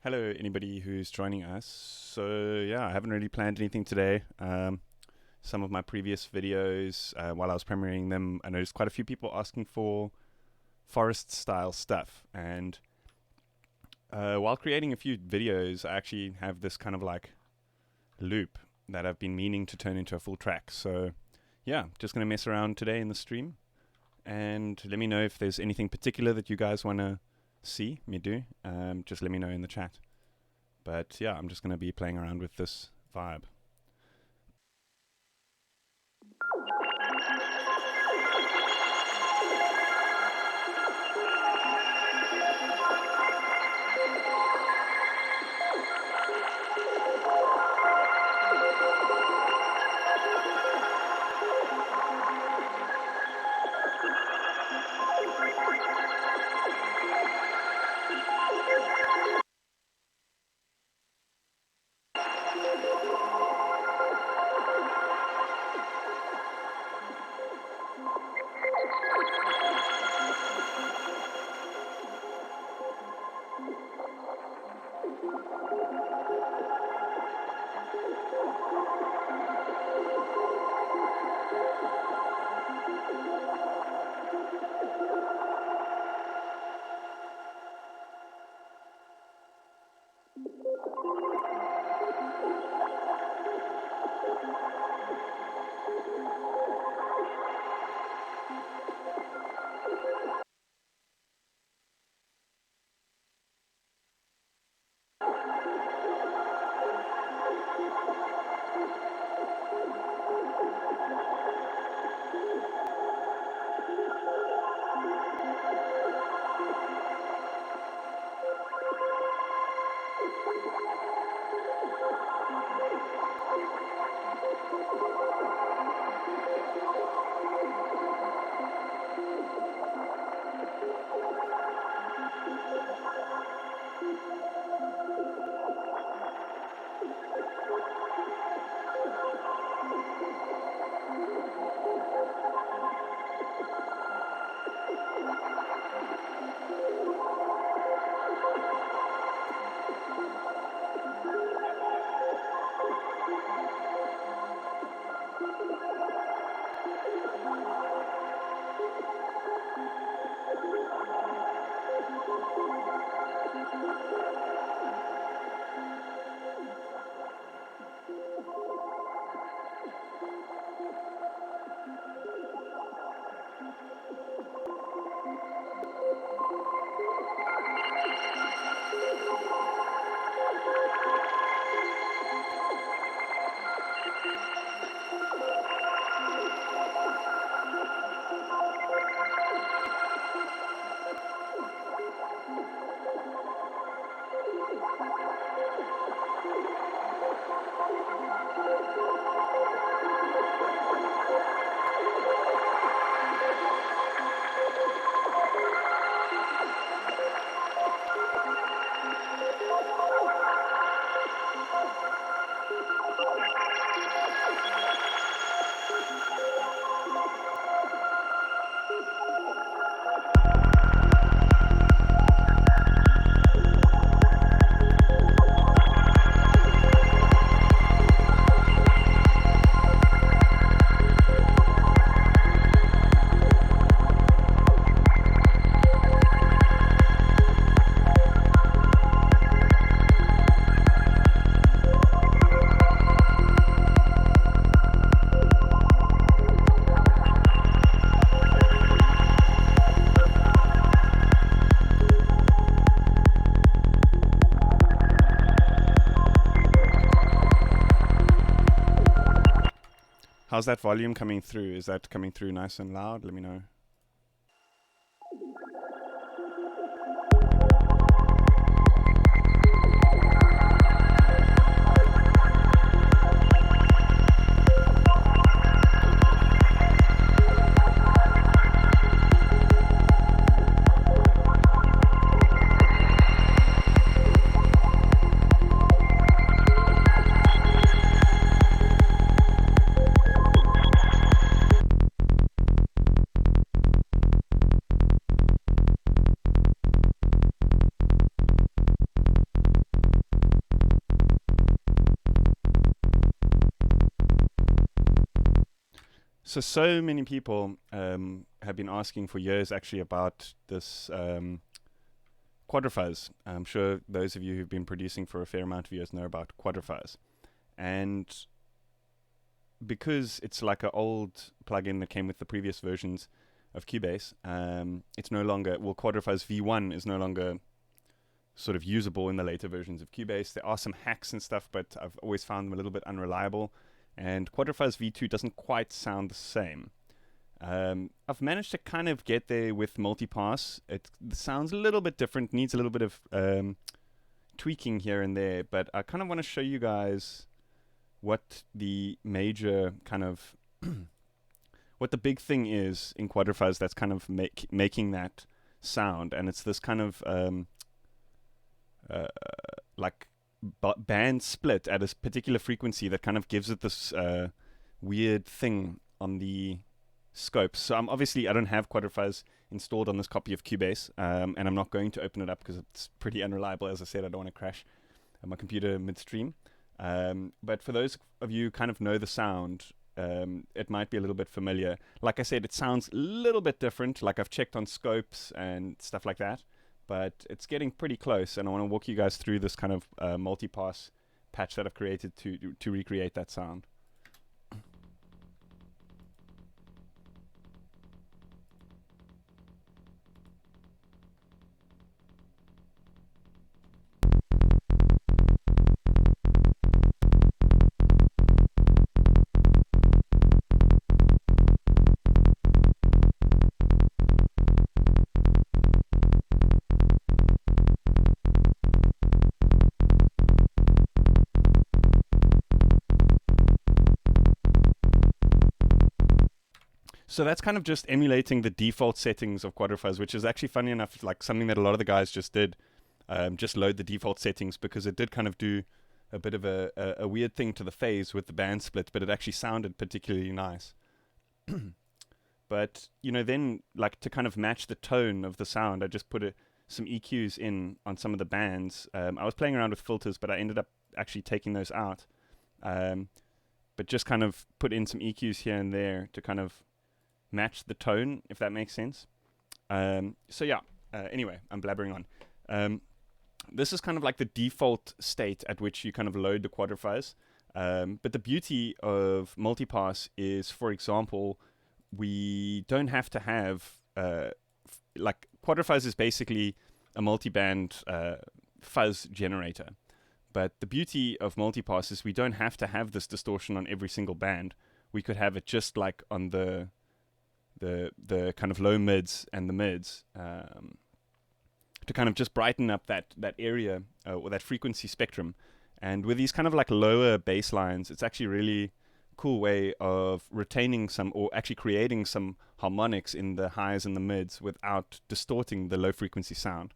Hello, anybody who's joining us. So yeah, I haven't really planned anything today. Some of my previous videos, while I was premiering them, I noticed quite a few people asking for forest style stuff. And while creating a few videos, I actually have this kind of like loop that I've been meaning to turn into a full track. So yeah, just going to mess around today in the stream. And let me know if there's anything particular that you guys want to see me do. Just let me know in the chat. But yeah, I'm just going to be playing around with this vibe. how's that volume coming through? Is that coming through nice and loud? Let me know. So many people have been asking for years actually about this quadrifuzz. I'm sure those of you who've been producing for a fair amount of years know about quadrifuzz. And because it's like an old plugin that came with the previous versions of Cubase, it's no longer, well, quadrifuzz V1 is no longer sort of usable in the later versions of Cubase. There are some hacks and stuff, but I've always found them a little bit unreliable. And quadrifuzz V2 doesn't quite sound the same. I've managed to kind of get there with multipass. It sounds a little bit different, needs a little bit of tweaking here and there, but I kind of want to show you guys what the major kind of what the big thing is in quadrifuzz that's kind of making that sound. And it's this kind of like band split at a particular frequency that kind of gives it this weird thing on the scopes. So I don't have quadrifuzz installed on this copy of Cubase, and I'm not going to open it up because it's pretty unreliable. As I said, I don't want to crash my computer midstream. But for those of you who kind of know the sound, it might be a little bit familiar. Like I said, it sounds a little bit different. Like I've checked on scopes and stuff like that, but it's getting pretty close, and I want to walk you guys through this kind of multipass patch that I've created to recreate that sound. So that's kind of just emulating the default settings of quadrifuzz, which is actually, funny enough, like something that a lot of the guys just did, just load the default settings, because it did kind of do a bit of a weird thing to the phase with the band split, but it actually sounded particularly nice. But, you know, then, like, to kind of match the tone of the sound, I just put some EQs in on some of the bands. I was playing around with filters, but I ended up actually taking those out. But just kind of put in some EQs here and there to kind of match the tone, if that makes sense. So yeah, anyway, I'm blabbering on. This is kind of like the default state at which you kind of load the quadrifuzz. But the beauty of multipass is, for example, we don't have to have, like, quadrifuzz is basically a multiband fuzz generator. But the beauty of multipass is we don't have to have this distortion on every single band. We could have it just like on the kind of low mids and the mids, to kind of just brighten up that area or that frequency spectrum. And with these kind of like lower bass lines, it's actually a really cool way of retaining some, or actually creating some harmonics in the highs and the mids without distorting the low frequency sound.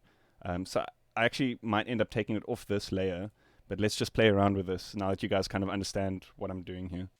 So I actually might end up taking it off this layer, but let's just play around with this now that you guys kind of understand what I'm doing here.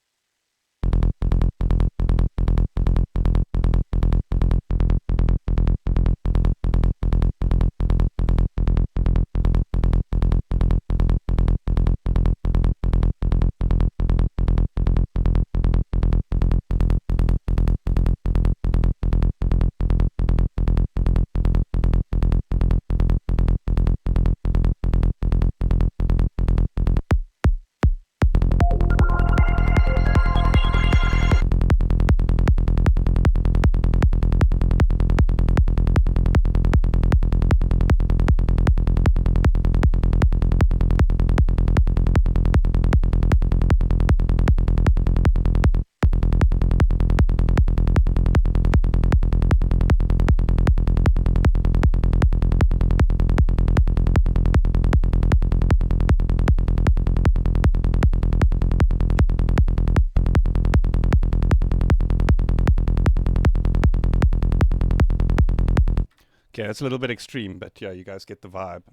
Okay, that's a little bit extreme, but yeah, you guys get the vibe.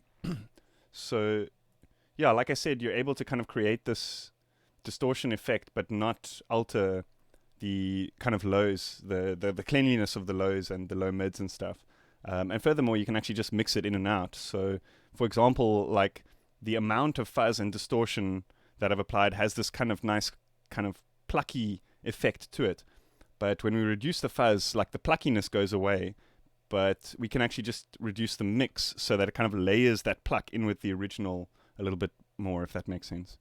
So yeah, like I said, you're able to kind of create this distortion effect, but not alter the kind of lows, the cleanliness of the lows and the low mids and stuff. And furthermore, you can actually just mix it in and out. So, for example, like the amount of fuzz and distortion that I've applied has this kind of nice, kind of plucky effect to it. But when we reduce the fuzz, like the pluckiness goes away, but we can actually just reduce the mix so that it kind of layers that pluck in with the original a little bit more, if that makes sense.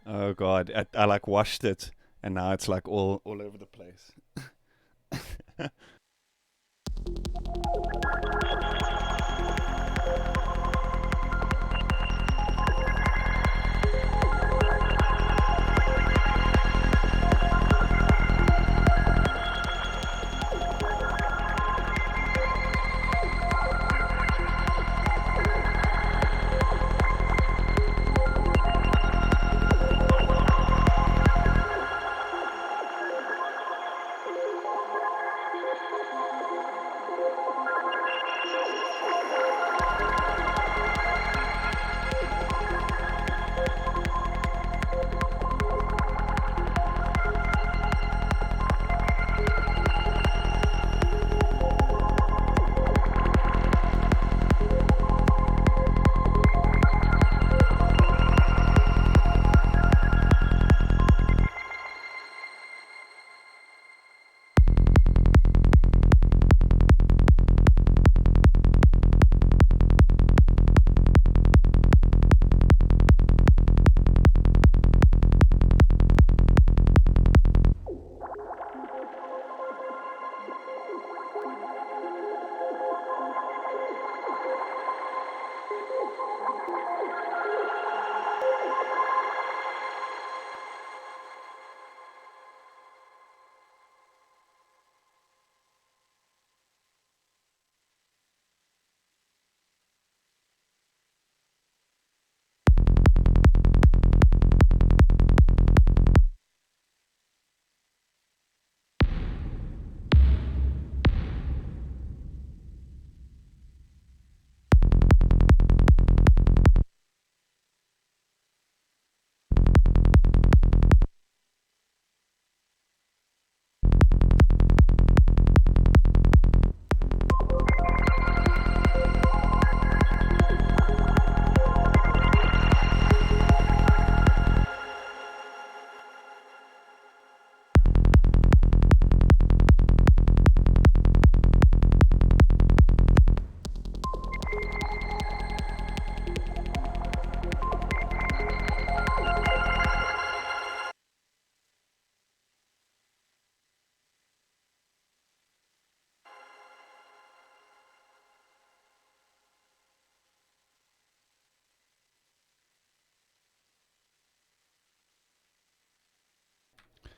Oh god, I like washed it, and now it's like all over the place.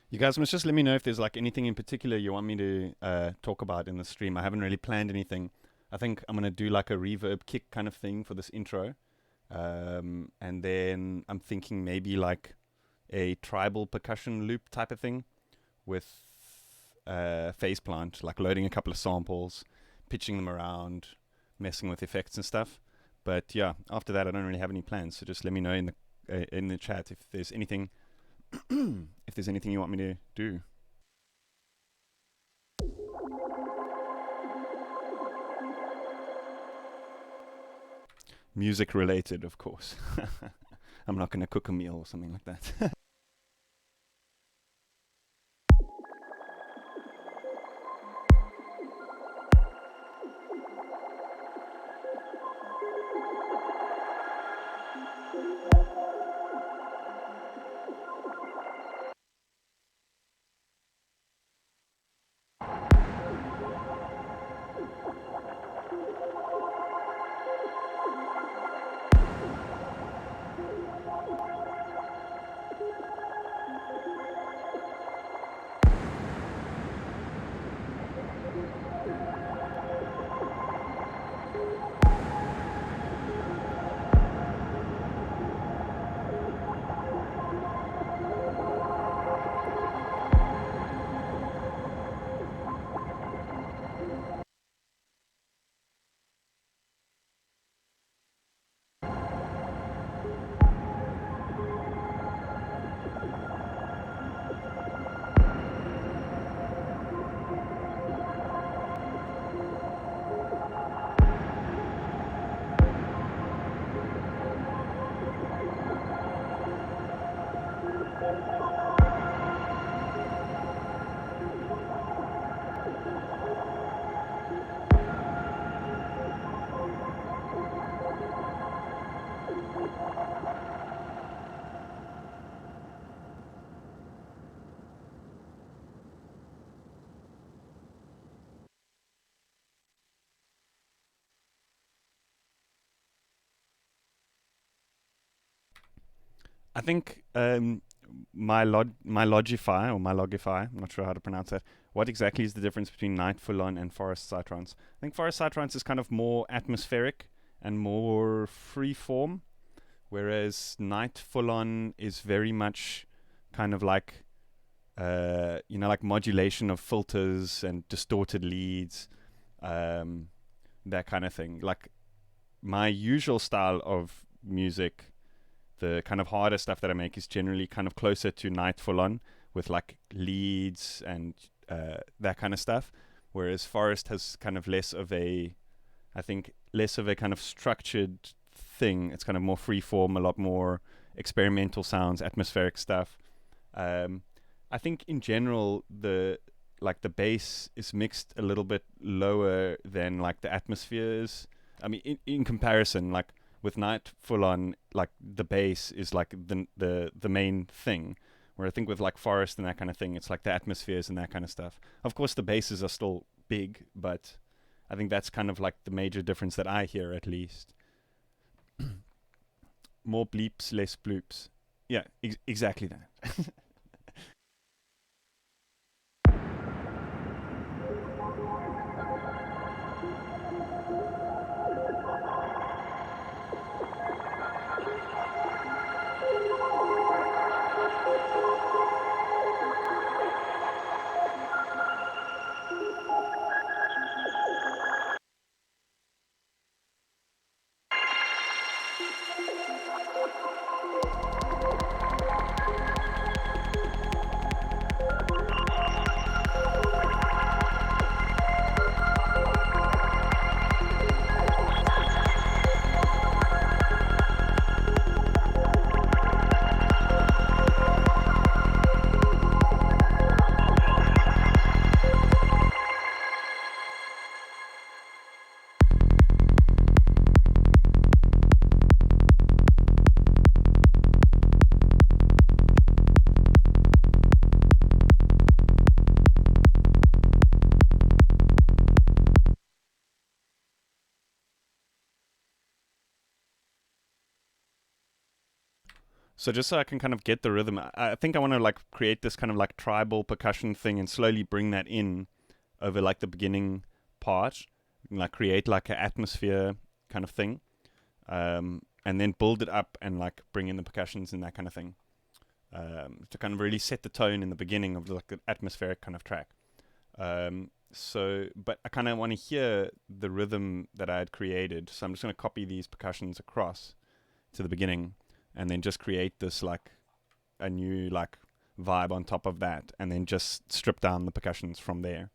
You guys must just let me know if there's like anything in particular you want me to talk about in the stream. I haven't really planned anything. I think I'm gonna do like a reverb kick kind of thing for this intro, and then I'm thinking maybe like a tribal percussion loop type of thing with phase plant, like loading a couple of samples, pitching them around, messing with effects and stuff. But yeah, after that, I don't really have any plans. So just let me know in the chat if there's anything if there's anything you want me to do. Music related, of course. I'm not going to cook a meal or something like that. I think my Logify or my Logify, I'm not sure how to pronounce that. What exactly is the difference between Night Full-On and Forest Psytrance? I think Forest Psytrance is kind of more atmospheric and more free form, whereas Night Full-On is very much kind of like like modulation of filters and distorted leads, that kind of thing. Like my usual style of music, the kind of harder stuff that I make is generally kind of closer to Night Full-On with like leads and that kind of stuff. Whereas Forest has kind of less of a kind of structured thing. It's kind of more free form, a lot more experimental sounds, atmospheric stuff. I think in general the bass is mixed a little bit lower than like the atmospheres. I mean, in comparison, like with Night Full-On, like the bass is like the main thing. Where I think with like Forest and that kind of thing, it's like the atmospheres and that kind of stuff. Of course, the basses are still big, but I think that's kind of like the major difference that I hear, at least. More bleeps, less bloops. Yeah, exactly that. So just so I can kind of get the rhythm, I think I want to like create this kind of like tribal percussion thing and slowly bring that in over like the beginning part, and like create like an atmosphere kind of thing, and then build it up and like bring in the percussions and that kind of thing, to kind of really set the tone in the beginning of like an atmospheric kind of track. But I kind of want to hear the rhythm that I had created, so I'm just going to copy these percussions across to the beginning, and then just create this like a new like vibe on top of that, and then just strip down the percussions from there.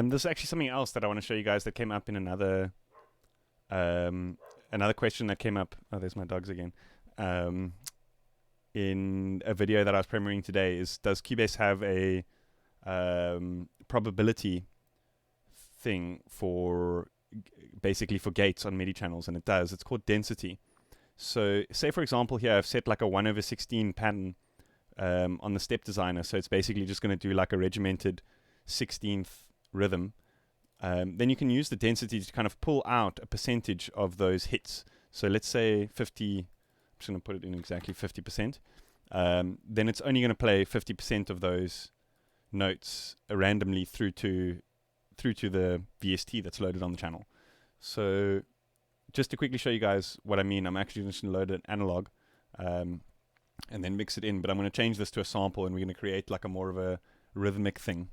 There's actually something else that I want to show you guys that came up in another question that came up. Oh, there's my dogs again. In a video that I was premiering today, is does Cubase have a probability thing for basically for gates on MIDI channels? And it does. It's called density. So say for example here I've set like a 1/16 pattern on the step designer, so it's basically just going to do like a regimented 16th rhythm. Then you can use the density to kind of pull out a percentage of those hits. So let's say 50, I'm just going to put it in exactly 50%. Then it's only going to play 50% of those notes randomly through to the VST that's loaded on the channel. So just to quickly show you guys what I mean, I'm actually just going to load an analog and then mix it in, but I'm going to change this to a sample, and we're going to create like a more of a rhythmic thing.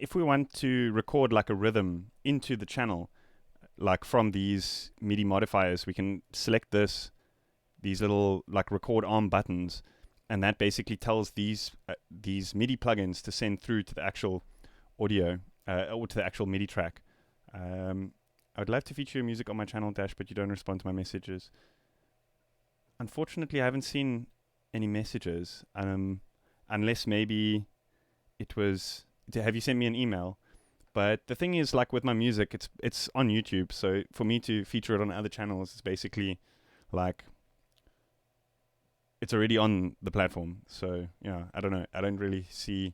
if we want to record like a rhythm into the channel, like from these MIDI modifiers, we can select these little like record arm buttons, and that basically tells these MIDI plugins to send through to the actual audio or to the actual MIDI track. I would love to feature your music on my channel, Dash, but you don't respond to my messages. Unfortunately, I haven't seen any messages, unless maybe it was, have you sent me an email? But the thing is, like with my music, it's on YouTube, so for me to feature it on other channels is basically like it's already on the platform. So yeah, I don't know. I don't really see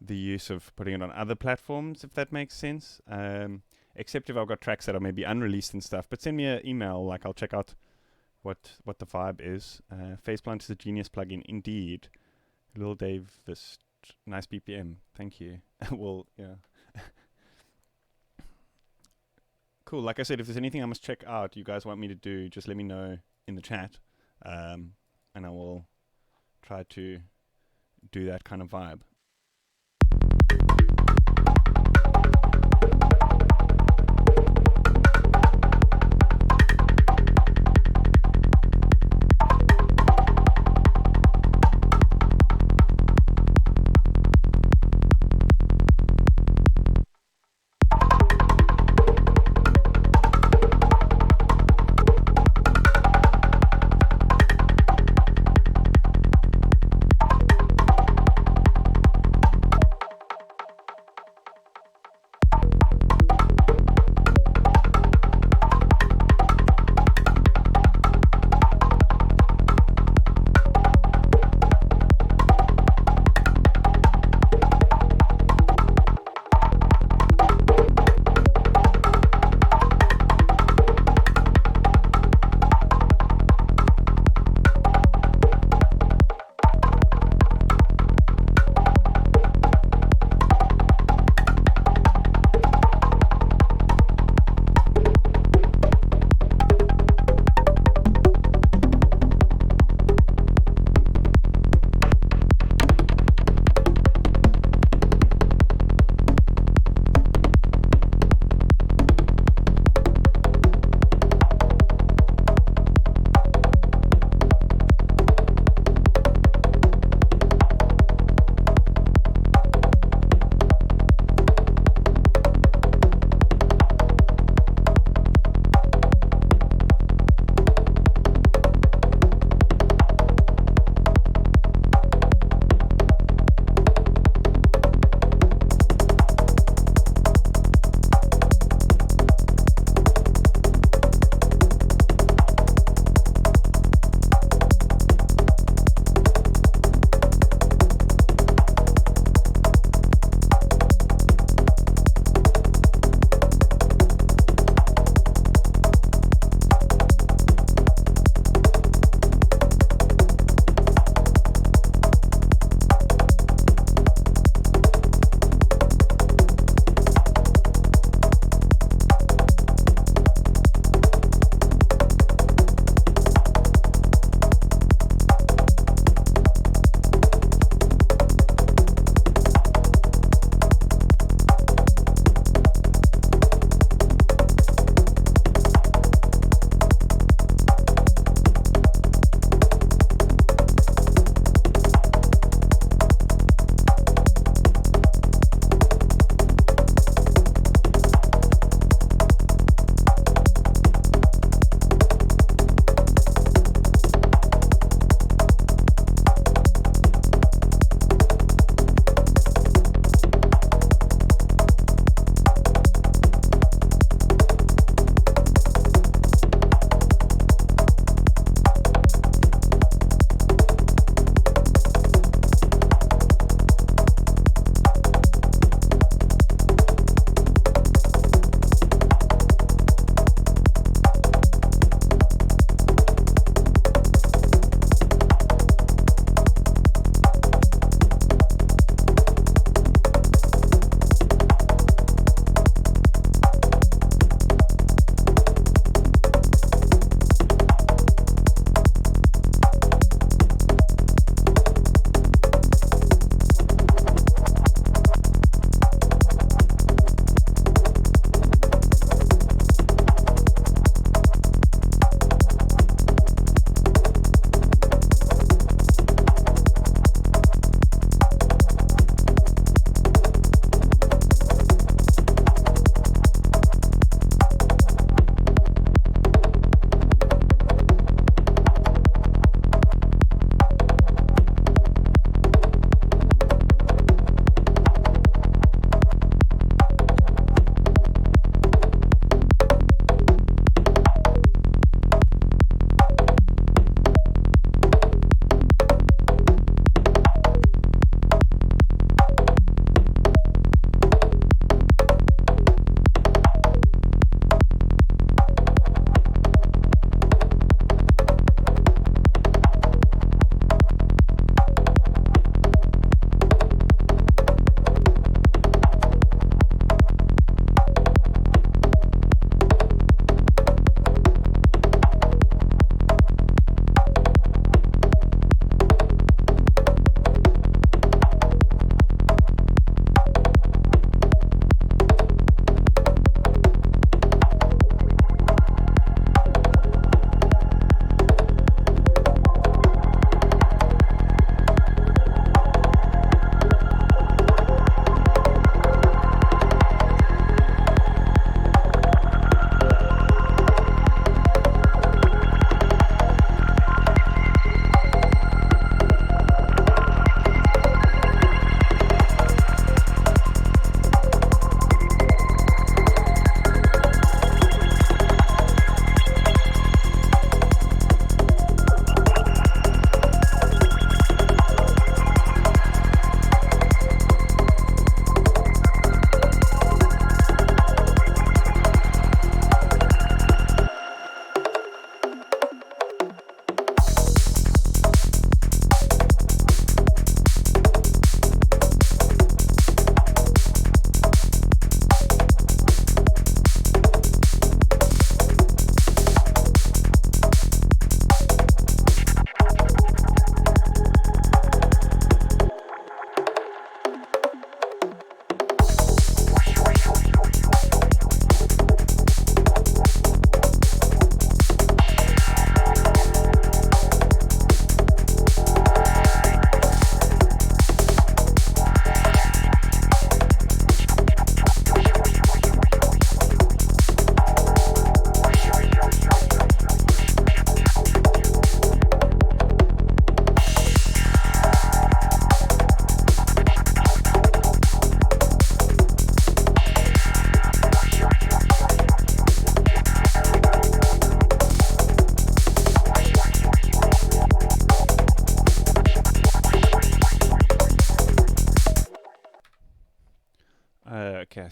the use of putting it on other platforms, if that makes sense. Except if I've got tracks that are maybe unreleased and stuff. But send me an email, like I'll check out what the vibe is. Faceplant is a genius plugin indeed. Lil Dave, this nice BPM. Thank you. Well, yeah. Cool. Like I said, if there's anything I must check out, you guys want me to do, just let me know in the chat, and I will try to do that kind of vibe.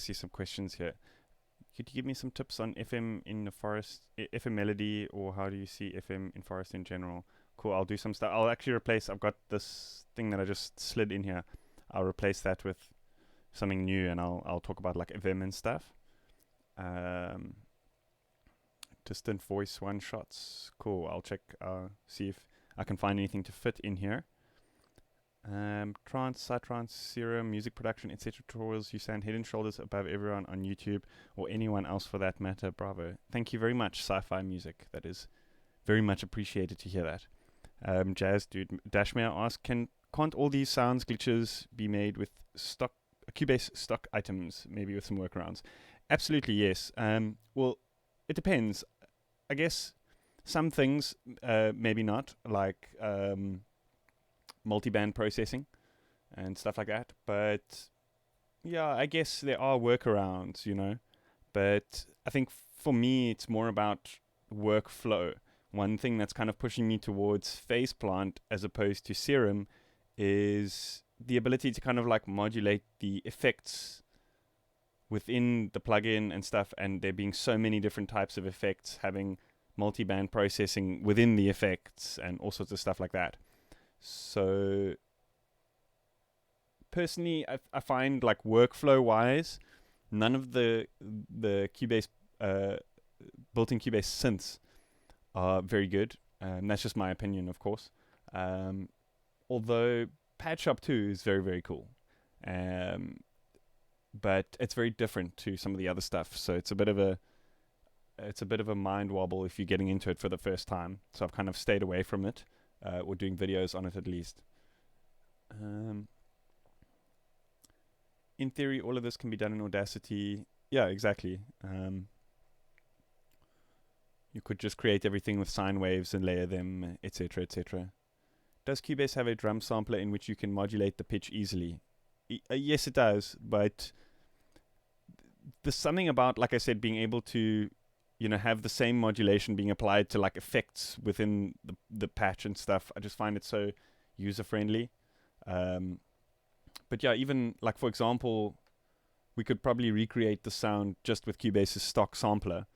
see some questions here. Could you give me some tips on FM in the Forest, FM melody, or how do you see FM in Forest in general? Cool, I'll do some stuff. I'll actually I've got this thing that I just slid in here. I'll replace that with something new, and I'll talk about like FM and stuff. Distant voice one shots. Cool, I'll check, see if I can find anything to fit in here. Trance, Psytrance, Serum, music production, etc. tutorials. You stand head and shoulders above everyone on YouTube, or anyone else for that matter. Bravo. Thank you very much, Sci-Fi Music. That is very much appreciated to hear that. Jazz Dude Dashmere asks, can't all these sounds glitches be made with stock Cubase stock items, maybe with some workarounds? Absolutely, yes. Well, it depends. I guess some things, maybe not, like multi-band processing and stuff like that. But yeah, I guess there are workarounds, you know. But I think for me, it's more about workflow. One thing that's kind of pushing me towards Phase Plant as opposed to Serum is the ability to kind of like modulate the effects within the plugin and stuff, and there being so many different types of effects, having multi-band processing within the effects and all sorts of stuff like that. So personally, I find like workflow wise, none of the Cubase built-in Cubase synths are very good. That's just my opinion, of course. Although Pad Shop 2 is very, very cool. But it's very different to some of the other stuff. So it's a bit of a mind wobble if you're getting into it for the first time. So I've kind of stayed away from it, or doing videos on it at least. In theory, all of this can be done in Audacity. Yeah, exactly. You could just create everything with sine waves and layer them, etc., etc. Does Cubase have a drum sampler in which you can modulate the pitch easily? Yes, it does, but there's something about, like I said, being able to, you know, have the same modulation being applied to like effects within the patch and stuff. I just find it so user-friendly. But yeah, even like, for example, we could probably recreate the sound just with Cubase's stock sampler.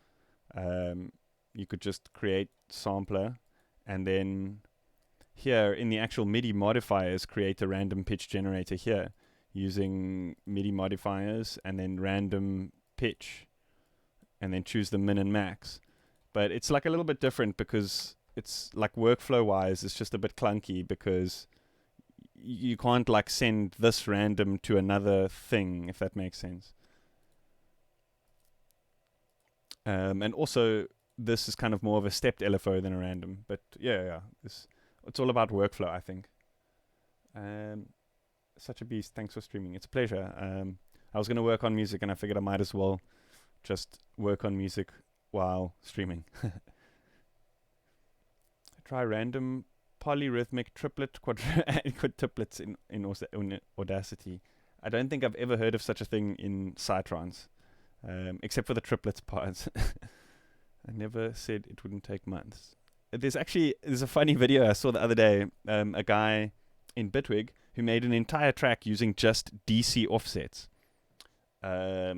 You could just create sampler, and then here in the actual MIDI modifiers, create a random pitch generator here using MIDI modifiers and then random pitch, and then choose the min and max. But it's like a little bit different because it's like workflow wise, it's just a bit clunky because you can't like send this random to another thing, if that makes sense. And also this is kind of more of a stepped LFO than a random, but yeah, it's all about workflow, I think. Such a beast. Thanks for streaming. It's a pleasure. I was going to work on music, and I figured I might as well just work on music while streaming. Try random polyrhythmic triplet, quadruplets in Audacity. I don't think I've ever heard of such a thing in Psytrance, except for the triplets parts. I never said it wouldn't take months. There's a funny video I saw the other day. A guy in Bitwig who made an entire track using just DC offsets. Yeah,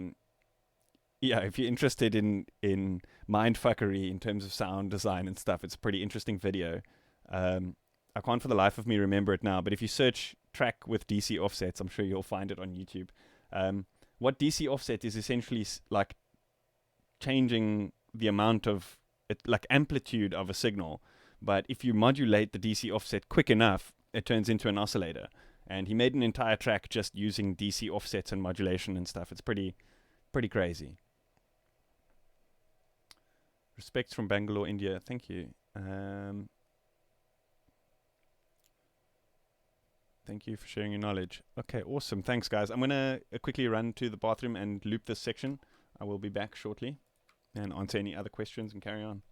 if you're interested in mindfuckery in terms of sound design and stuff, it's a pretty interesting video. I can't for the life of me remember it now, but if you search track with DC offsets, I'm sure you'll find it on YouTube. What DC offset is essentially like changing the amount of like amplitude of a signal, but if you modulate the DC offset quick enough, it turns into an oscillator. And he made an entire track just using DC offsets and modulation and stuff. It's pretty crazy. Respects from Bangalore, India. Thank you. Thank you for sharing your knowledge. Okay, awesome. Thanks, guys. I'm going to quickly run to the bathroom and loop this section. I will be back shortly and answer any other questions and carry on.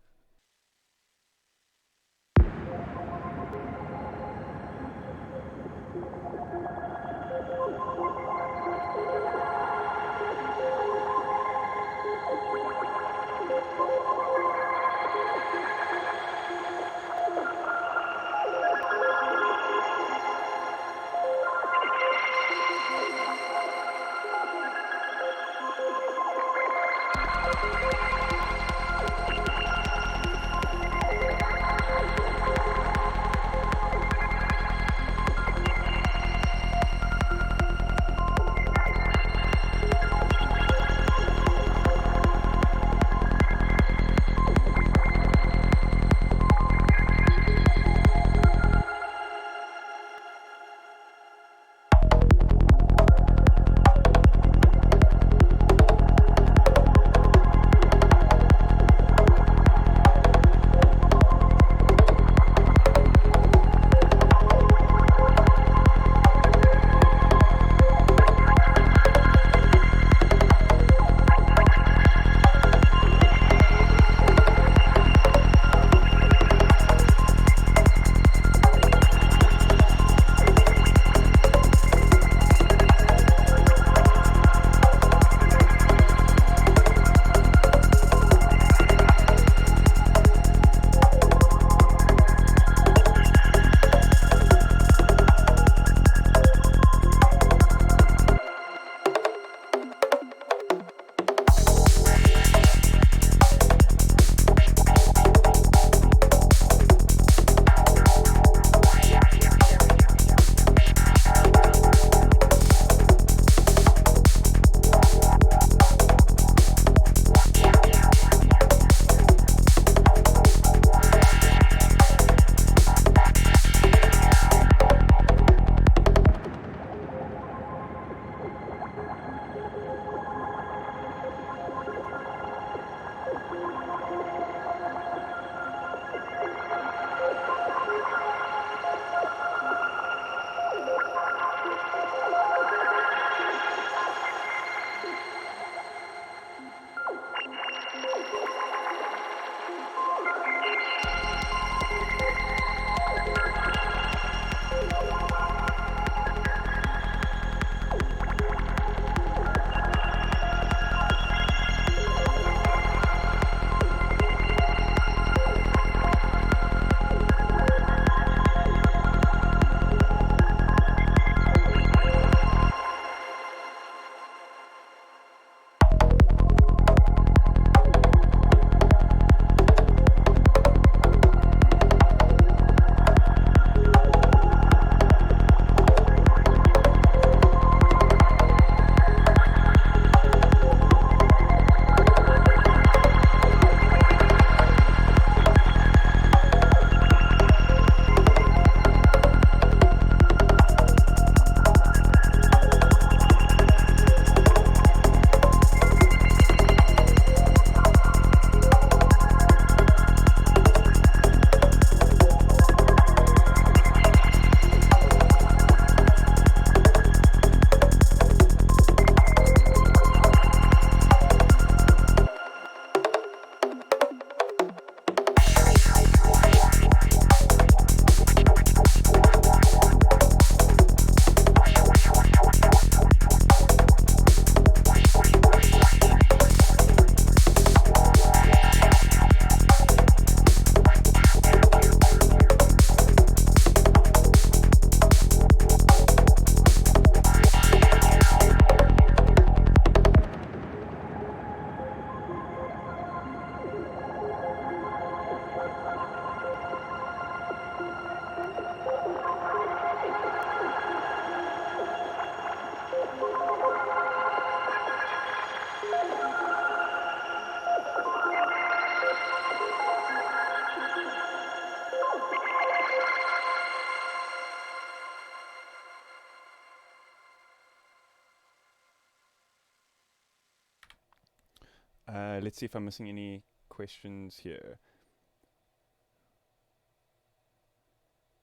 Let's see if I'm missing any questions here.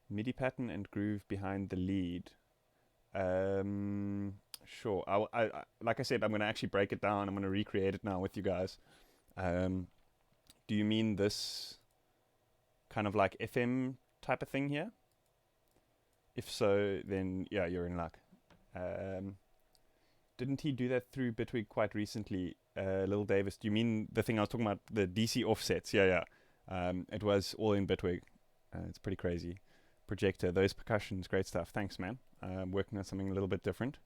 MIDI pattern and groove behind the lead. Sure. I like I said, I'm going to actually break it down. I'm going to recreate it now with you guys. Do you mean this kind of like FM type of thing here? If so, then yeah, you're in luck. Didn't he do that through Bitwig quite recently? Lil Davis, do you mean the thing I was talking about, the DC offsets? Yeah. It was all in Bitwig. It's pretty crazy. Projector, those percussions, great stuff. Thanks, man. Working on something a little bit different.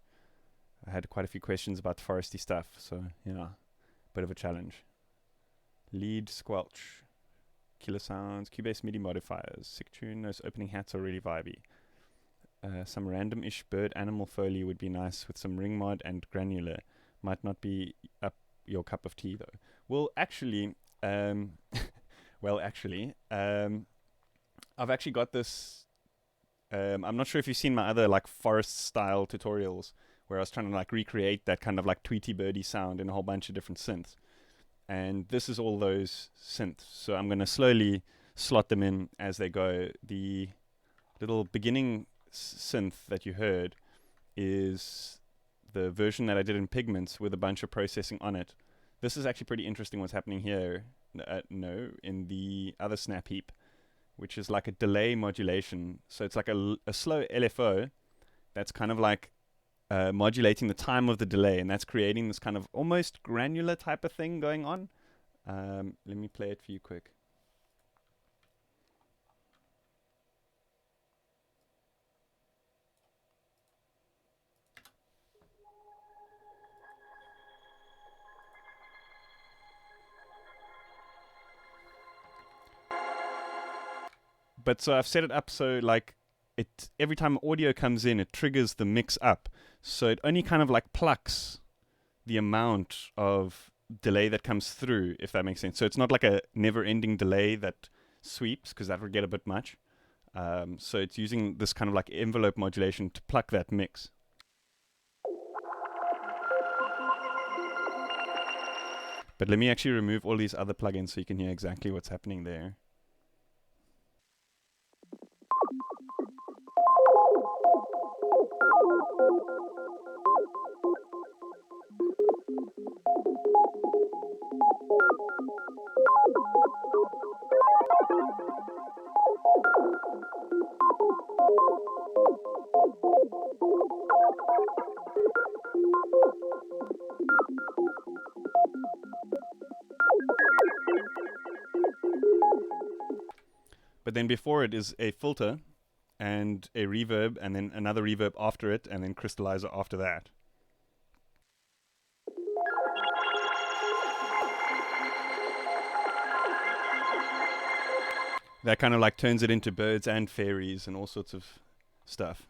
I had quite a few questions about foresty stuff, so yeah, bit of a challenge. Lead, squelch, killer sounds, Cubase MIDI modifiers, sick tune. Those opening hats are really vibey. Some random-ish bird animal foley would be nice with some ring mod and granular. Might not be up your cup of tea though. Well, actually, I've actually got this. I'm not sure if you've seen my other like forest style tutorials where I was trying to like recreate that kind of like Tweety Birdie sound in a whole bunch of different synths. And this is all those synths. So I'm going to slowly slot them in as they go. The little beginning synth that you heard is the version that I did in Pigments with a bunch of processing on it. This is actually pretty interesting what's happening here. In the other snap heap, which is like a delay modulation. So it's like a slow LFO that's kind of like modulating the time of the delay, and that's creating this kind of almost granular type of thing going on. Let me play it for you quick. But so I've set it up so like it every time audio comes in, it triggers the mix up. So it only kind of like plucks the amount of delay that comes through, if that makes sense. So it's not like a never-ending delay that sweeps, because that would get a bit much. So it's using this kind of like envelope modulation to pluck that mix. But let me actually remove all these other plugins so you can hear exactly what's happening there. But then before it is a filter and a reverb, and then another reverb after it, and then crystallizer after that. That kind of like turns it into birds and fairies and all sorts of stuff.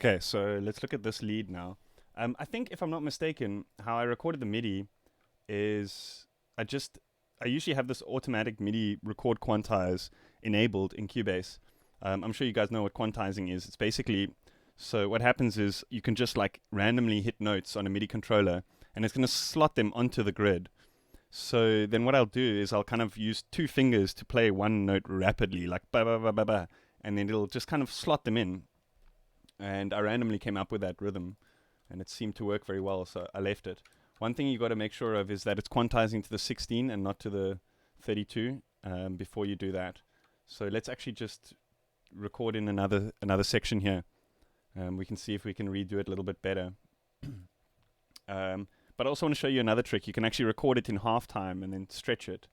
Okay, so let's look at this lead now. I think if I'm not mistaken, how I recorded the MIDI is I just I usually have this automatic MIDI record quantize enabled in Cubase. I'm sure you guys know what quantizing is. It's basically, so what happens is you can just like randomly hit notes on a MIDI controller and it's going to slot them onto the grid. So then what I'll do is I'll kind of use two fingers to play one note rapidly, like ba ba ba ba ba, and then it'll just kind of slot them in. And I randomly came up with that rhythm and it seemed to work very well, so I left it. One thing you got to make sure of is that it's quantizing to the 16 and not to the 32 before you do that. So let's actually just record in another section here. We can see if we can redo it a little bit better. But I also want to show you another trick. You can actually record it in half time and then stretch it.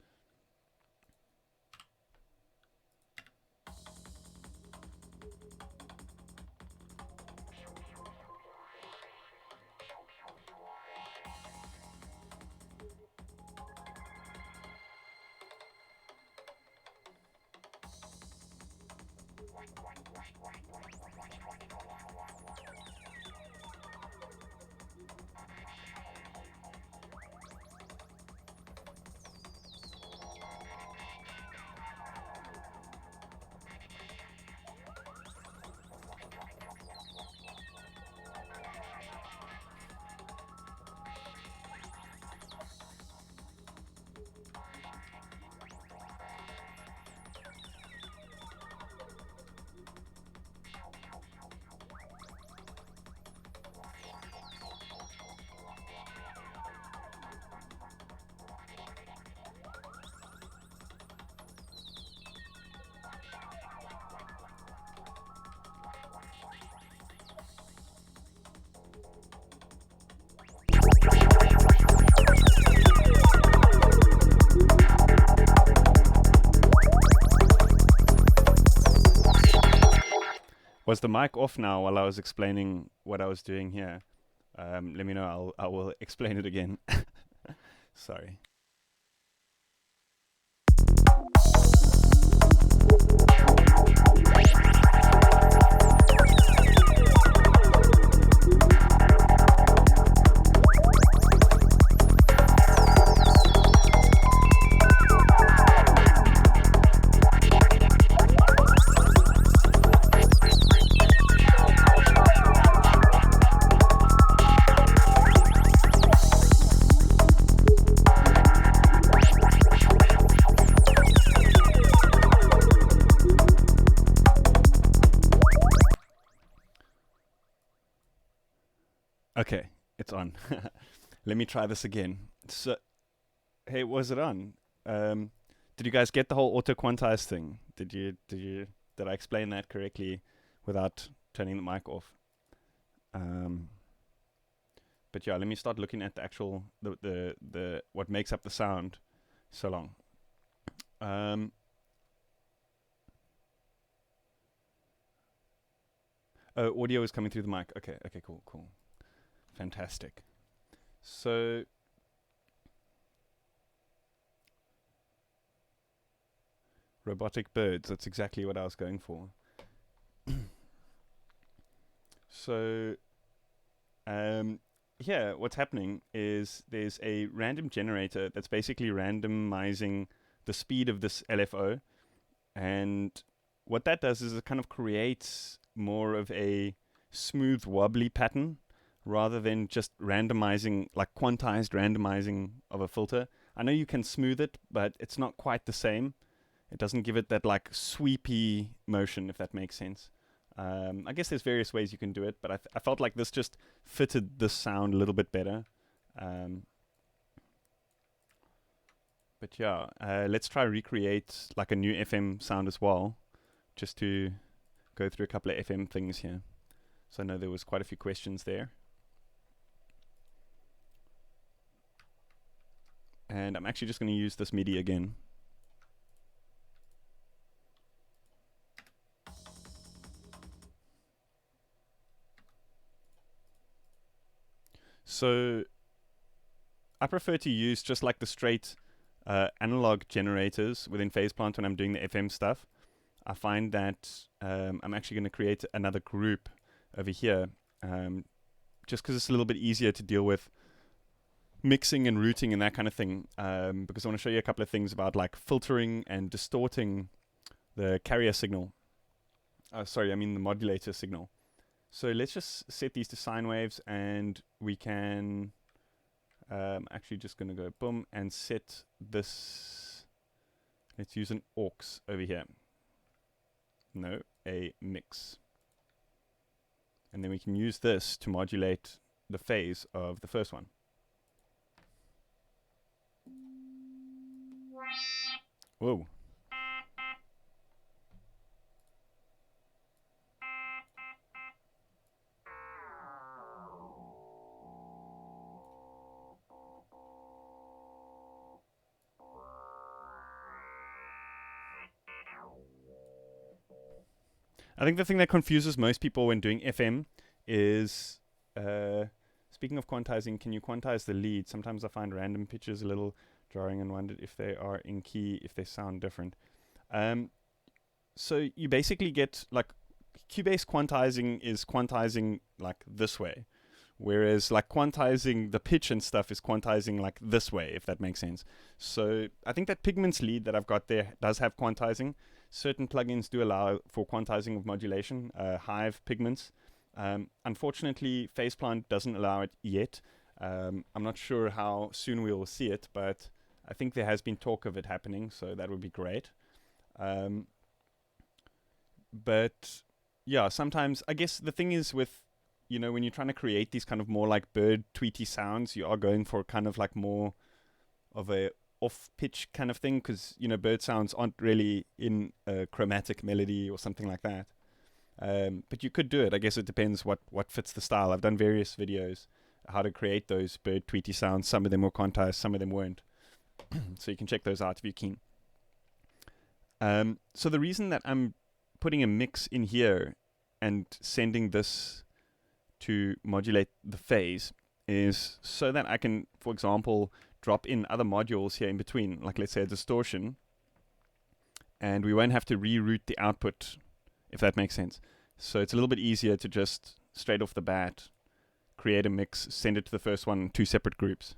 Was the mic off now while I was explaining what I was doing here? Let me know. I will explain it again. Sorry. Okay, it's on. Let me try this again. So, hey, was it on? Did you guys get the whole auto quantize thing? Did I explain that correctly without turning the mic off? But yeah, let me start looking at the actual the what makes up the sound so long. Oh, audio is coming through the mic. Okay, cool. Fantastic. So robotic birds, that's exactly what I was going for. So here what's happening is there's a random generator that's basically randomizing the speed of this LFO, and what that does is it kind of creates more of a smooth wobbly pattern rather than just randomizing, like quantized randomizing of a filter. I know you can smooth it, but it's not quite the same. It doesn't give it that like sweepy motion, if that makes sense. I guess there's various ways you can do it, but I felt like this just fitted this sound a little bit better. But yeah, let's try recreate like a new FM sound as well, just to go through a couple of FM things here. So I know there was quite a few questions there. And I'm actually just going to use this MIDI again. So I prefer to use just like the straight analog generators within FazePlant when I'm doing the FM stuff. I find that I'm actually going to create another group over here, just because it's a little bit easier to deal with mixing and routing and that kind of thing, because I want to show you a couple of things about like filtering and distorting the carrier signal. Sorry, I mean the modulator signal. So let's just set these to sine waves, and we can actually just going to go boom and set this. Let's use an aux over here. No, a mix. And then we can use this to modulate the phase of the first one. Whoa. I think the thing that confuses most people when doing FM is, speaking of quantizing, can you quantize the lead? Sometimes I find random pitches a little jarring and wondered if they are in key, if they sound different. So you basically get, like, Cubase quantizing is quantizing like this way, whereas like quantizing the pitch and stuff is quantizing like this way, if that makes sense. So I think that Pigment's lead that I've got there does have quantizing. Certain plugins do allow for quantizing of modulation, Hive Pigments. Unfortunately, Faceplant doesn't allow it yet. I'm not sure how soon we will see it, but I think there has been talk of it happening, so that would be great. But yeah, sometimes I guess the thing is with, you know, when you're trying to create these kind of more like bird tweety sounds, you are going for kind of like more of a off pitch kind of thing, because, you know, bird sounds aren't really in a chromatic melody or something like that. But you could do it. I guess it depends what fits the style. I've done various videos how to create those bird tweety sounds. Some of them were quantized, some of them weren't. So you can check those out if you're keen. So the reason that I'm putting a mix in here and sending this to modulate the phase is so that I can, for example, drop in other modules here in between, like let's say a distortion, and we won't have to reroute the output, if that makes sense. So it's a little bit easier to just straight off the bat create a mix, send it to the first one in two separate groups.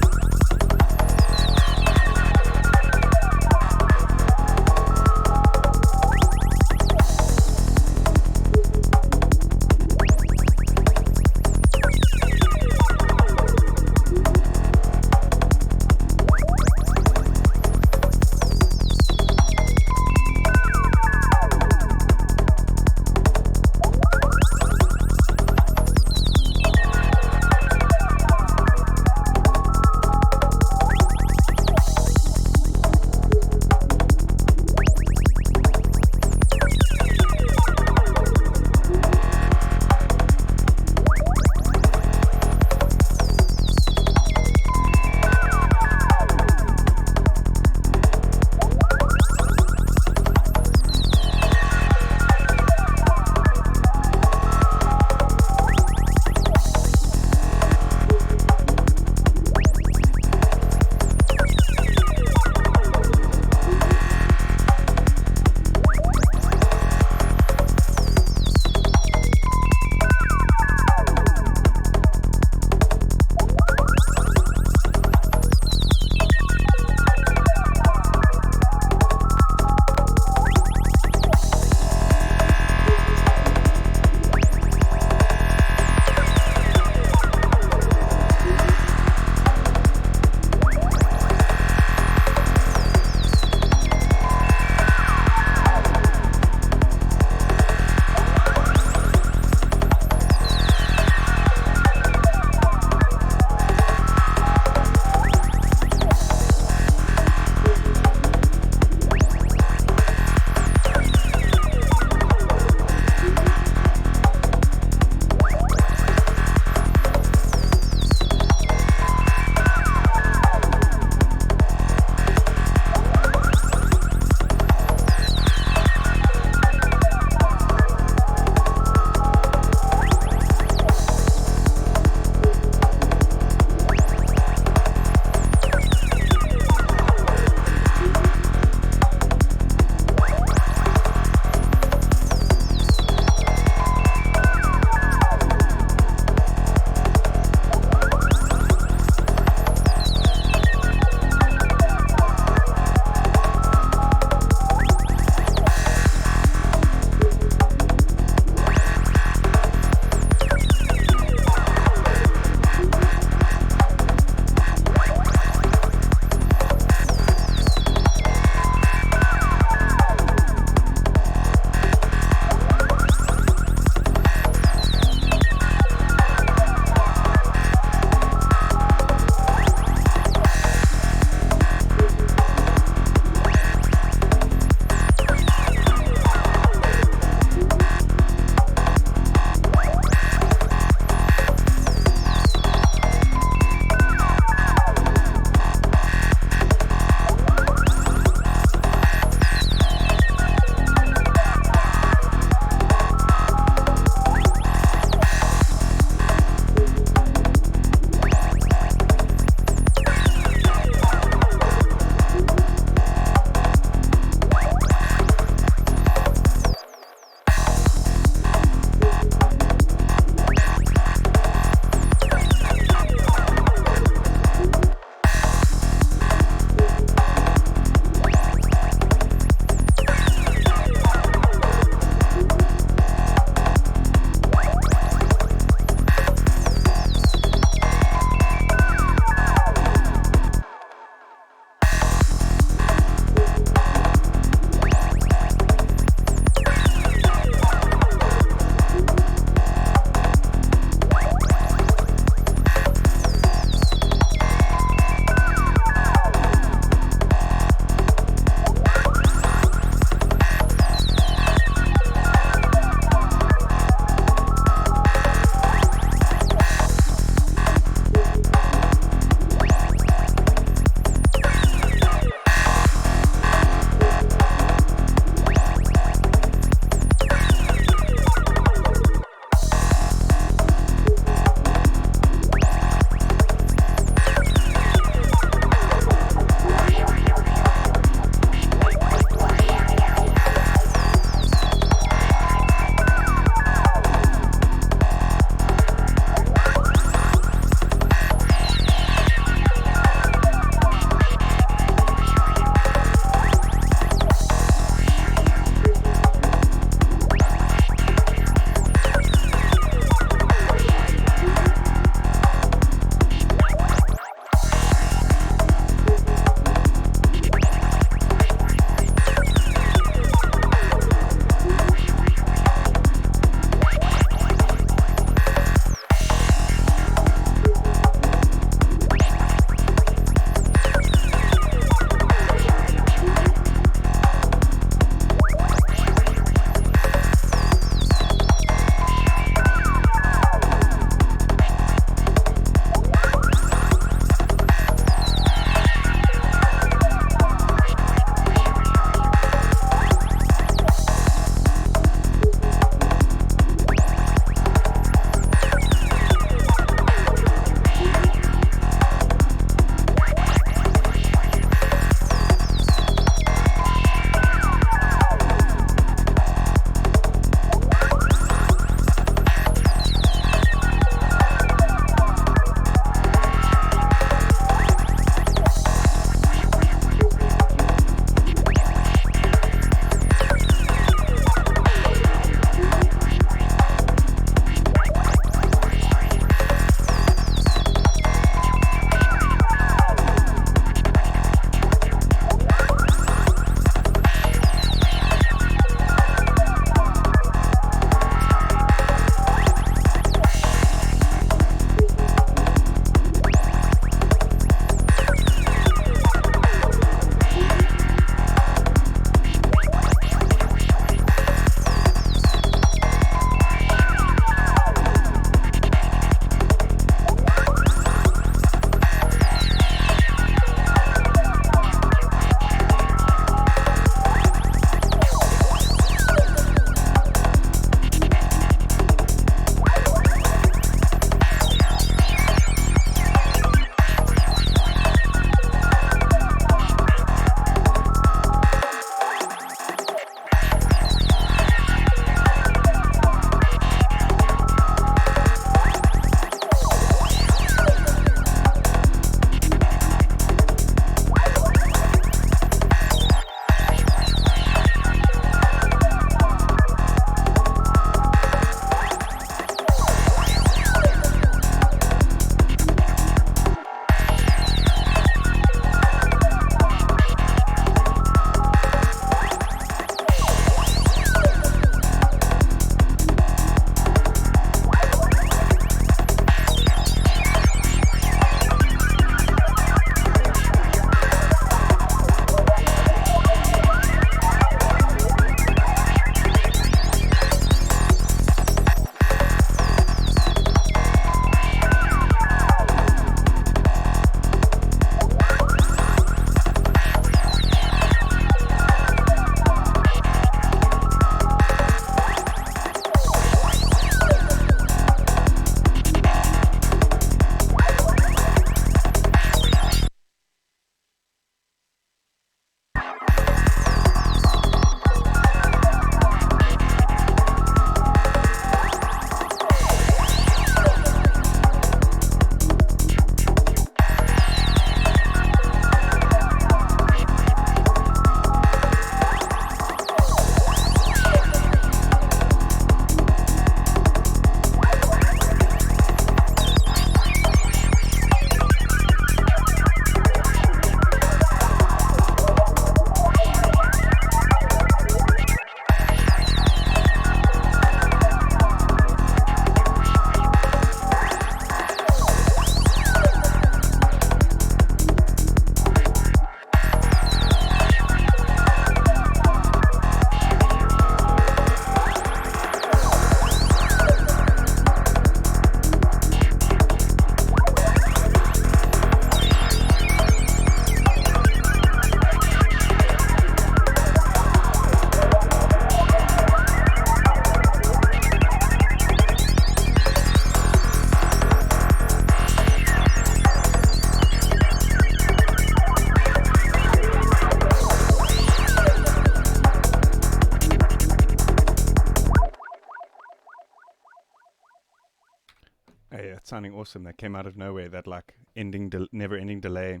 sounding awesome. That came out of nowhere. That like never-ending delay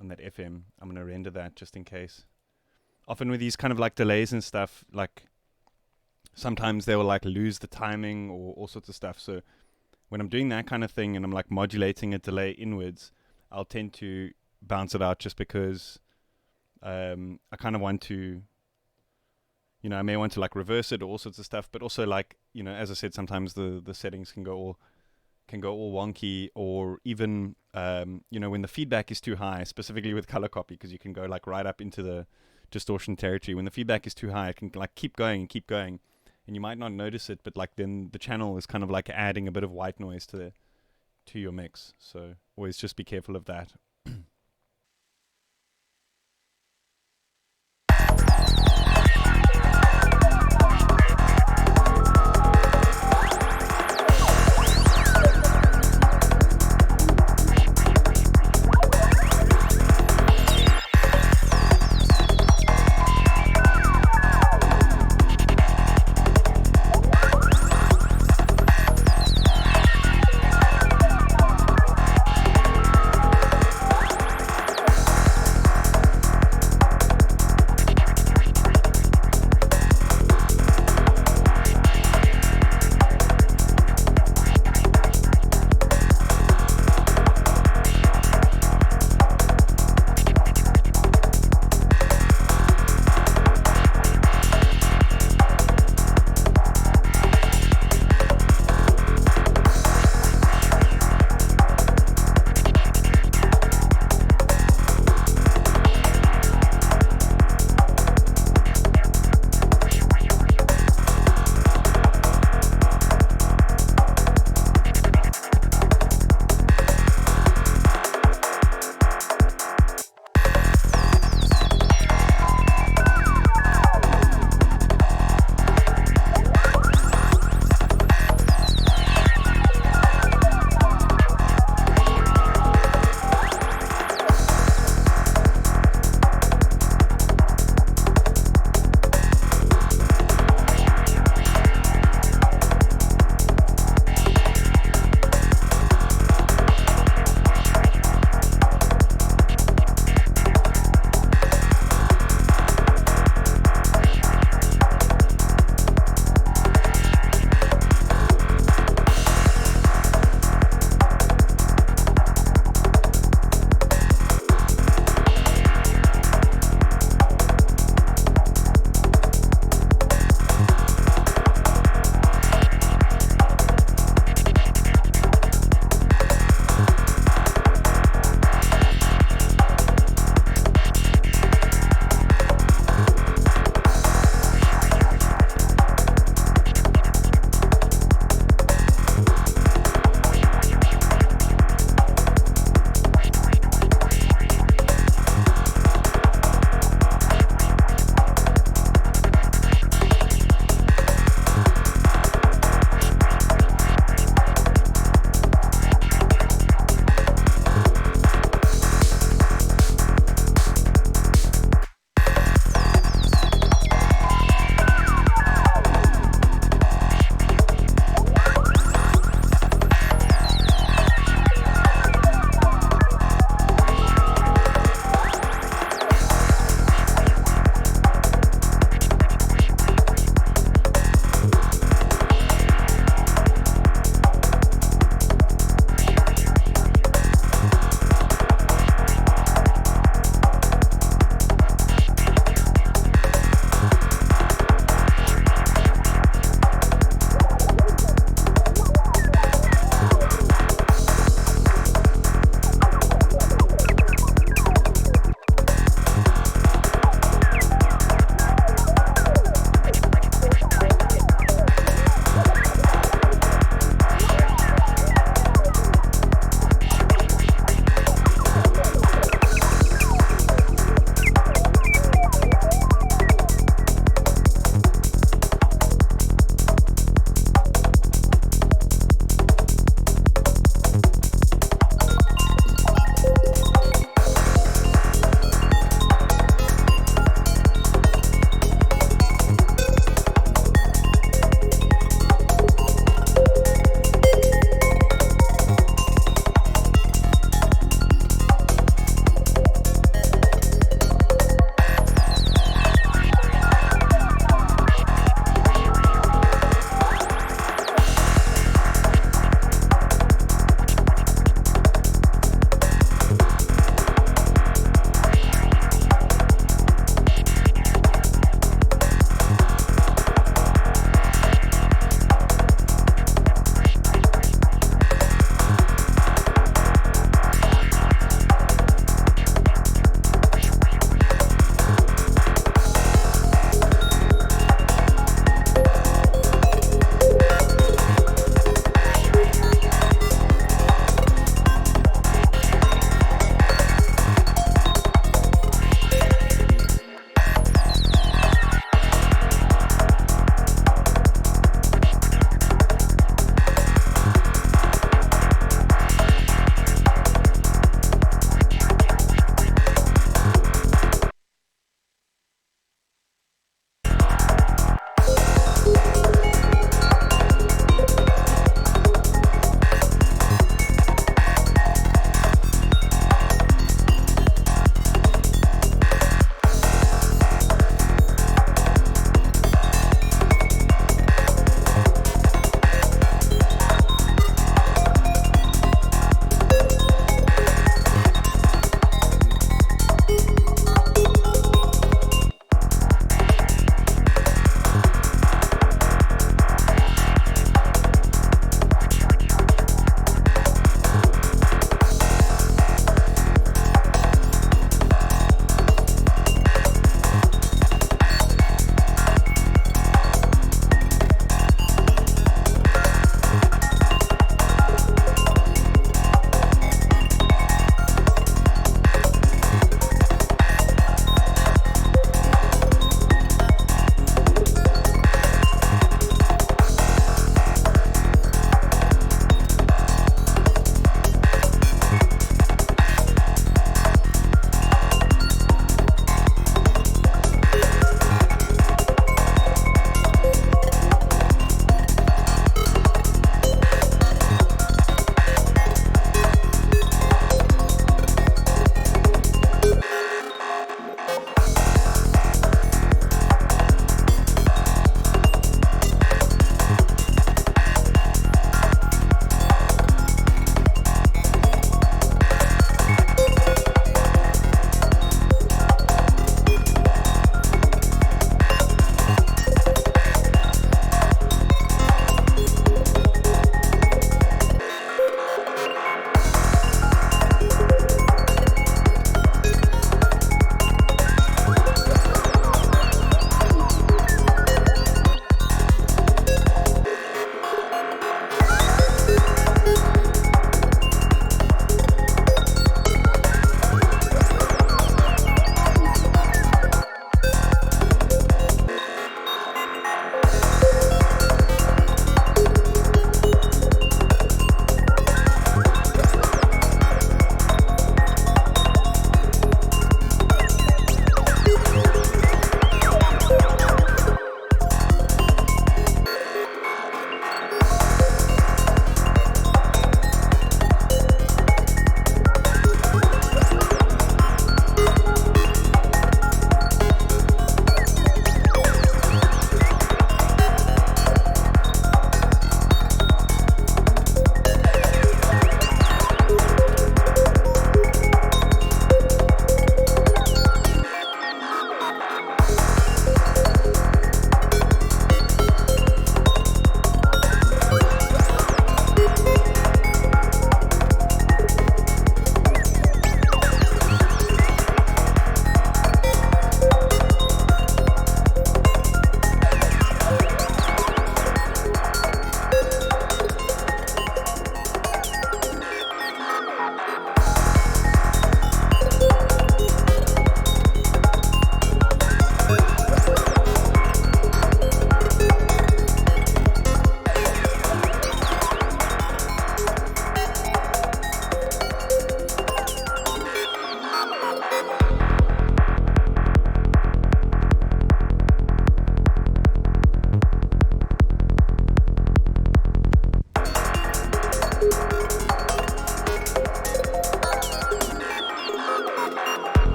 on that FM. I'm gonna render that just in case. Often with these kind of like delays and stuff, like sometimes they will like lose the timing or all sorts of stuff. So when I'm doing that kind of thing and I'm like modulating a delay inwards, I'll tend to bounce it out just because I kind of want to, I may want to like reverse it or all sorts of stuff, but also like, as I said, sometimes the settings can go all wonky, or even, when the feedback is too high, specifically with color copy, because you can go like right up into the distortion territory. When the feedback is too high, it can like keep going, and you might not notice it, but like then the channel is kind of like adding a bit of white noise to your mix. So always just be careful of that.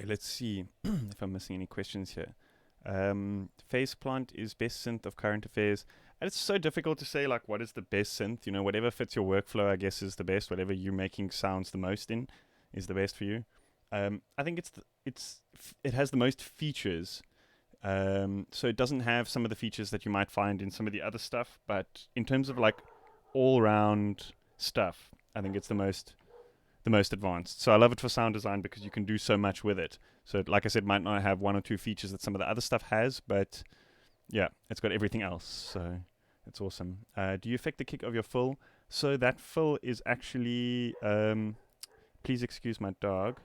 let's see if I'm missing any questions here. Phase Plant is best synth of current affairs. And it's so difficult to say like what is the best synth. You know, whatever fits your workflow, I guess, is the best. Whatever you're making sounds the most in is the best for you. I think it has the most features. So it doesn't have some of the features that you might find in some of the other stuff, but in terms of like all round stuff, I think it's the most advanced. So I love it for sound design because you can do so much with it. So like I said, might not have one or two features that some of the other stuff has, but yeah, it's got everything else. So it's awesome. Do you affect the kick of your fill? So that fill is actually, please excuse my dog.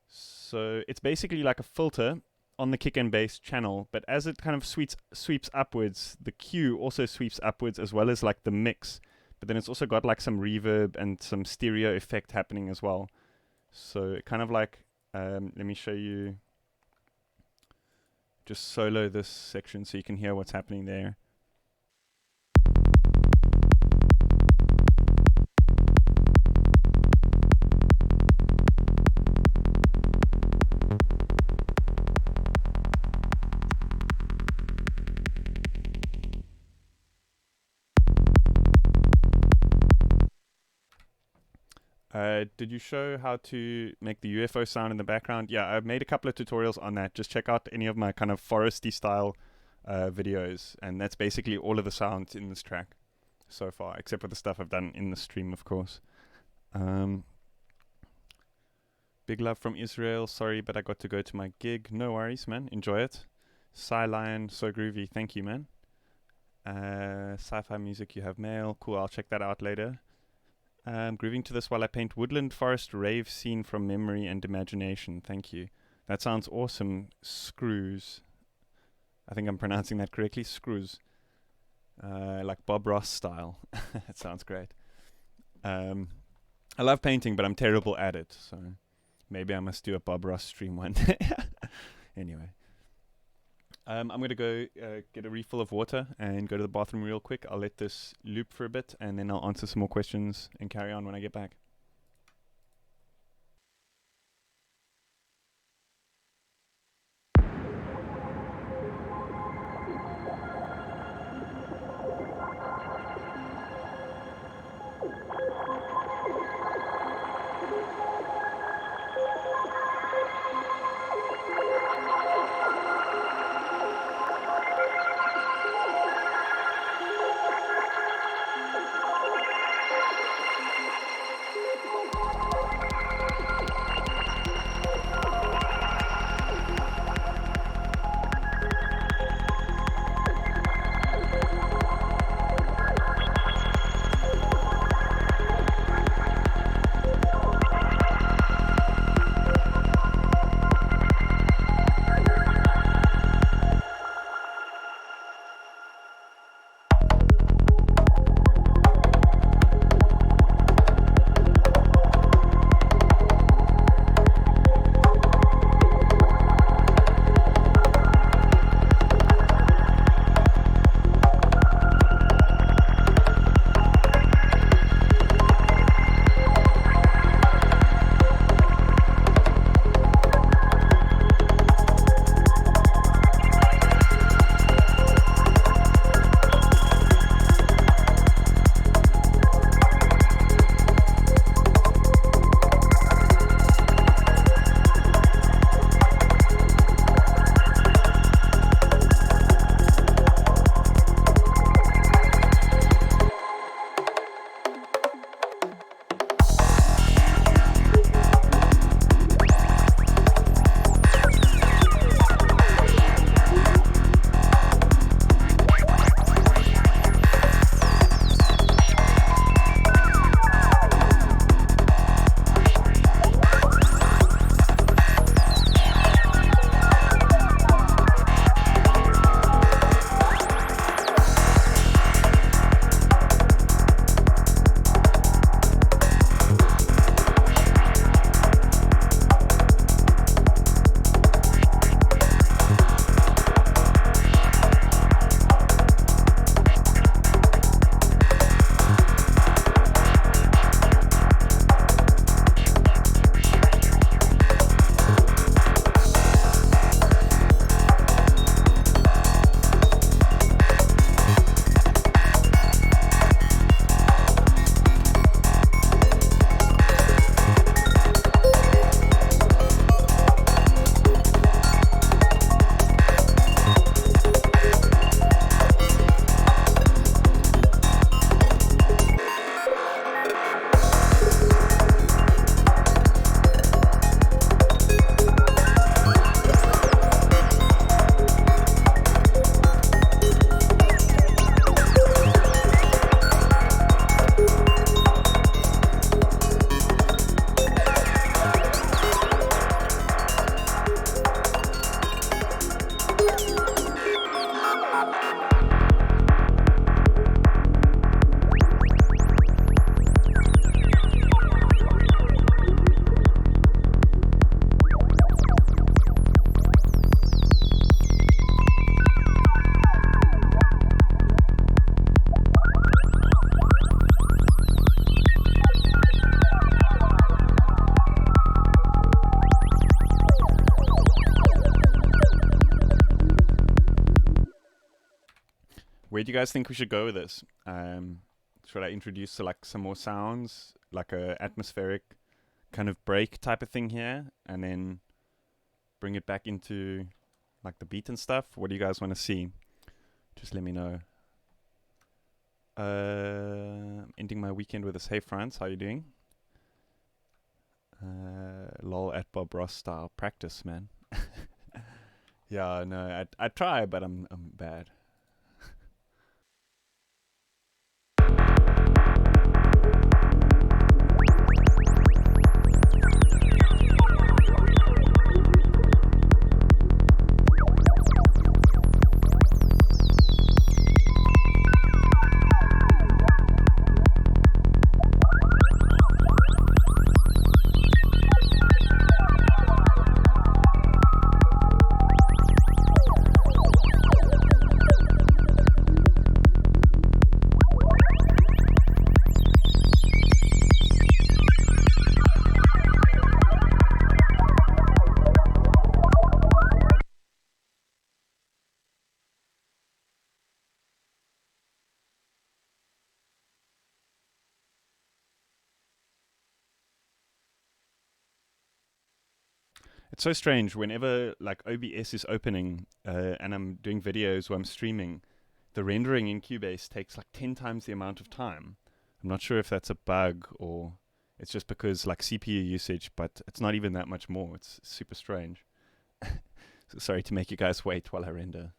So it's basically like a filter on the kick and bass channel, but as it kind of sweeps upwards, the cue also sweeps upwards as well as like the mix. But then it's also got like some reverb and some stereo effect happening as well. So it kind of like, let me show you, just solo this section so you can hear what's happening there. Did you show how to make the UFO sound in the background? Yeah, I've made a couple of tutorials on that. Just check out any of my kind of foresty style videos, and that's basically all of the sounds in this track so far, except for the stuff I've done in the stream, of course. Big love from Israel. Sorry, but I got to go to my gig. No worries, man. Enjoy it. Psy Lion, so groovy. Thank you, man. Sci-fi music, you have mail. Cool, I'll check that out later. Grooving to this while I paint woodland forest rave scene from memory and imagination. Thank you. That sounds awesome. Screws. I think I'm pronouncing that correctly. Screws. Like Bob Ross style. That sounds great. I love painting, but I'm terrible at it. So maybe I must do a Bob Ross stream one day. Anyway. I'm going to go get a refill of water and go to the bathroom real quick. I'll let this loop for a bit, and then I'll answer some more questions and carry on when I get back. where do you guys think we should go with this? Should I introduce like some more sounds, like a atmospheric kind of break type of thing here, and then bring it back into like the beat and stuff? What do you guys want to see? Just let me know. Ending my weekend with this. Hey France, how you doing? Lol at Bob Ross style practice, man. Yeah, no, I try, but I'm bad. It's so strange whenever like OBS is opening and I'm doing videos where I'm streaming, the rendering in Cubase takes like 10 times the amount of time. I'm not sure if that's a bug or it's just because like CPU usage, but it's not even that much more. It's super strange. So sorry to make you guys wait while I render.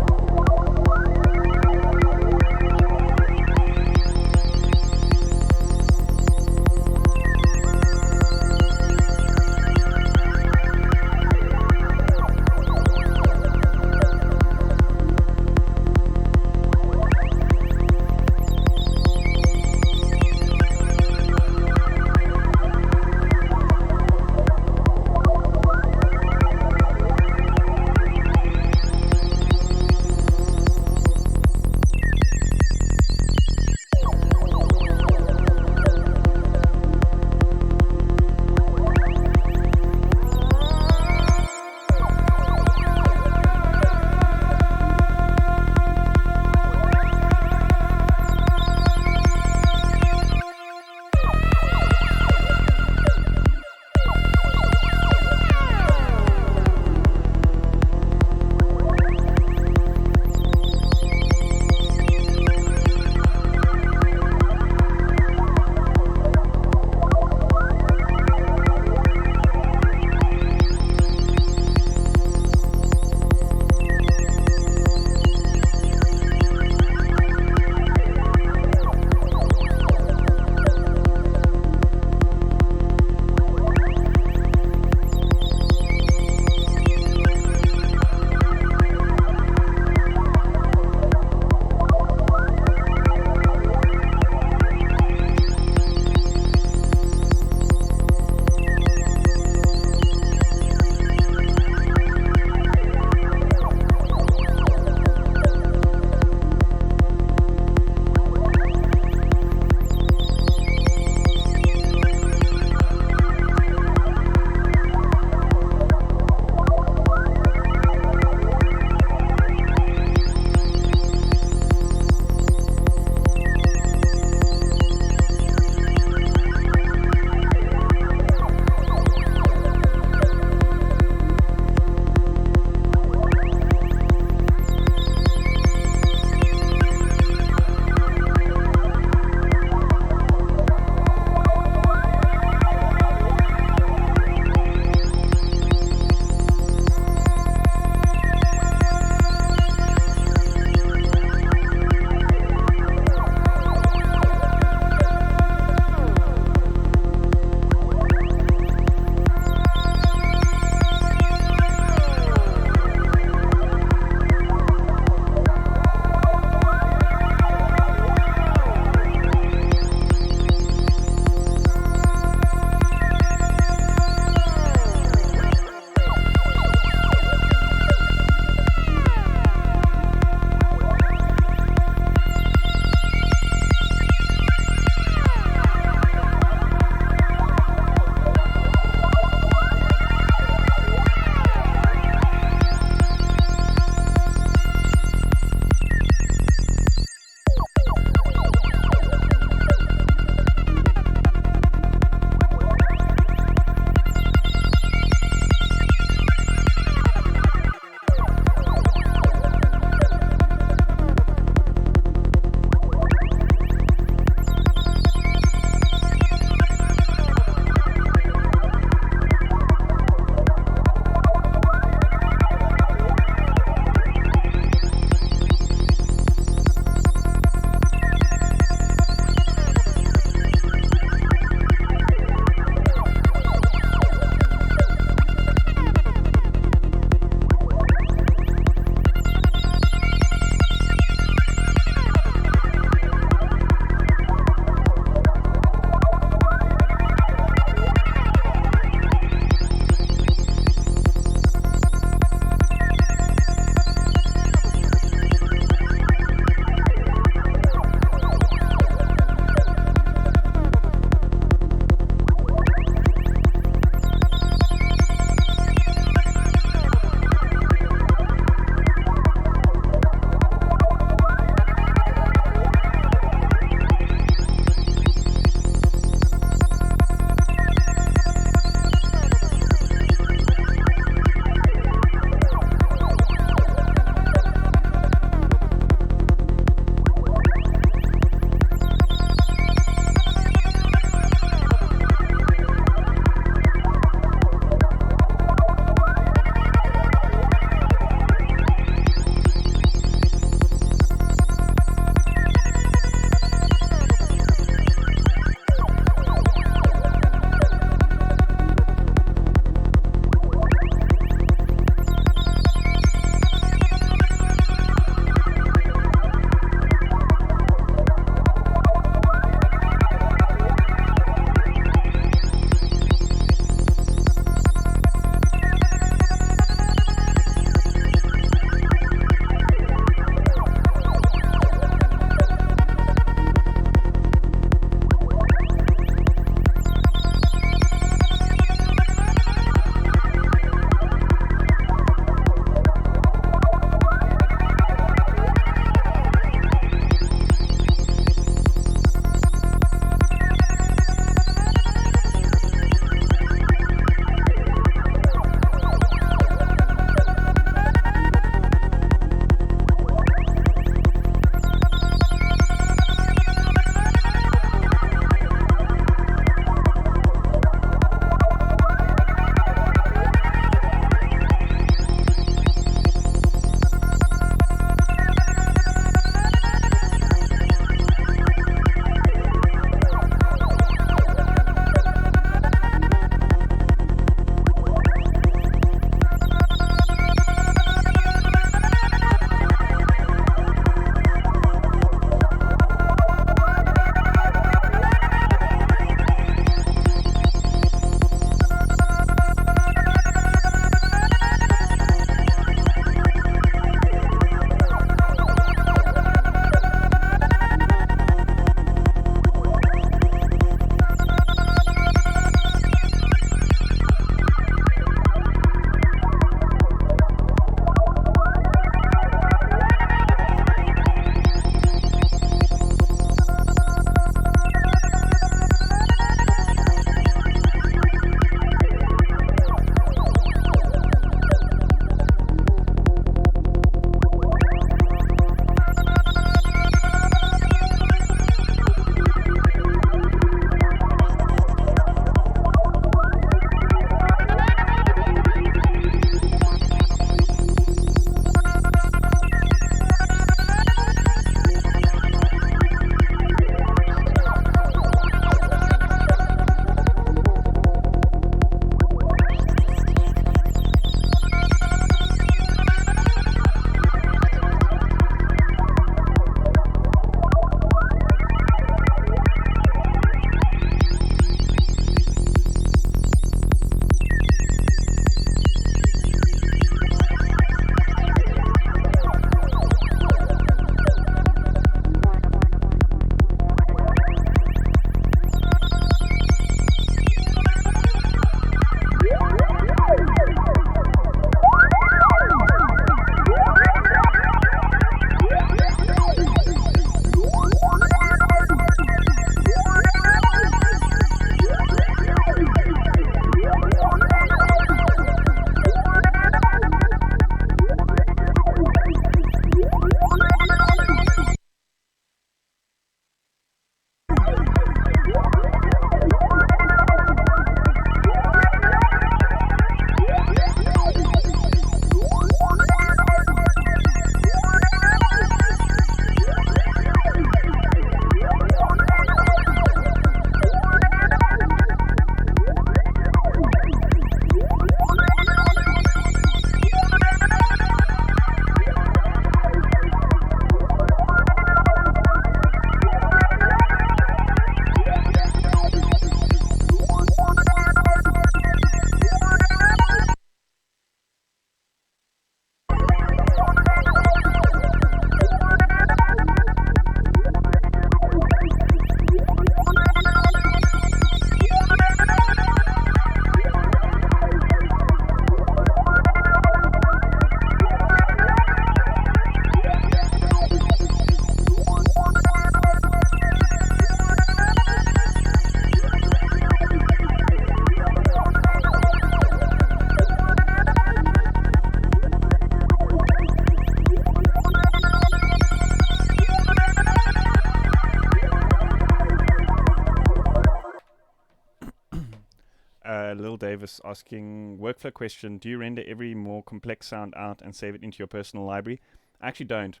Davis asking, workflow question, do you render every more complex sound out and save it into your personal library? I actually don't.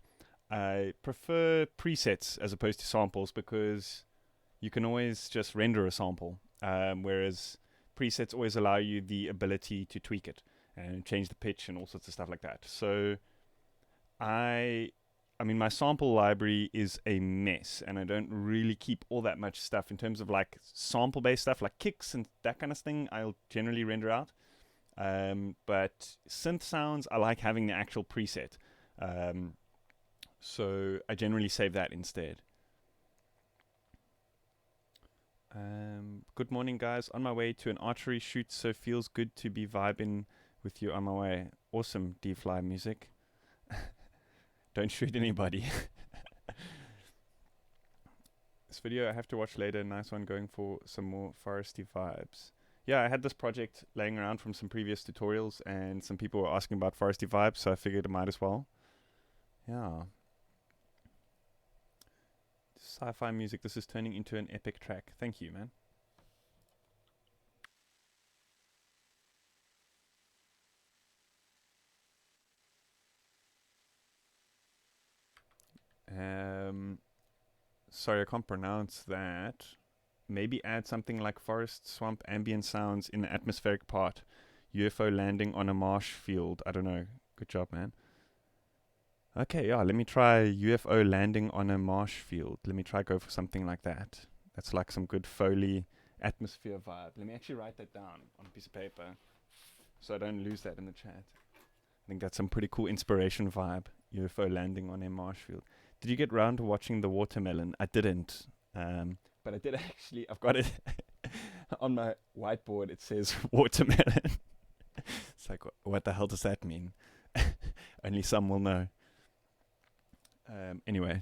I prefer presets as opposed to samples because you can always just render a sample, whereas presets always allow you the ability to tweak it and change the pitch and all sorts of stuff like that. So I mean, my sample library is a mess, and I don't really keep all that much stuff in terms of like sample-based stuff, like kicks and that kind of thing. I'll generally render out, but synth sounds, I like having the actual preset, so I generally save that instead. Good morning, guys. On my way to an archery shoot, so feels good to be vibing with you on my way. Awesome, D-Fly music. Don't shoot anybody. This video I have to watch later. Nice one, going for some more foresty vibes. Yeah, I had this project laying around from some previous tutorials, and some people were asking about foresty vibes, so I figured I might as well. Yeah. Sci-fi music. This is turning into an epic track. Thank you, man. Sorry, I can't pronounce that. Maybe add something like forest, swamp, ambient sounds in the atmospheric part. UFO landing on a marsh field. I don't know. Good job, man. Okay, yeah, let me try UFO landing on a marsh field. Let me try go for something like that. That's like some good Foley atmosphere vibe. Let me actually write that down on a piece of paper so I don't lose that in the chat. I think that's some pretty cool inspiration vibe. UFO landing on a marsh field. Did you get round to watching The Watermelon? I didn't. But I did actually. I've got it on my whiteboard. It says watermelon. It's like, what the hell does that mean? Only some will know. Anyway.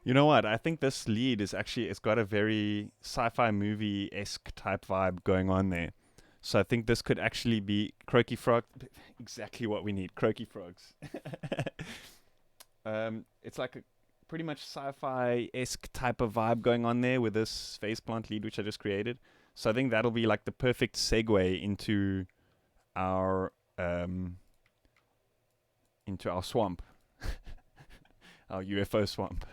You know what? I think this lead is actually, it's got a very sci-fi movie-esque type vibe going on there. So I think this could actually be Croaky Frog, exactly what we need, Croaky Frogs. It's like a pretty much sci-fi-esque type of vibe going on there with this face plant lead, which I just created. So I think that'll be like the perfect segue into our swamp, our UFO swamp.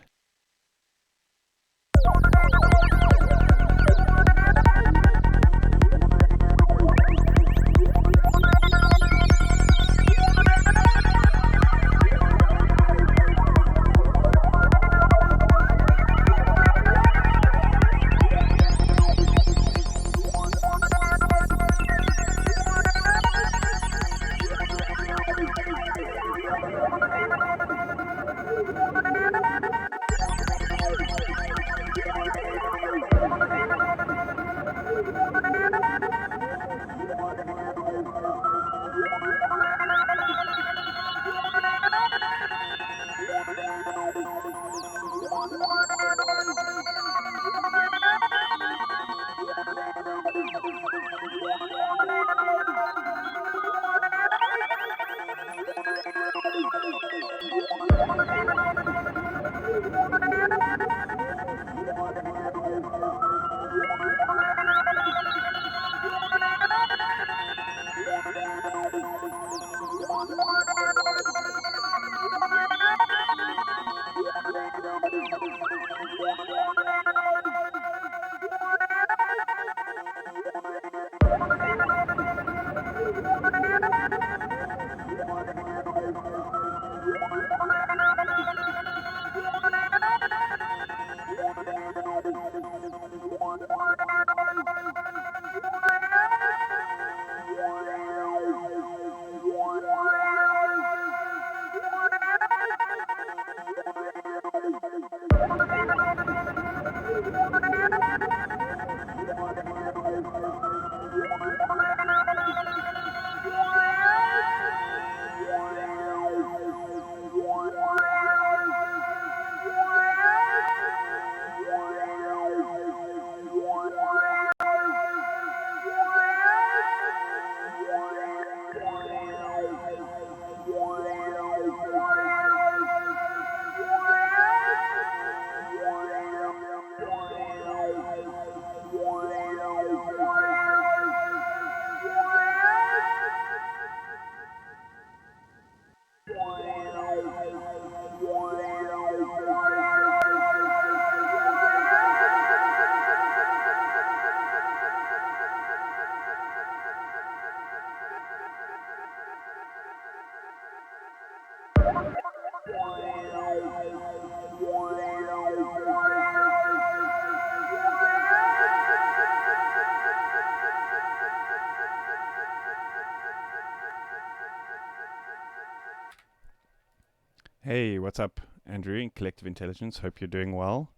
Hey, what's up, Andrew in Collective Intelligence? Hope you're doing well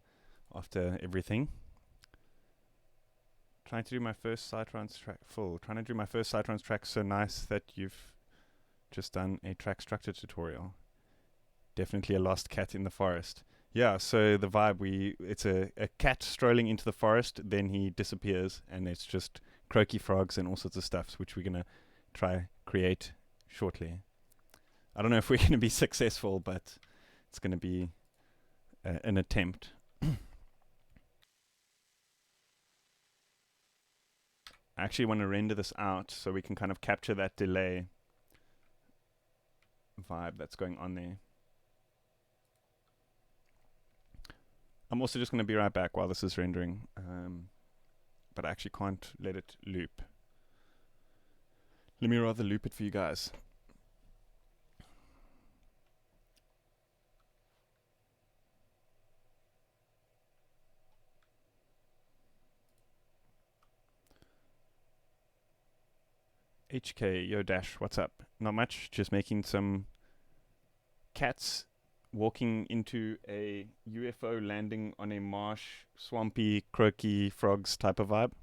after everything. Trying to do my first Psytrance track full. Trying to do my first Psytrance track so nice that you've just done a track structure tutorial. Definitely a lost cat in the forest. Yeah, so the vibe, it's a cat strolling into the forest, then he disappears, and it's just croaky frogs and all sorts of stuff, which we're going to try create shortly. I don't know if we're going to be successful, but it's going to be an attempt. I actually want to render this out so we can kind of capture that delay vibe that's going on there. I'm also just going to be right back while this is rendering, but I actually can't let it loop. Let me rather loop it for you guys. HK, yo Dash, what's up? Not much, just making some cats walking into a UFO landing on a marsh, swampy, croaky frogs type of vibe.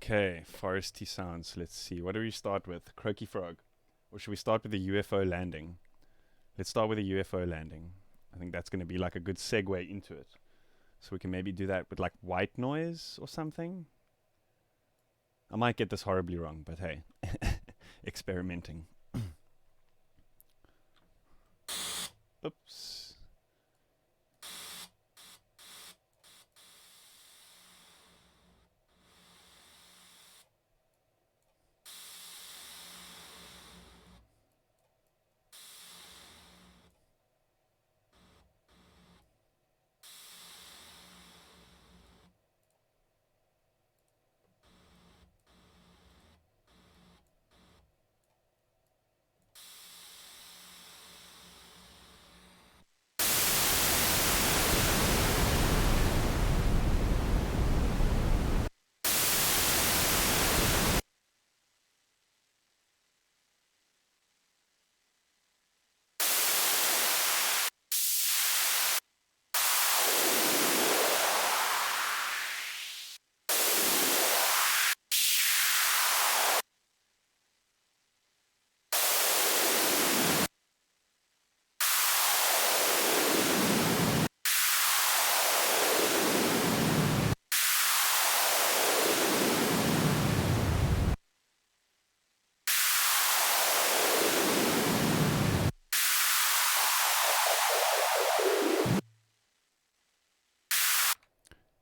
Okay, foresty sounds. Let's see. What do we start with? Croaky frog. Or should we start with a UFO landing? Let's start with a UFO landing. I think that's going to be like a good segue into it. So we can maybe do that with like white noise or something. I might get this horribly wrong, but hey, experimenting. Oops.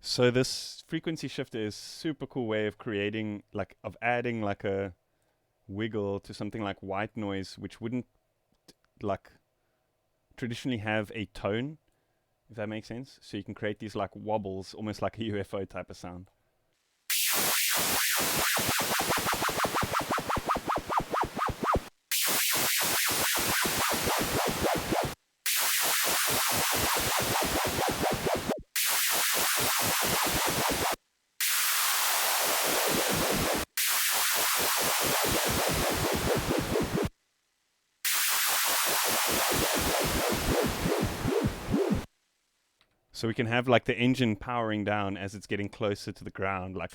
So this frequency shifter is super cool way of creating of adding like a wiggle to something like white noise, which wouldn't like traditionally have a tone, if that makes sense. So you can create these like wobbles, almost like a UFO type of sound. So we can have like the engine powering down as it's getting closer to the ground, like.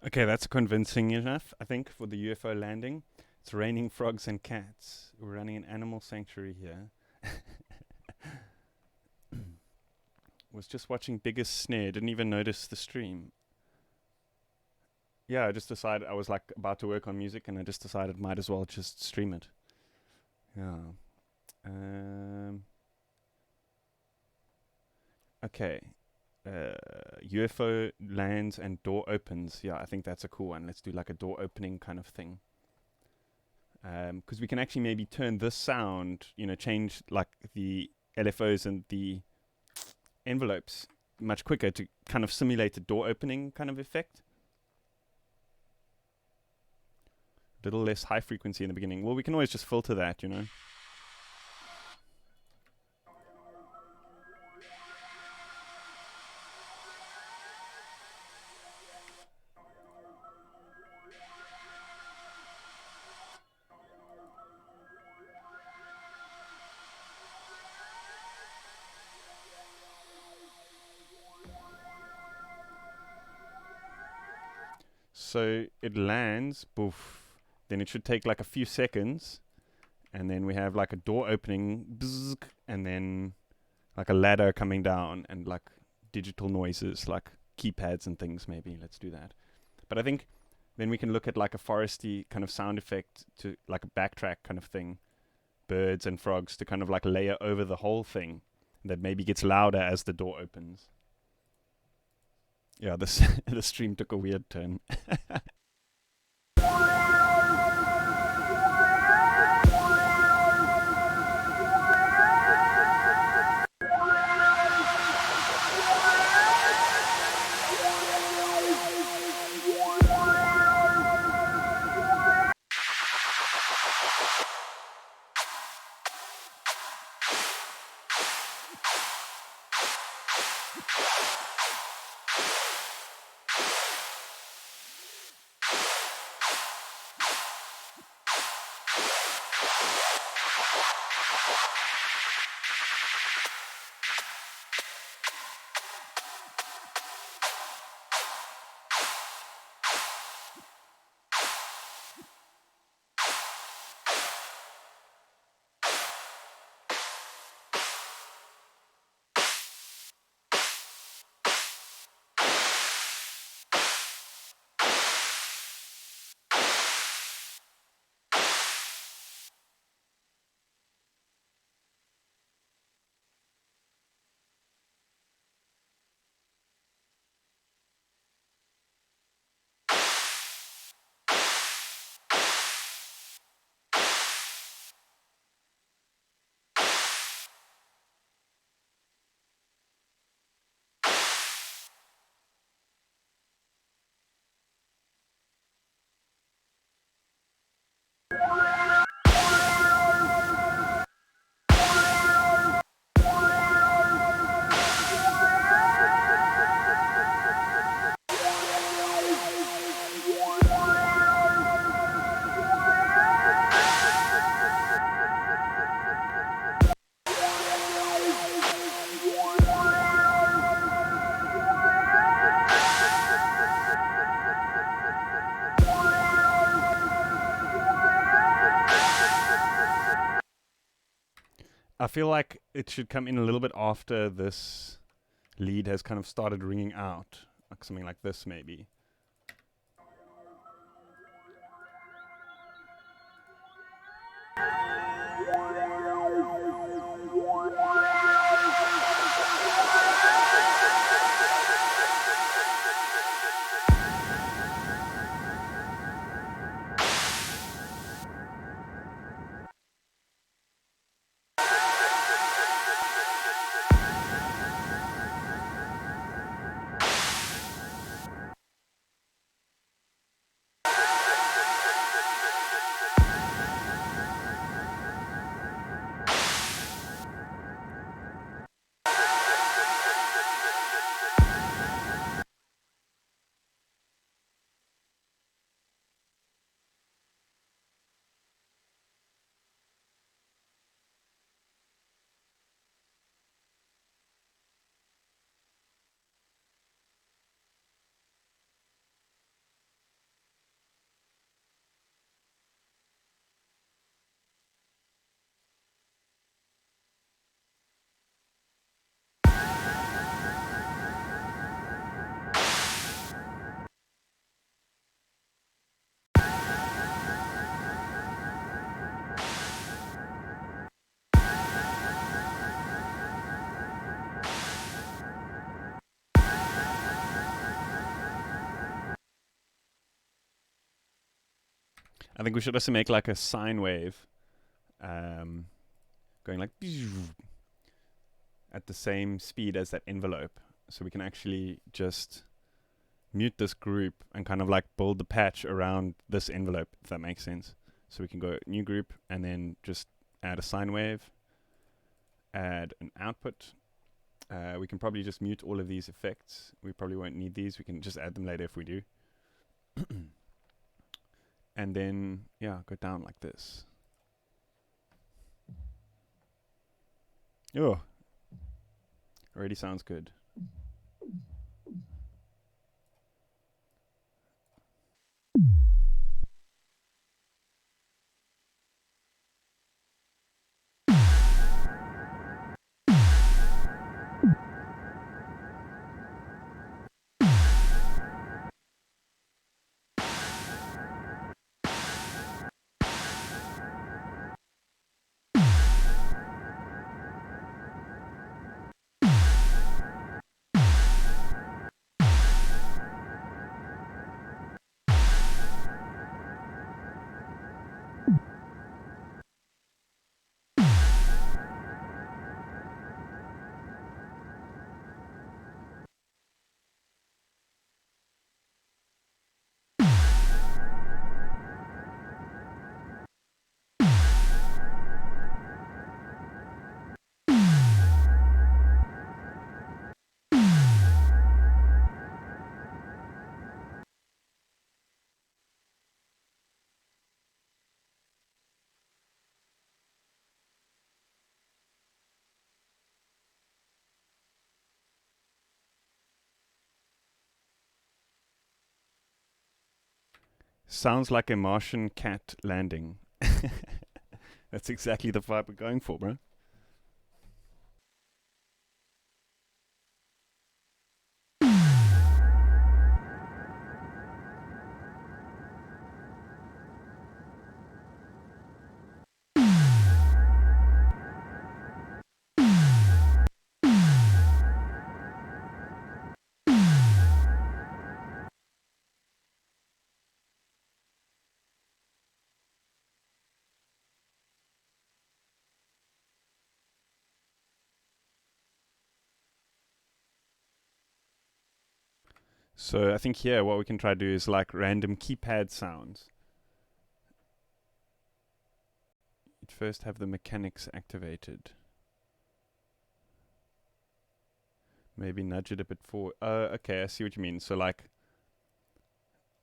Okay, that's convincing enough, I think, for the UFO landing. It's raining frogs and cats. We're running an animal sanctuary here. Was just watching Biggest Snare, didn't even notice the stream. Yeah, I just decided I was like about to work on music and I just decided might as well just stream it. Yeah. Um okay. UFO lands and door opens. Yeah, I think that's a cool one. Let's do like a door opening kind of thing. Because we can actually maybe turn this sound, change like the LFOs and the envelopes much quicker to kind of simulate a door opening kind of effect. A little less high frequency in the beginning. Well, we can always just filter that. So it lands, boof. Then it should take like a few seconds, and then we have like a door opening, bzzz, and then like a ladder coming down, and like digital noises, like keypads and things. Maybe let's do that. But I think then we can look at like a foresty kind of sound effect to like a backtrack kind of thing, birds and frogs to kind of like layer over the whole thing, that maybe gets louder as the door opens. Yeah, this the stream took a weird turn. I feel like it should come in a little bit after this lead has kind of started ringing out, like something like this maybe. I think we should also make like a sine wave going like at the same speed as that envelope, so we can actually just mute this group and kind of like build the patch around this envelope, if that makes sense. So we can go new group and then just add a sine wave, add an output. We can probably just mute all of these effects. We probably won't need these. We can just add them later if we do. And then, yeah, go down like this. Oh, already sounds good. Sounds like a Martian cat landing. That's exactly the vibe we're going for, bro. So I think here what we can try to do is like random keypad sounds. You'd first have the mechanics activated. Maybe nudge it a bit forward. Okay, I see what you mean. So like,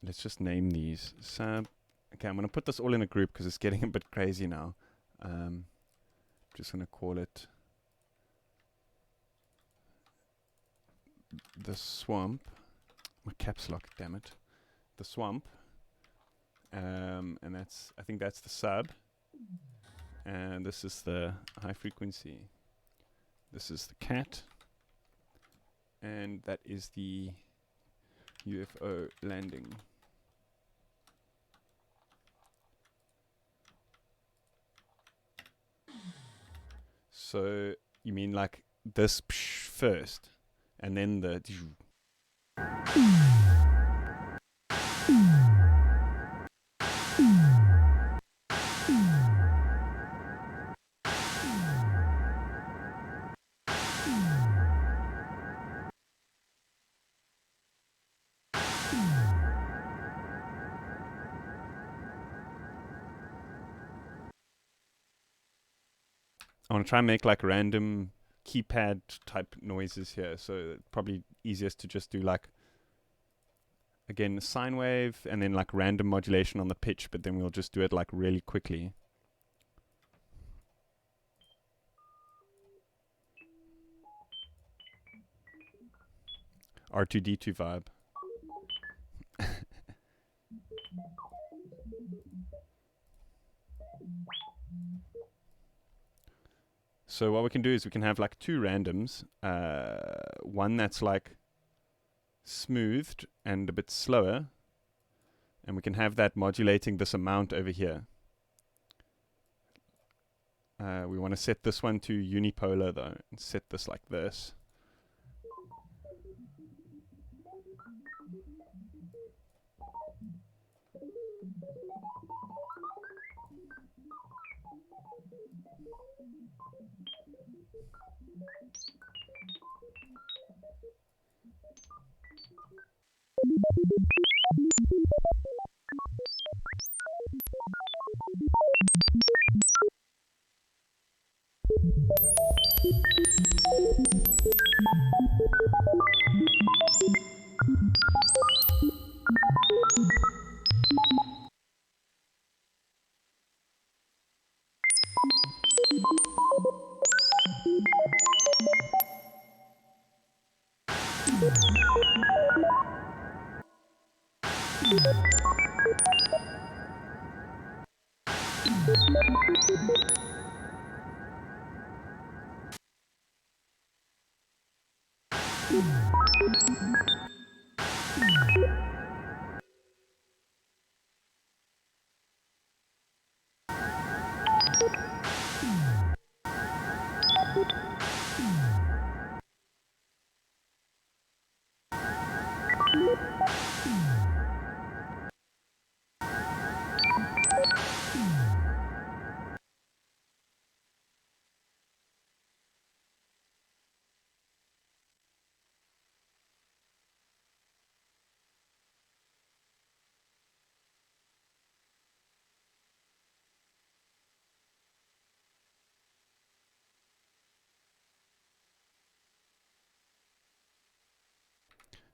let's just name these. Sub. Okay, I'm going to put this all in a group because it's getting a bit crazy now. Just going to call it the swamp. My caps lock, damn it. The swamp. And that's, I think that's the sub. And this is the high frequency. This is the cat. And that is the UFO landing. So you mean like this first, and then the. I want to try and make like random keypad type noises here, so probably easiest to just do like, again, a sine wave and then like random modulation on the pitch, but then we'll just do it like really quickly. R2D2 vibe. So what we can do is we can have like two randoms, one that's like smoothed and a bit slower, and we can have that modulating this amount over here. We want to set this one to unipolar though, and set this like this.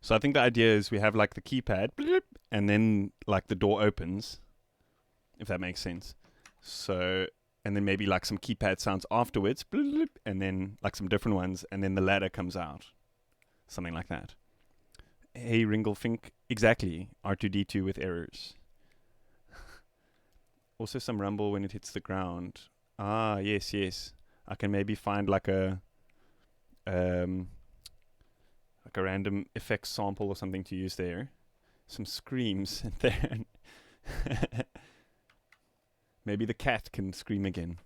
So I think the idea is we have like the keypad, bloop, and then like the door opens, if that makes sense. So, and then maybe like some keypad sounds afterwards, bloop, and then like some different ones, and then the ladder comes out, something like that. Hey, Ringlefink, exactly. R2D2 with errors. Also some rumble when it hits the ground. Ah, yes, yes. I can maybe find like a random effects sample or something to use there. Some screams there. Maybe the cat can scream again.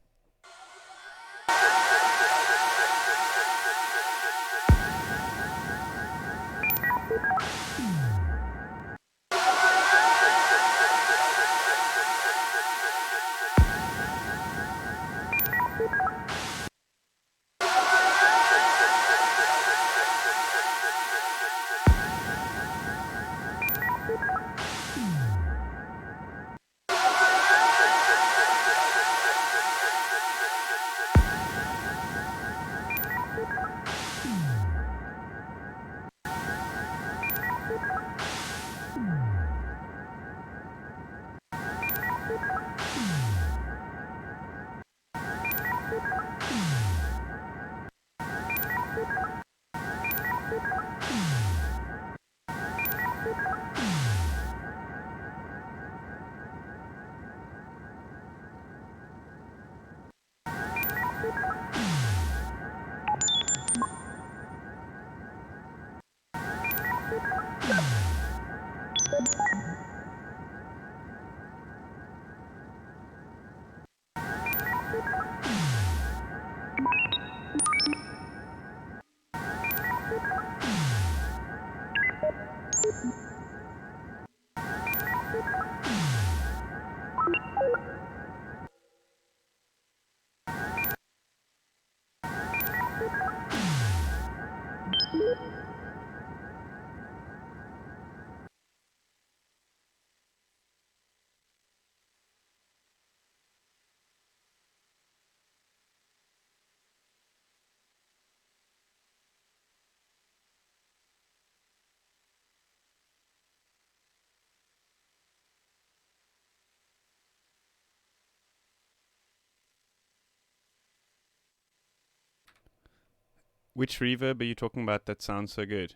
Which reverb are you talking about that sounds so good?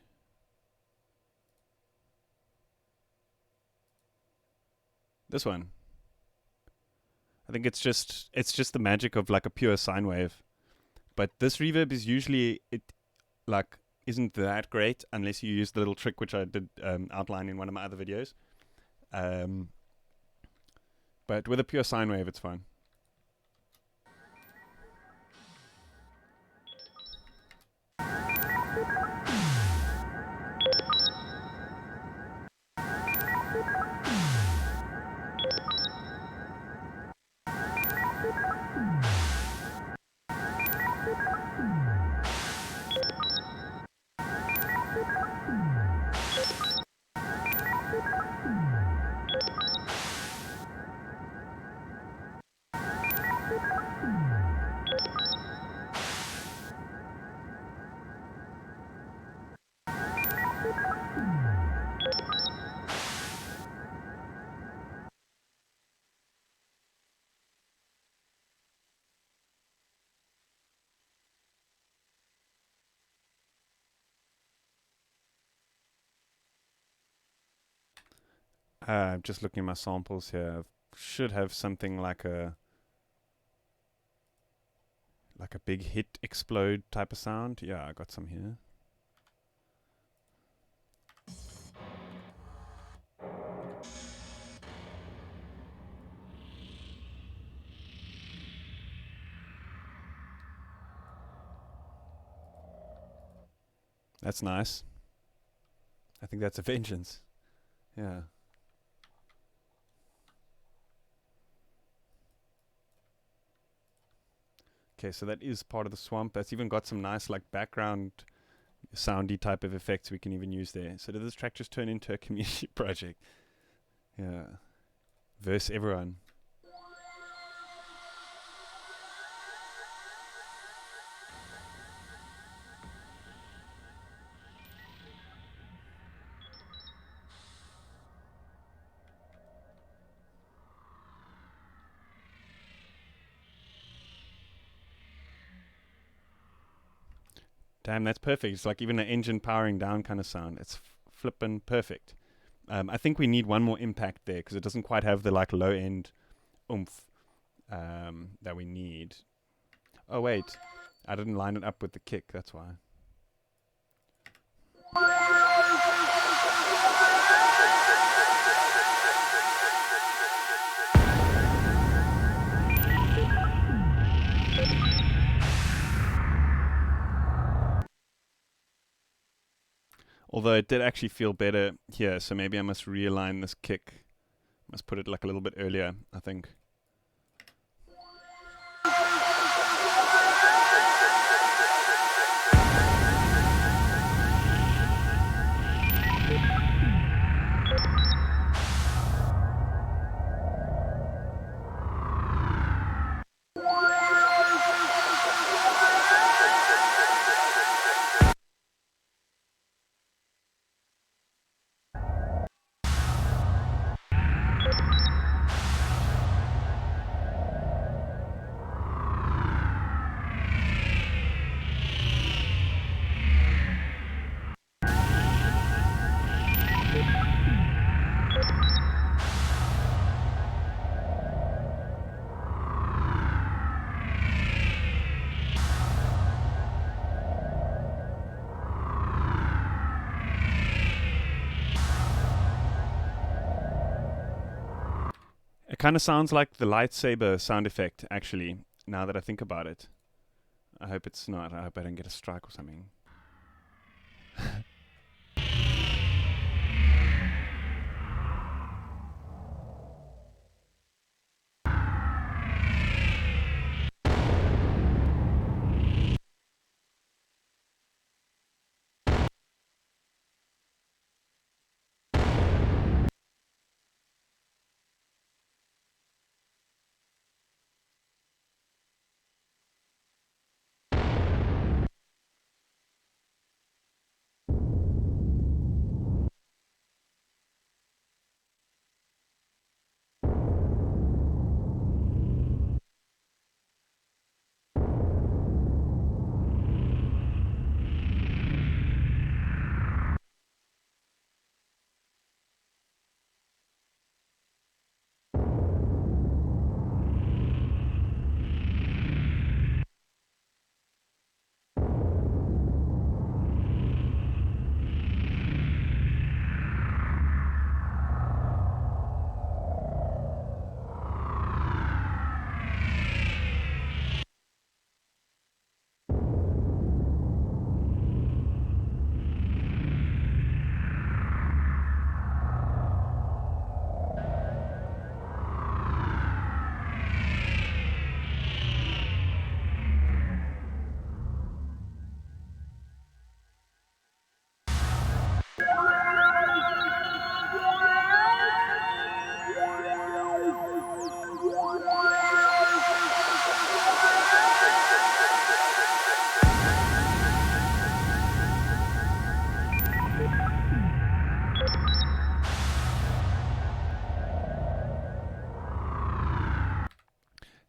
This one. I think it's just the magic of like a pure sine wave. But this reverb is usually it like isn't that great unless you use the little trick which I did outline in one of my other videos. But with a pure sine wave, it's fine. Just looking at my samples here. Should have something like a big hit explode type of sound. Yeah, I got some here. That's nice. I think that's a vengeance. Yeah. Okay, so that is part of the swamp. That's even got some nice like background soundy type of effects we can even use there. So did this track just turn into a community project? Yeah. Verse everyone. Damn, that's perfect. It's like even an engine powering down kind of sound. It's flippin' perfect. I think we need one more impact there because it doesn't quite have the like low end oomph that we need. Oh wait, I didn't line it up with the kick. That's why. Although it did actually feel better here, so maybe I must realign this kick. Must put it like a little bit earlier, I think. It kind of sounds like the lightsaber sound effect, actually, now that I think about it. I hope it's not. I hope I don't get a strike or something.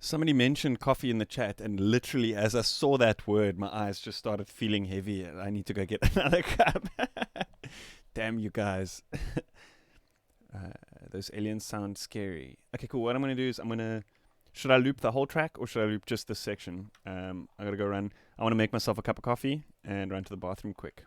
Somebody mentioned coffee in the chat, and literally as I saw that word, my eyes just started feeling heavy. I need to go get another cup. Damn you guys. Those aliens sound scary. Okay, cool. What I'm going to do is should I loop the whole track or should I loop just this section? I got to go run. I want to make myself a cup of coffee and run to the bathroom quick.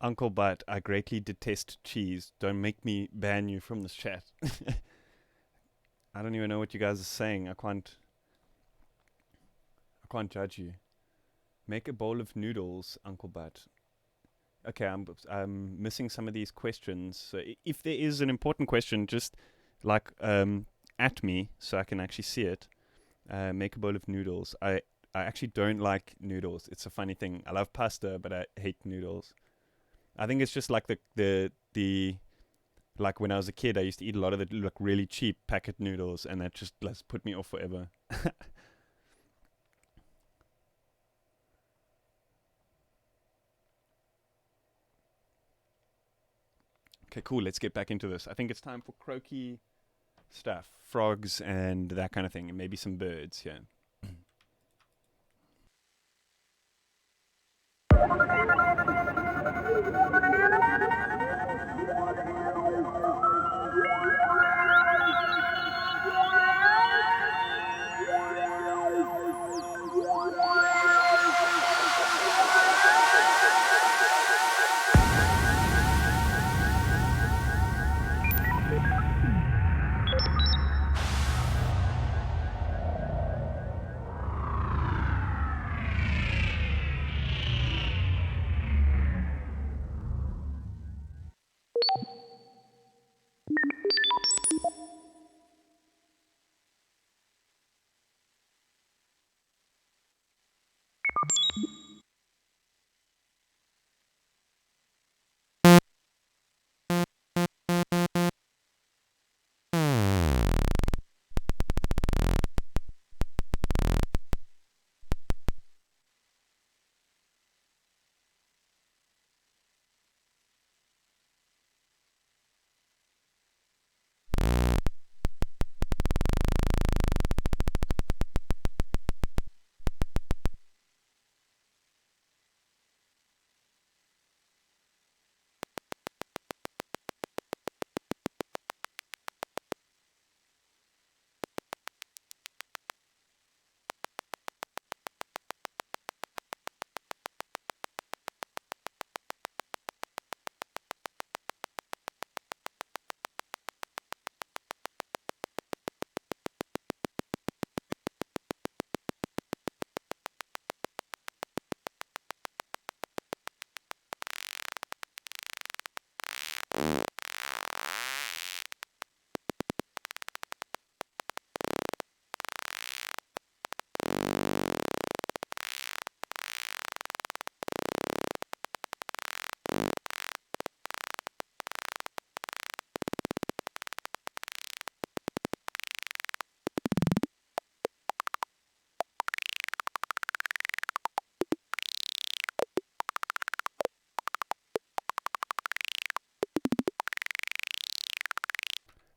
Uncle Butt, I greatly detest cheese. Don't make me ban you from this chat. I don't even know what you guys are saying. I can't judge you. Make a bowl of noodles, Uncle Butt. Okay, I'm missing some of these questions. So if there is an important question, just like at me so I can actually see it. Make a bowl of noodles. I actually don't like noodles. It's a funny thing. I love pasta, but I hate noodles. I think it's just like the like when I was a kid, I used to eat a lot of the like really cheap packet noodles, and that just like, put me off forever. Okay, cool. Let's get back into this. I think it's time for croaky stuff, frogs and that kind of thing, and maybe some birds. Yeah.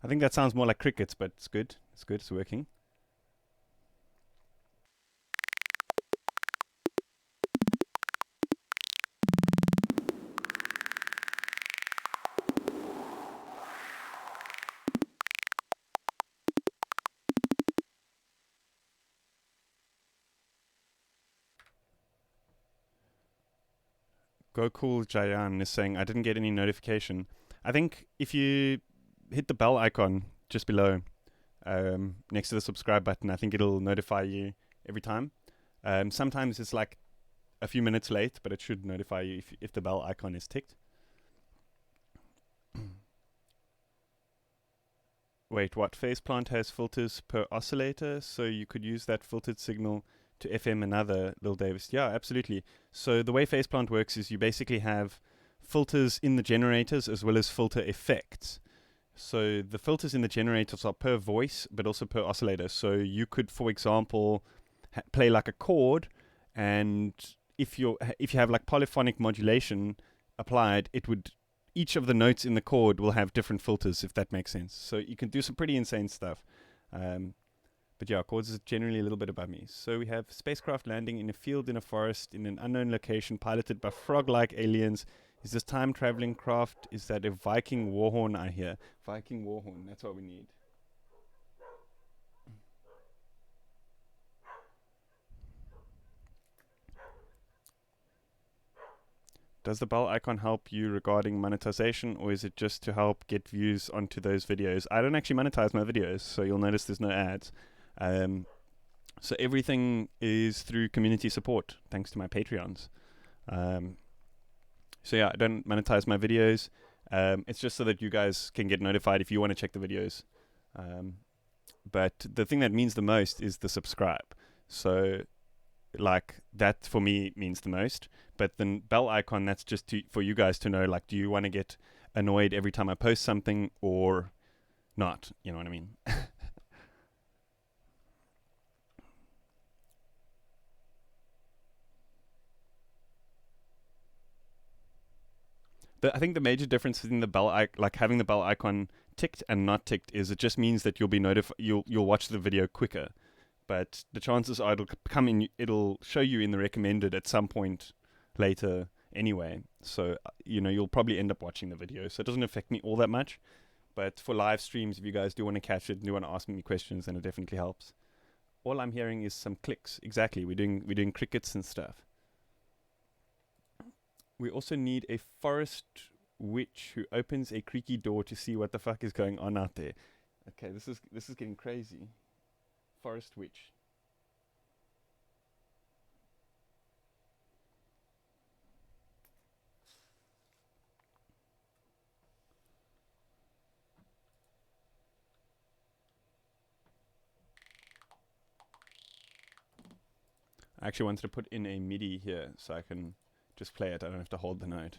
I think that sounds more like crickets, but it's good. It's good. It's working. Go Cool Jayan is saying, I didn't get any notification. I think if you hit the bell icon just below, next to the subscribe button, I think it'll notify you every time. Sometimes it's like a few minutes late, but it should notify you if the bell icon is ticked. Wait, what? Faceplant has filters per oscillator, so you could use that filtered signal to FM another, Lil Davis. Yeah, absolutely. So the way Faceplant works is you basically have filters in the generators as well as filter effects. So the filters in the generators are per voice, but also per oscillator. So you could, for example, play like a chord, and if you have like polyphonic modulation applied, it would each of the notes in the chord will have different filters, if that makes sense. So you can do some pretty insane stuff. But yeah, chords is generally a little bit above me. So we have spacecraft landing in a field in a forest in an unknown location, piloted by frog-like aliens. Is this time-traveling craft? Is that a Viking warhorn I hear? Viking warhorn, that's what we need. does the bell icon help you regarding monetization, or is it just to help get views onto those videos? I don't actually monetize my videos, so you'll notice there's no ads. So everything is through community support, thanks to my Patreons. So yeah, I don't monetize my videos. It's just so that you guys can get notified if you want to check the videos. But the thing that means the most is the subscribe. So like that for me means the most. But the bell icon, that's just for you guys to know, like, do you want to get annoyed every time I post something or not? You know what I mean? I think the major difference in the like having the bell icon ticked and not ticked, is it just means that you'll be notified. You'll watch the video quicker, but the chances are it'll show you in the recommended at some point later anyway. So you'll probably end up watching the video. So it doesn't affect me all that much. But for live streams, if you guys do want to catch it, do want to ask me questions, then it definitely helps. All I'm hearing is some clicks. Exactly, we're doing crickets and stuff. We also need a forest witch who opens a creaky door to see what the fuck is going on out there. Okay, this is getting crazy. Forest witch. I actually wanted to put in a MIDI here so I can just play it. I don't have to hold the note.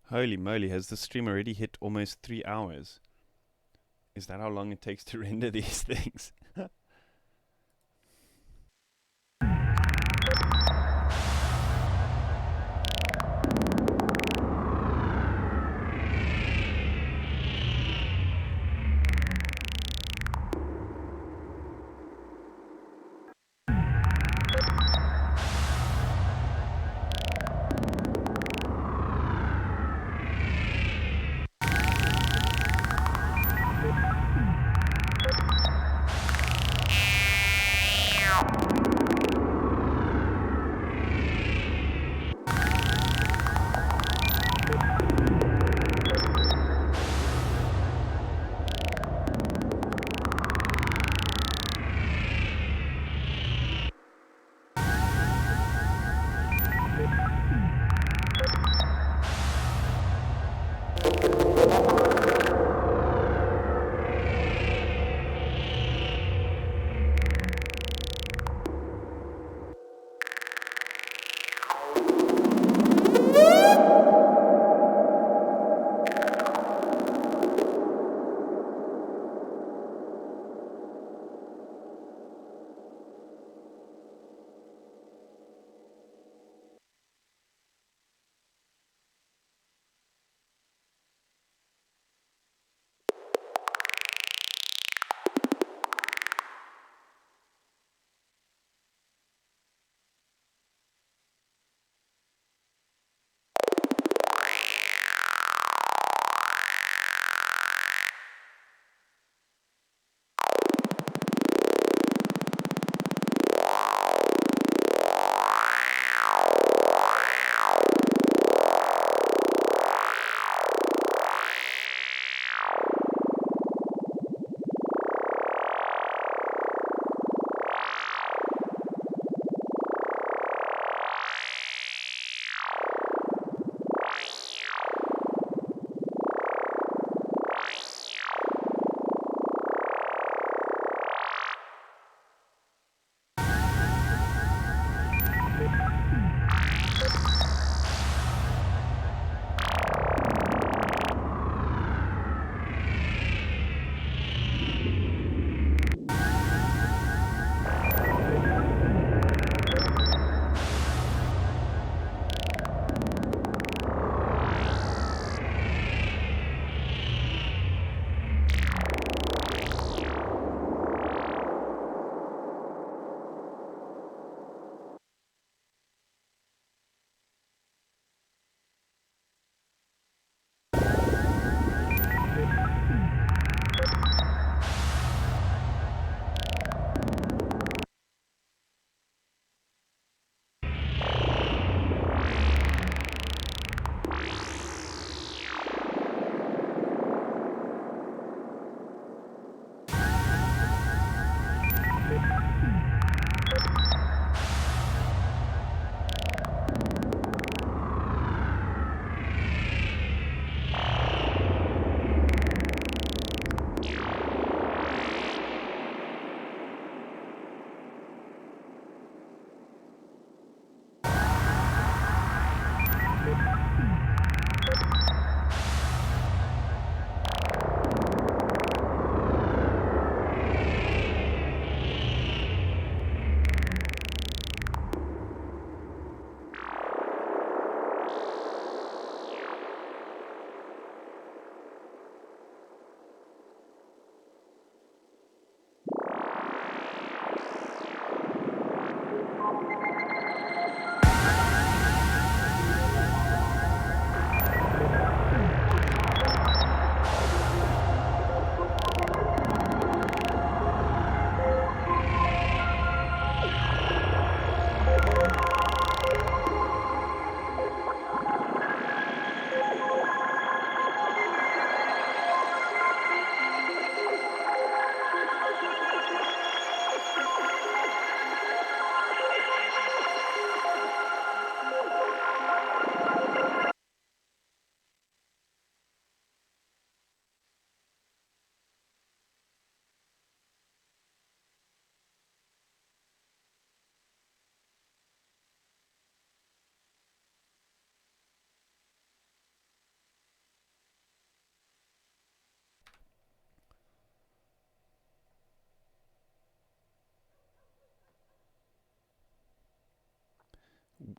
Holy moly, has the stream already hit almost 3 hours? Is that how long it takes to render these things?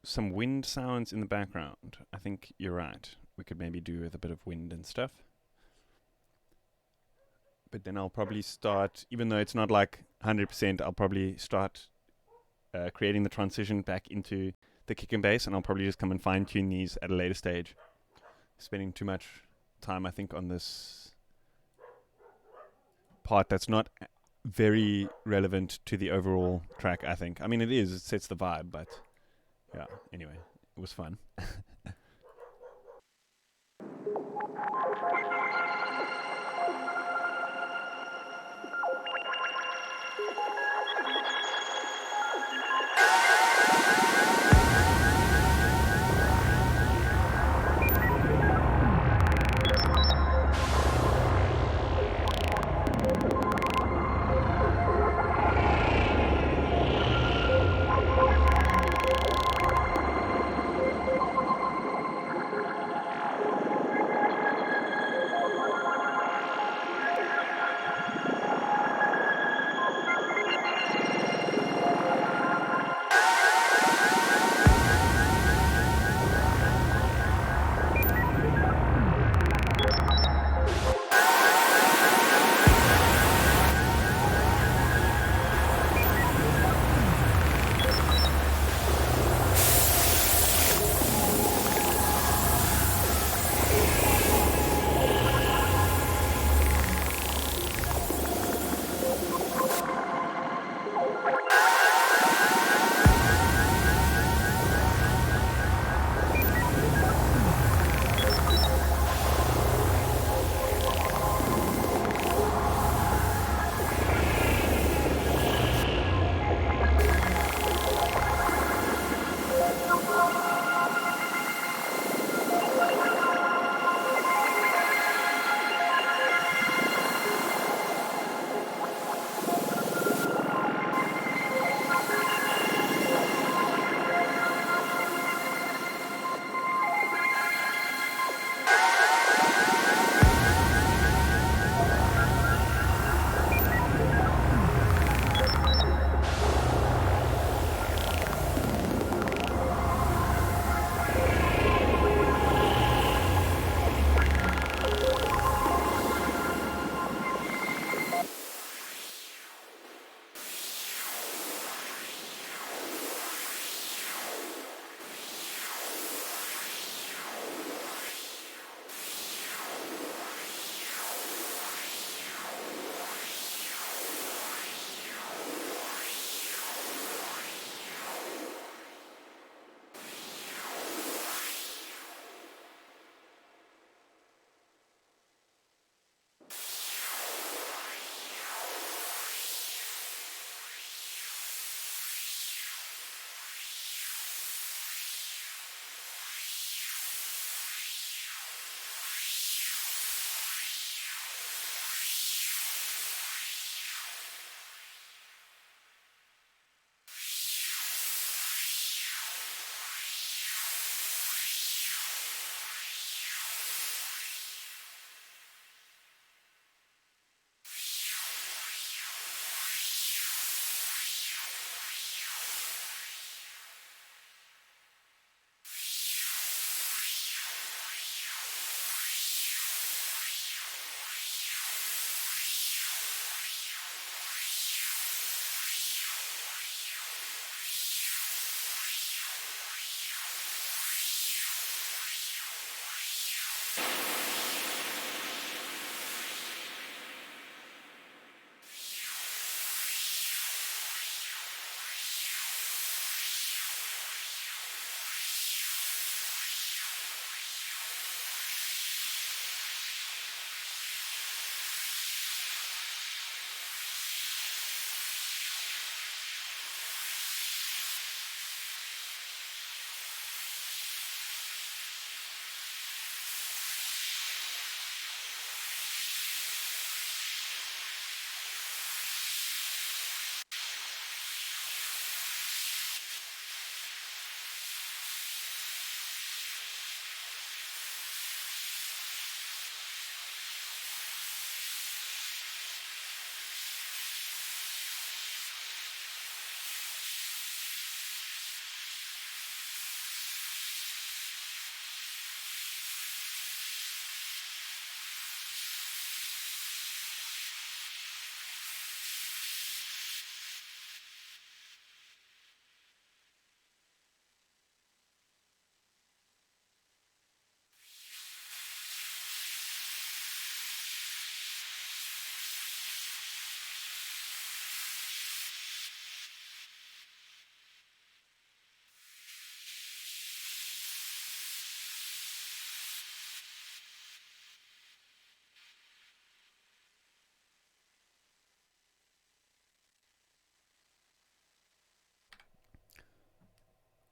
some wind sounds in the background. I think you're right. We could maybe do with a bit of wind and stuff. But then I'll probably start, even though it's not like 100%, I'll probably start creating the transition back into the kick and bass, and I'll probably just come and fine tune these at a later stage. Spending too much time, I think, on this part that's not very relevant to the overall track, I think. I mean, it is, it sets the vibe, but yeah, anyway, it was fun.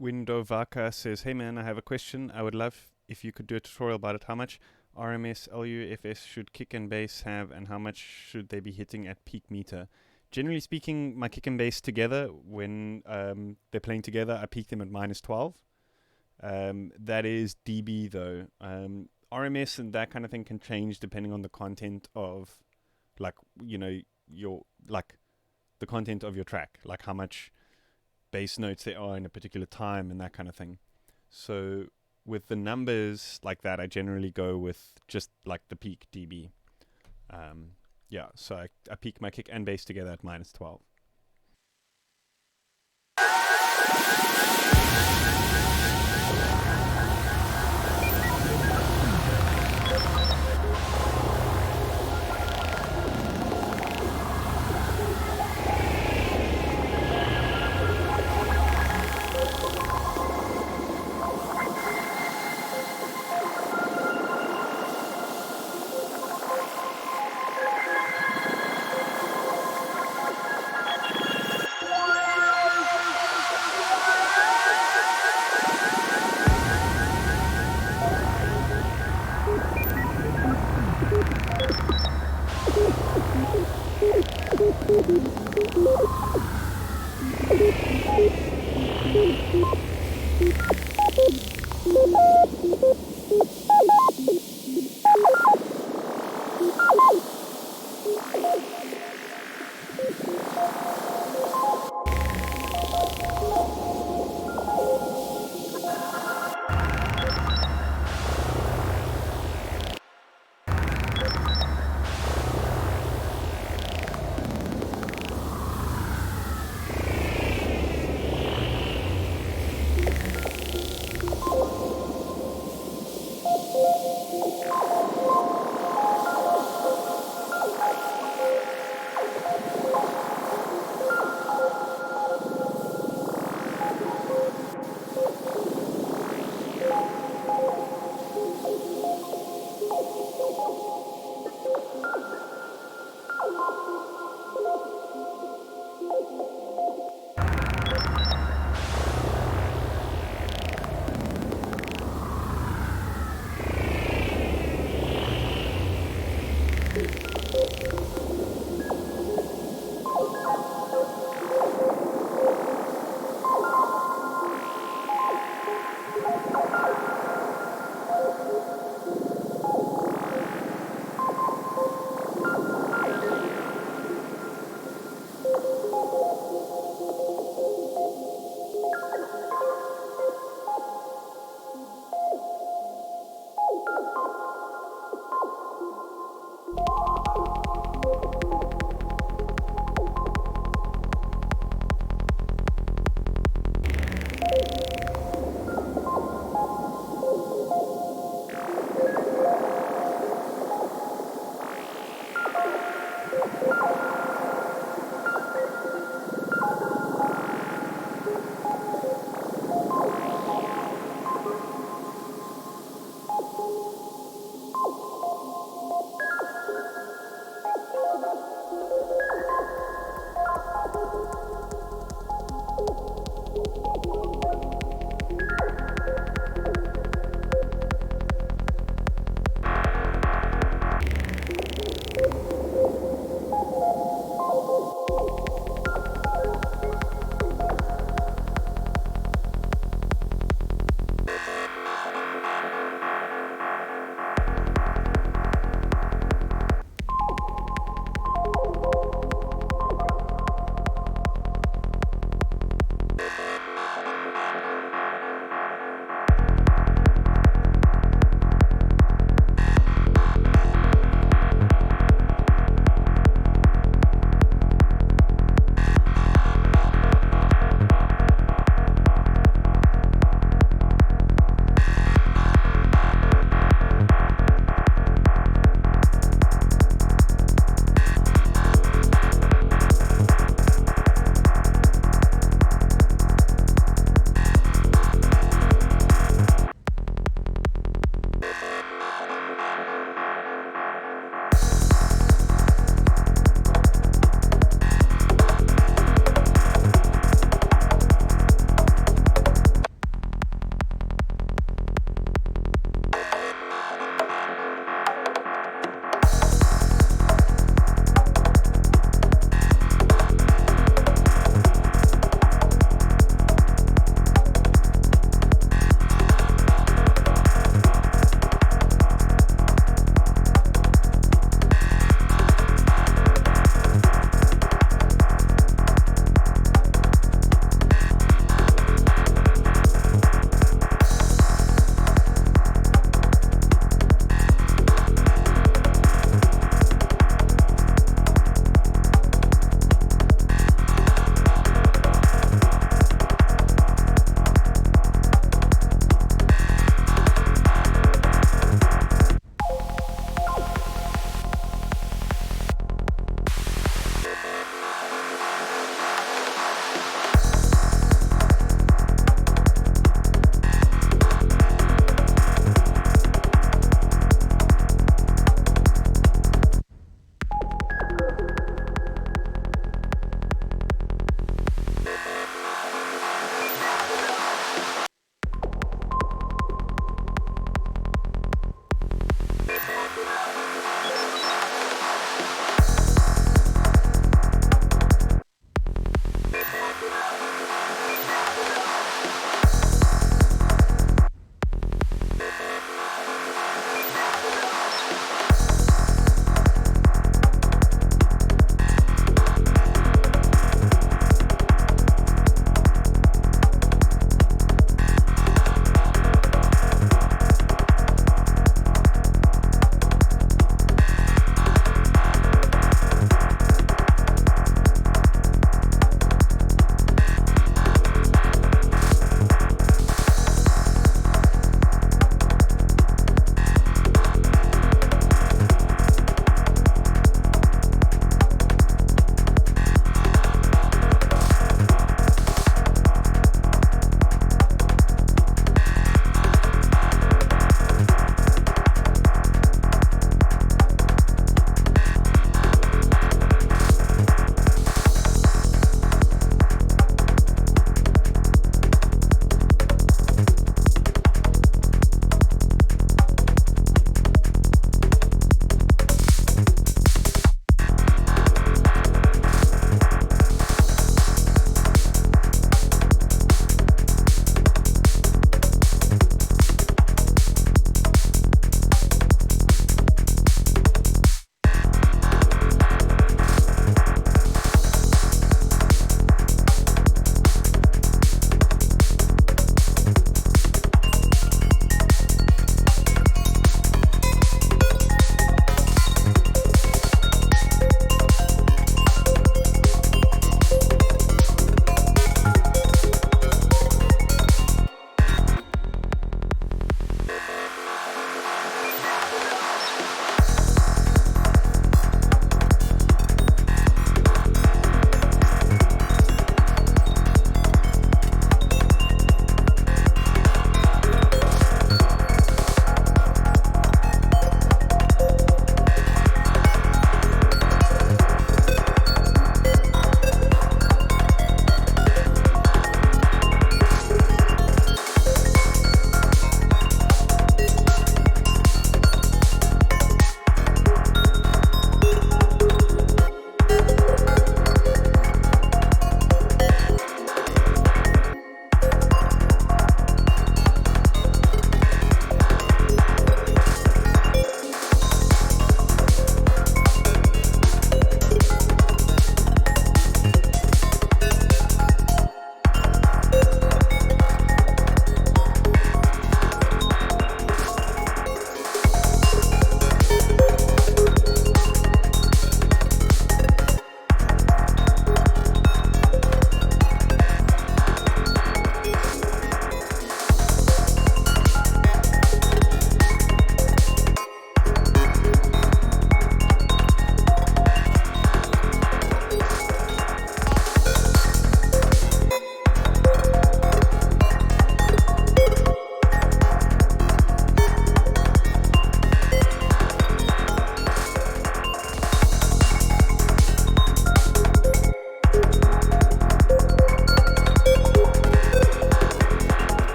Windovaka says, "Hey man, I have a question. I would love if you could do a tutorial about it. How much RMS, LUFS should kick and bass have, and how much should they be hitting at peak meter? Generally speaking, my kick and bass together, when they're playing together, I peak them at -12. That is dB though. RMS and that kind of thing can change depending on the content of, like, the content of your track, like how much bass notes there are in a particular time and that kind of thing. So with the numbers like that, I generally go with just like the peak dB. So I peak my kick and bass together at -12.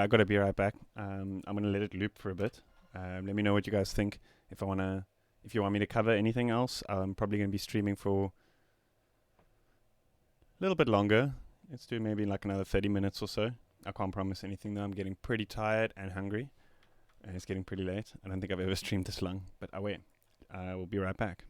got to be right back. I'm going to let it loop for a bit. Let me know what you guys think. If you want me to cover anything else, I'm probably going to be streaming for a little bit longer. Let's do maybe like another 30 minutes or so. I can't promise anything though. I'm getting pretty tired and hungry. And it's getting pretty late. I don't think I've ever streamed this long, but I wait. We'll be right back.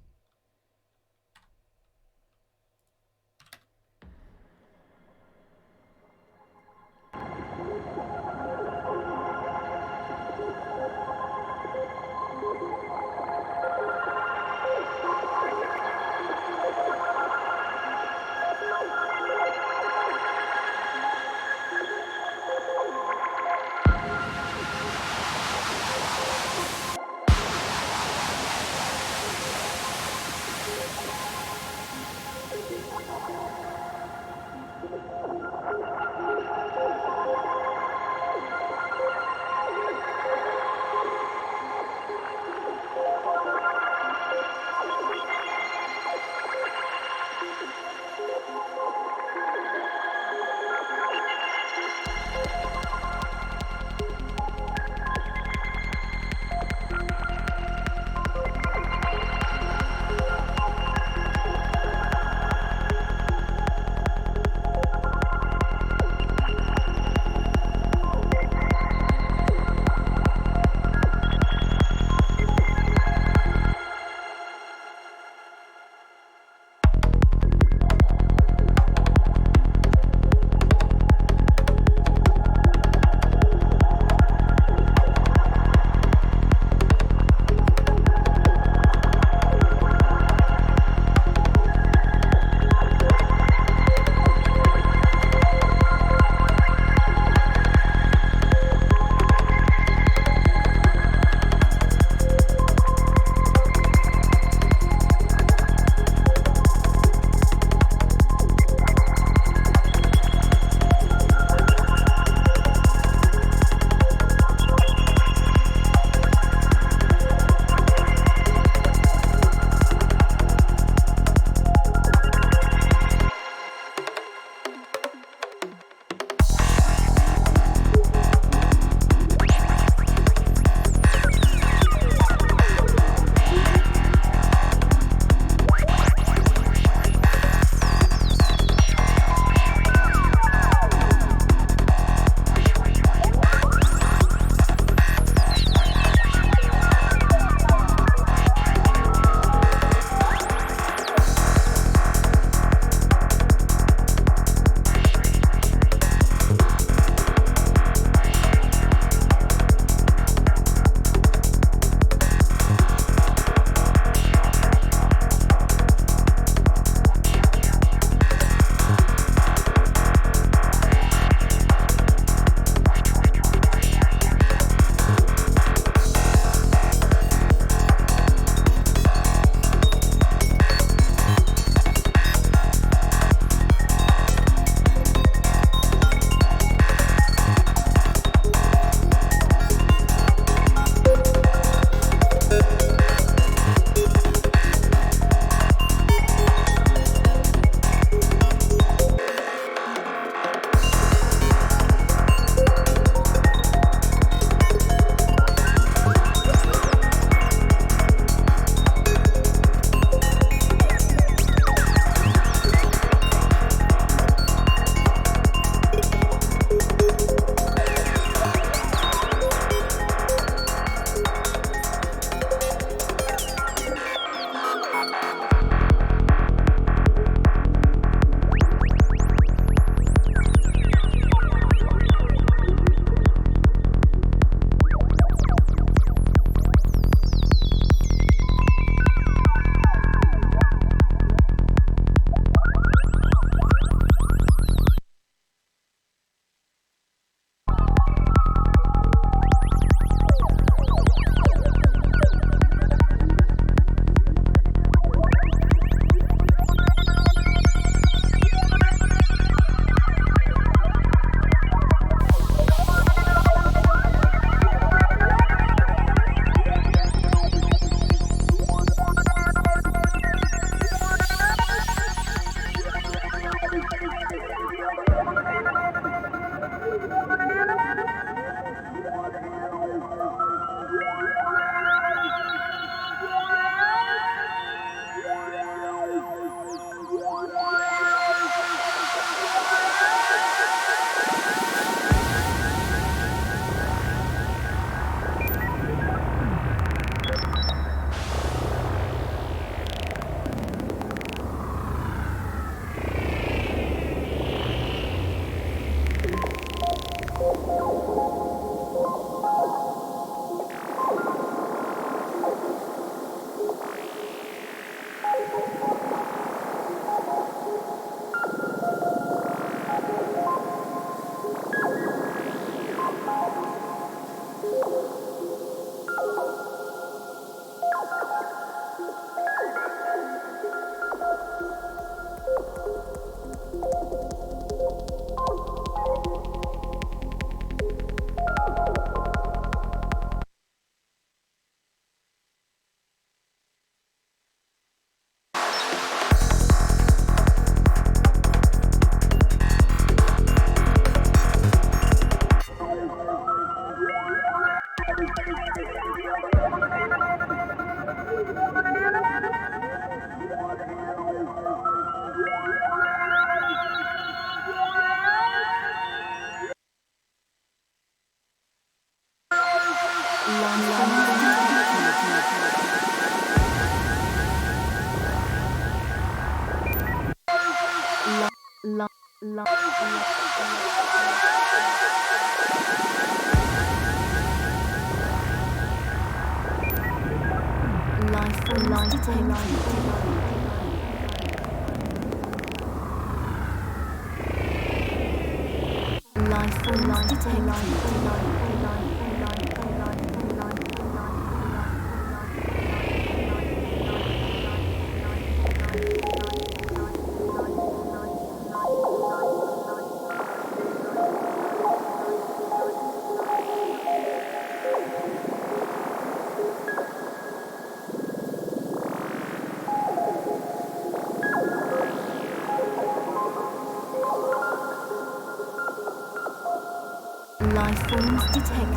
Life forms detected.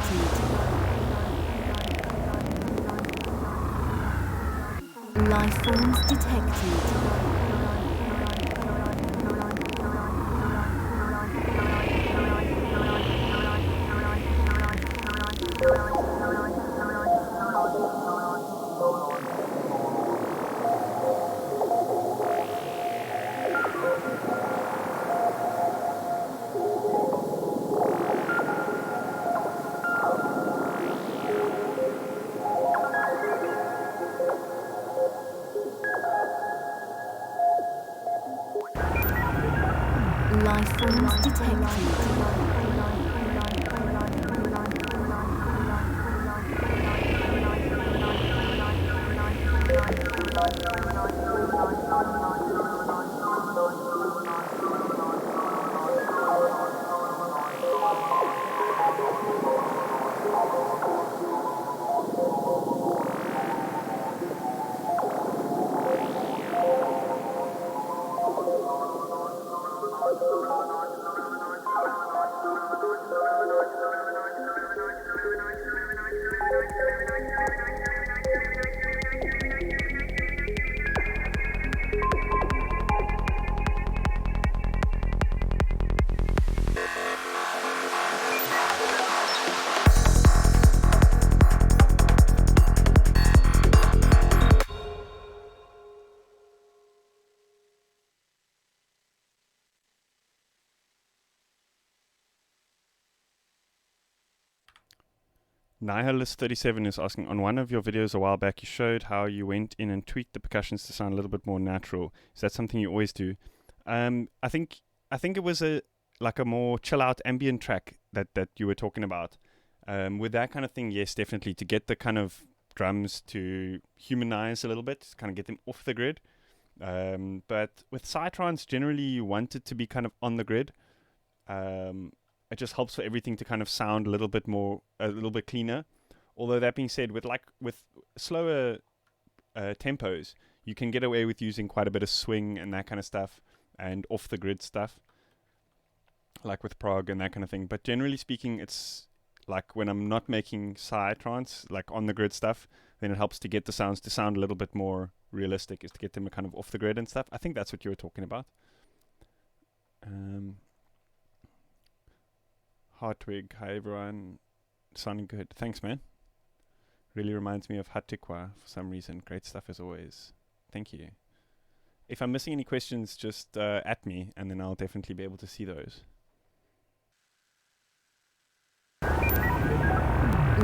Life forms detected. Life forms Nihilist37 is asking, on one of your videos a while back, you showed how you went in and tweaked the percussions to sound a little bit more natural. Is that something you always do? I think it was a more chill out ambient track that you were talking about. With that kind of thing, yes, definitely, to get the kind of drums to humanize a little bit, kind of get them off the grid. But with Psytrance, generally you want it to be kind of on the grid. It just helps for everything to kind of sound a little bit cleaner. Although that being said, with slower tempos, you can get away with using quite a bit of swing and that kind of stuff, and off the grid stuff, like with prog and that kind of thing. But generally speaking, it's like when I'm not making Psytrance, like on the grid stuff, then it helps to get the sounds to sound a little bit more realistic, is to get them kind of off the grid and stuff. I think that's what you were talking about. Hartwig, hi everyone. Sounding good. Thanks, man. Really reminds me of Hatikwa for some reason. Great stuff as always. Thank you. If I'm missing any questions, just at me, and then I'll definitely be able to see those.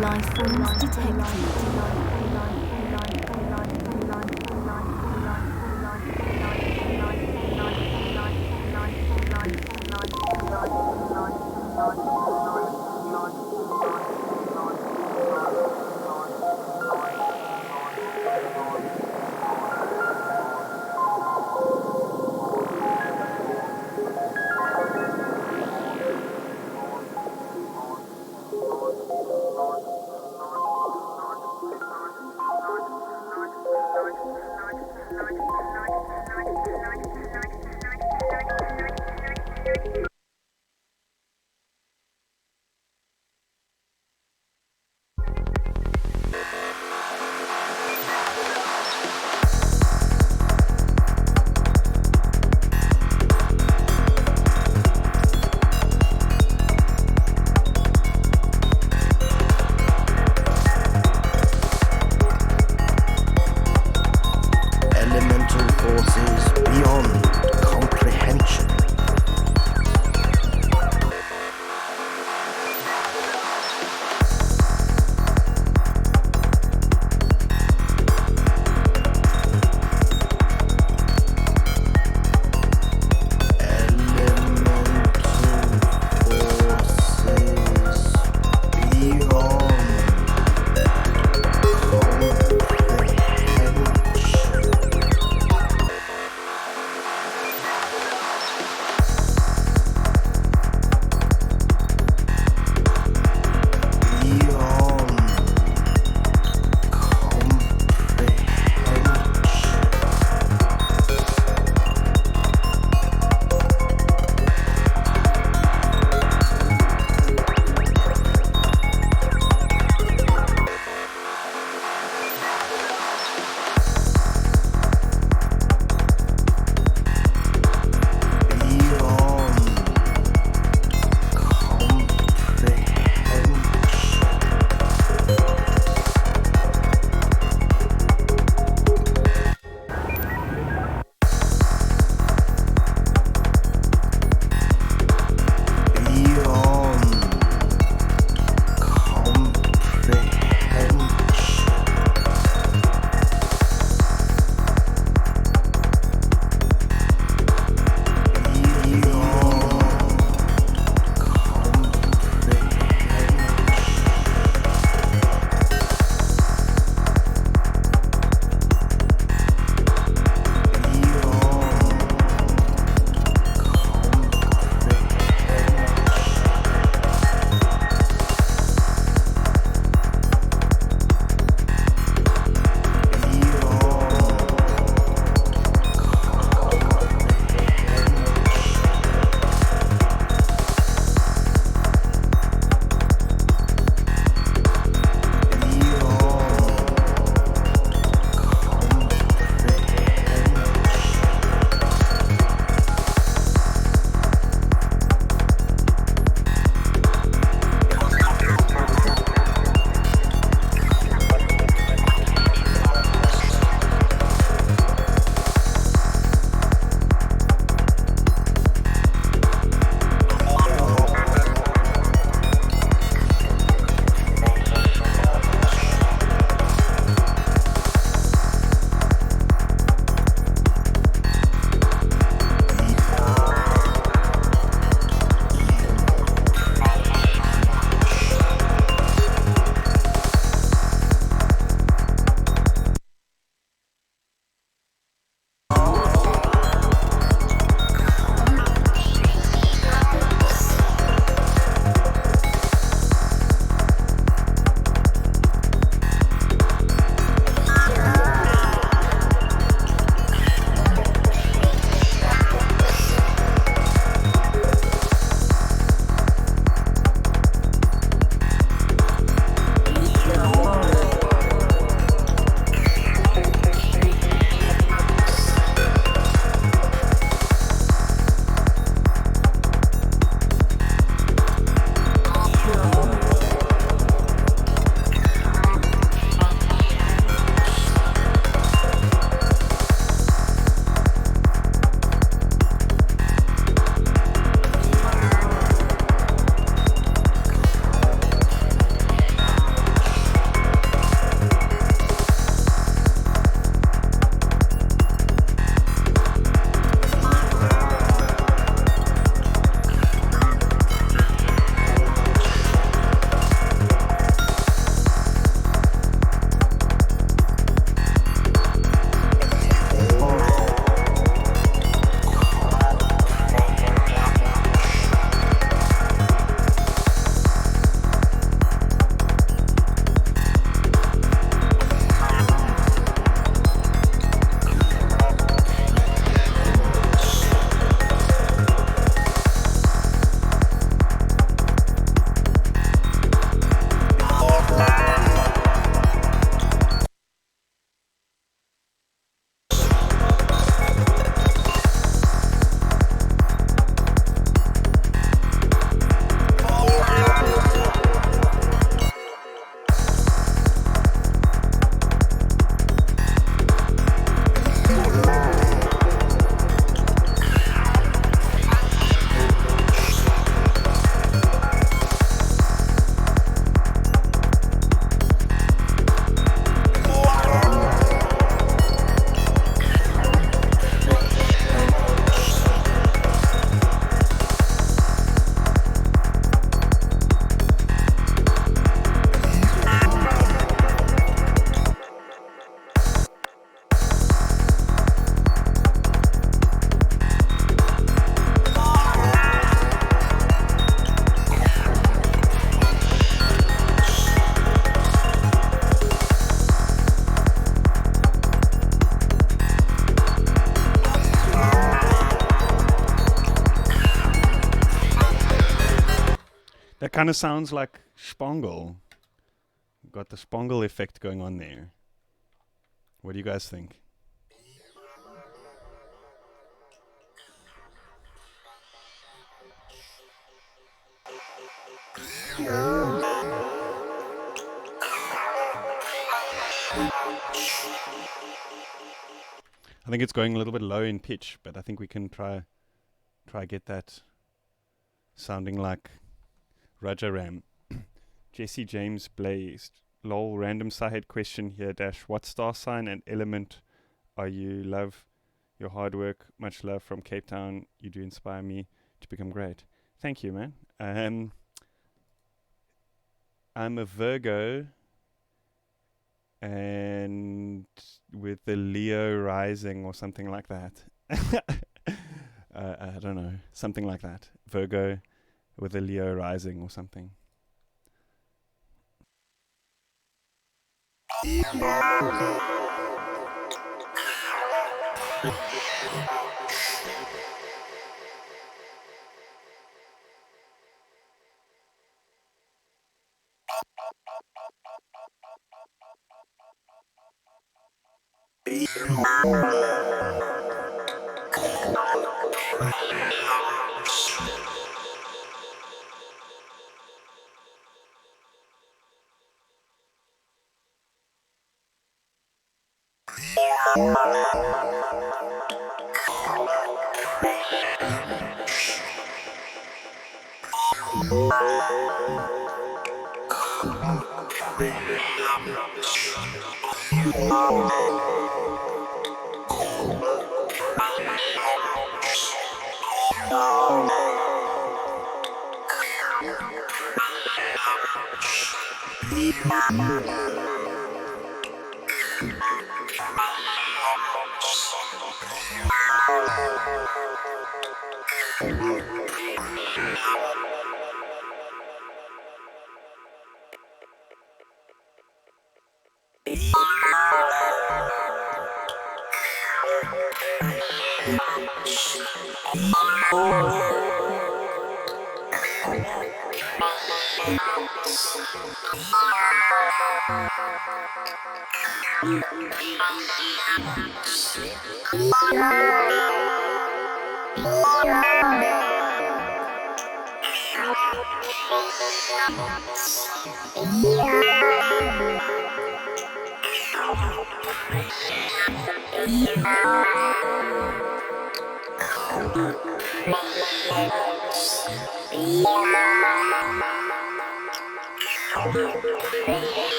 Life forms detected. That kind of sounds like Spangle. Got the Spangle effect going on there. What do you guys think? I think it's going a little bit low in pitch, but I think we can try get that sounding like Rajaram. Jesse James Blazed. Lol, random side question here, dash. What star sign and element are you? Love your hard work. Much love from Cape Town. You do inspire me to become great. Thank you, man. I'm a Virgo and with the Leo rising or something like that. I don't know. Something like that. Virgo with a Leo rising or something.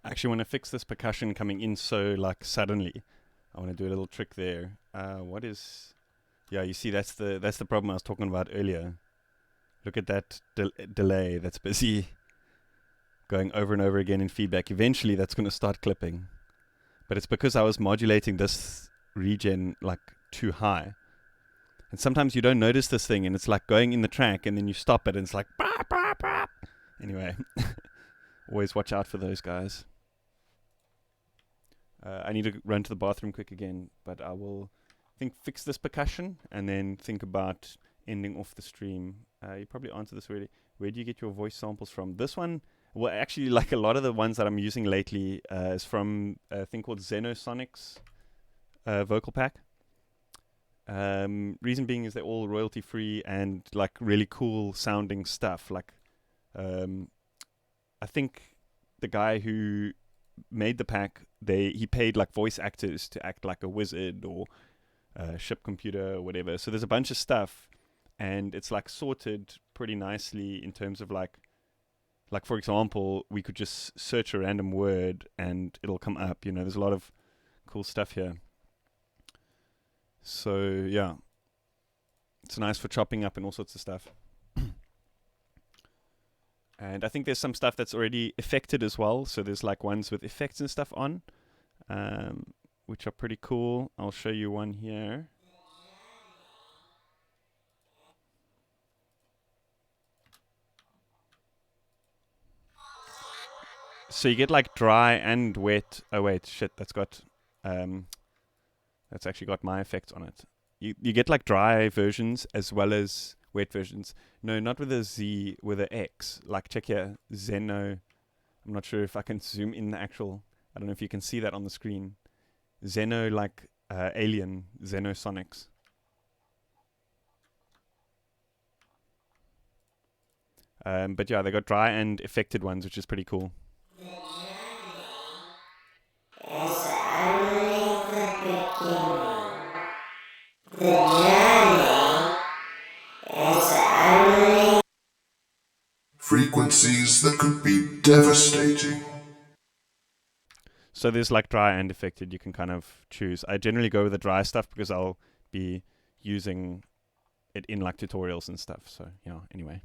I actually want to fix this percussion coming in so like suddenly. I want to do a little trick there. What is? Yeah, you see that's the problem I was talking about earlier. Look at that delay that's busy going over and over again in feedback. Eventually that's going to start clipping. But it's because I was modulating this regen like too high. And sometimes you don't notice this thing and it's like going in the track and then you stop it and it's like bah, bah, bah. Anyway, always watch out for those guys. I need to run to the bathroom quick again, but I will fix this percussion and then think about ending off the stream. You probably answered this already. Where do you get your voice samples from? This one, well, actually, like a lot of the ones that I'm using lately is from a thing called Xenosonics vocal pack. Reason being is they're all royalty free and like really cool sounding stuff. Like, I think the guy who made the pack, he paid like voice actors to act like a wizard or ship computer or whatever. So there's a bunch of stuff, and it's like sorted pretty nicely in terms of like for example, we could just search a random word and it'll come up. You know, there's a lot of cool stuff here. So yeah, it's nice for chopping up and all sorts of stuff. And I think there's some stuff that's already affected as well. So there's like ones with effects and stuff on, which are pretty cool. I'll show you one here. So you get like dry and wet. Oh wait, shit, that's actually got my effects on it. You get like dry versions as well as wet versions. No, not with a Z, with a X. Like check here, Zeno. I'm not sure if I can zoom in the actual. I don't know if you can see that on the screen. Zeno, like alien, Xenosonics. But yeah, they got dry and affected ones, which is pretty cool. Frequencies that could be devastating. So there's like dry and affected. You can kind of choose. I generally go with the dry stuff because I'll be using it in like tutorials and stuff. So yeah, anyway.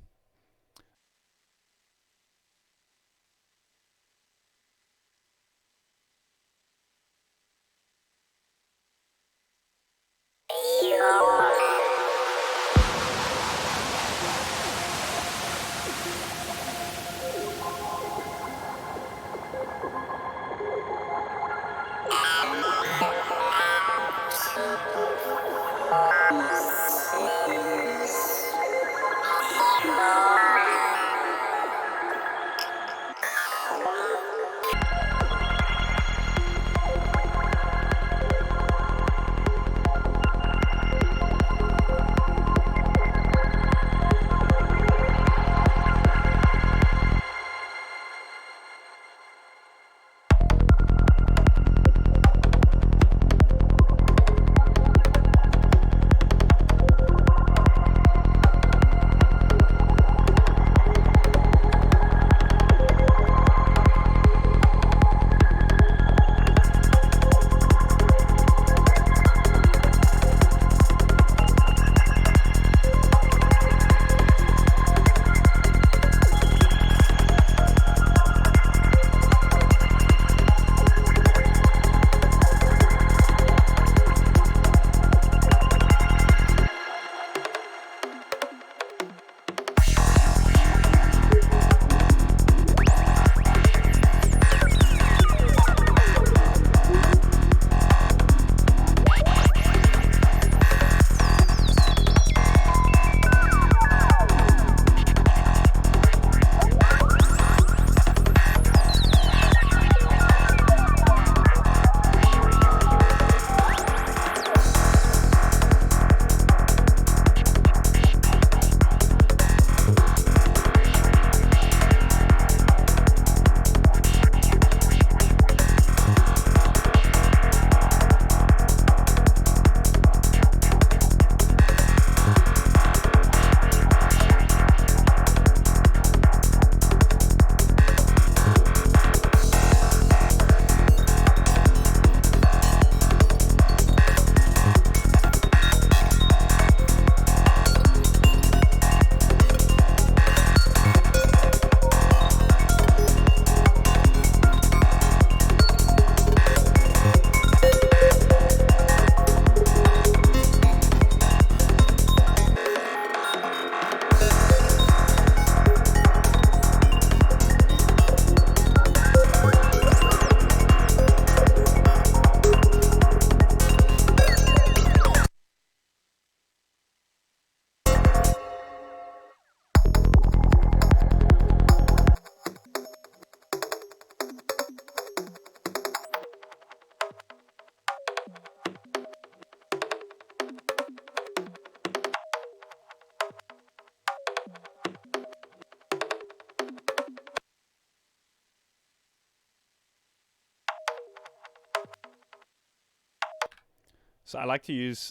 So I like to use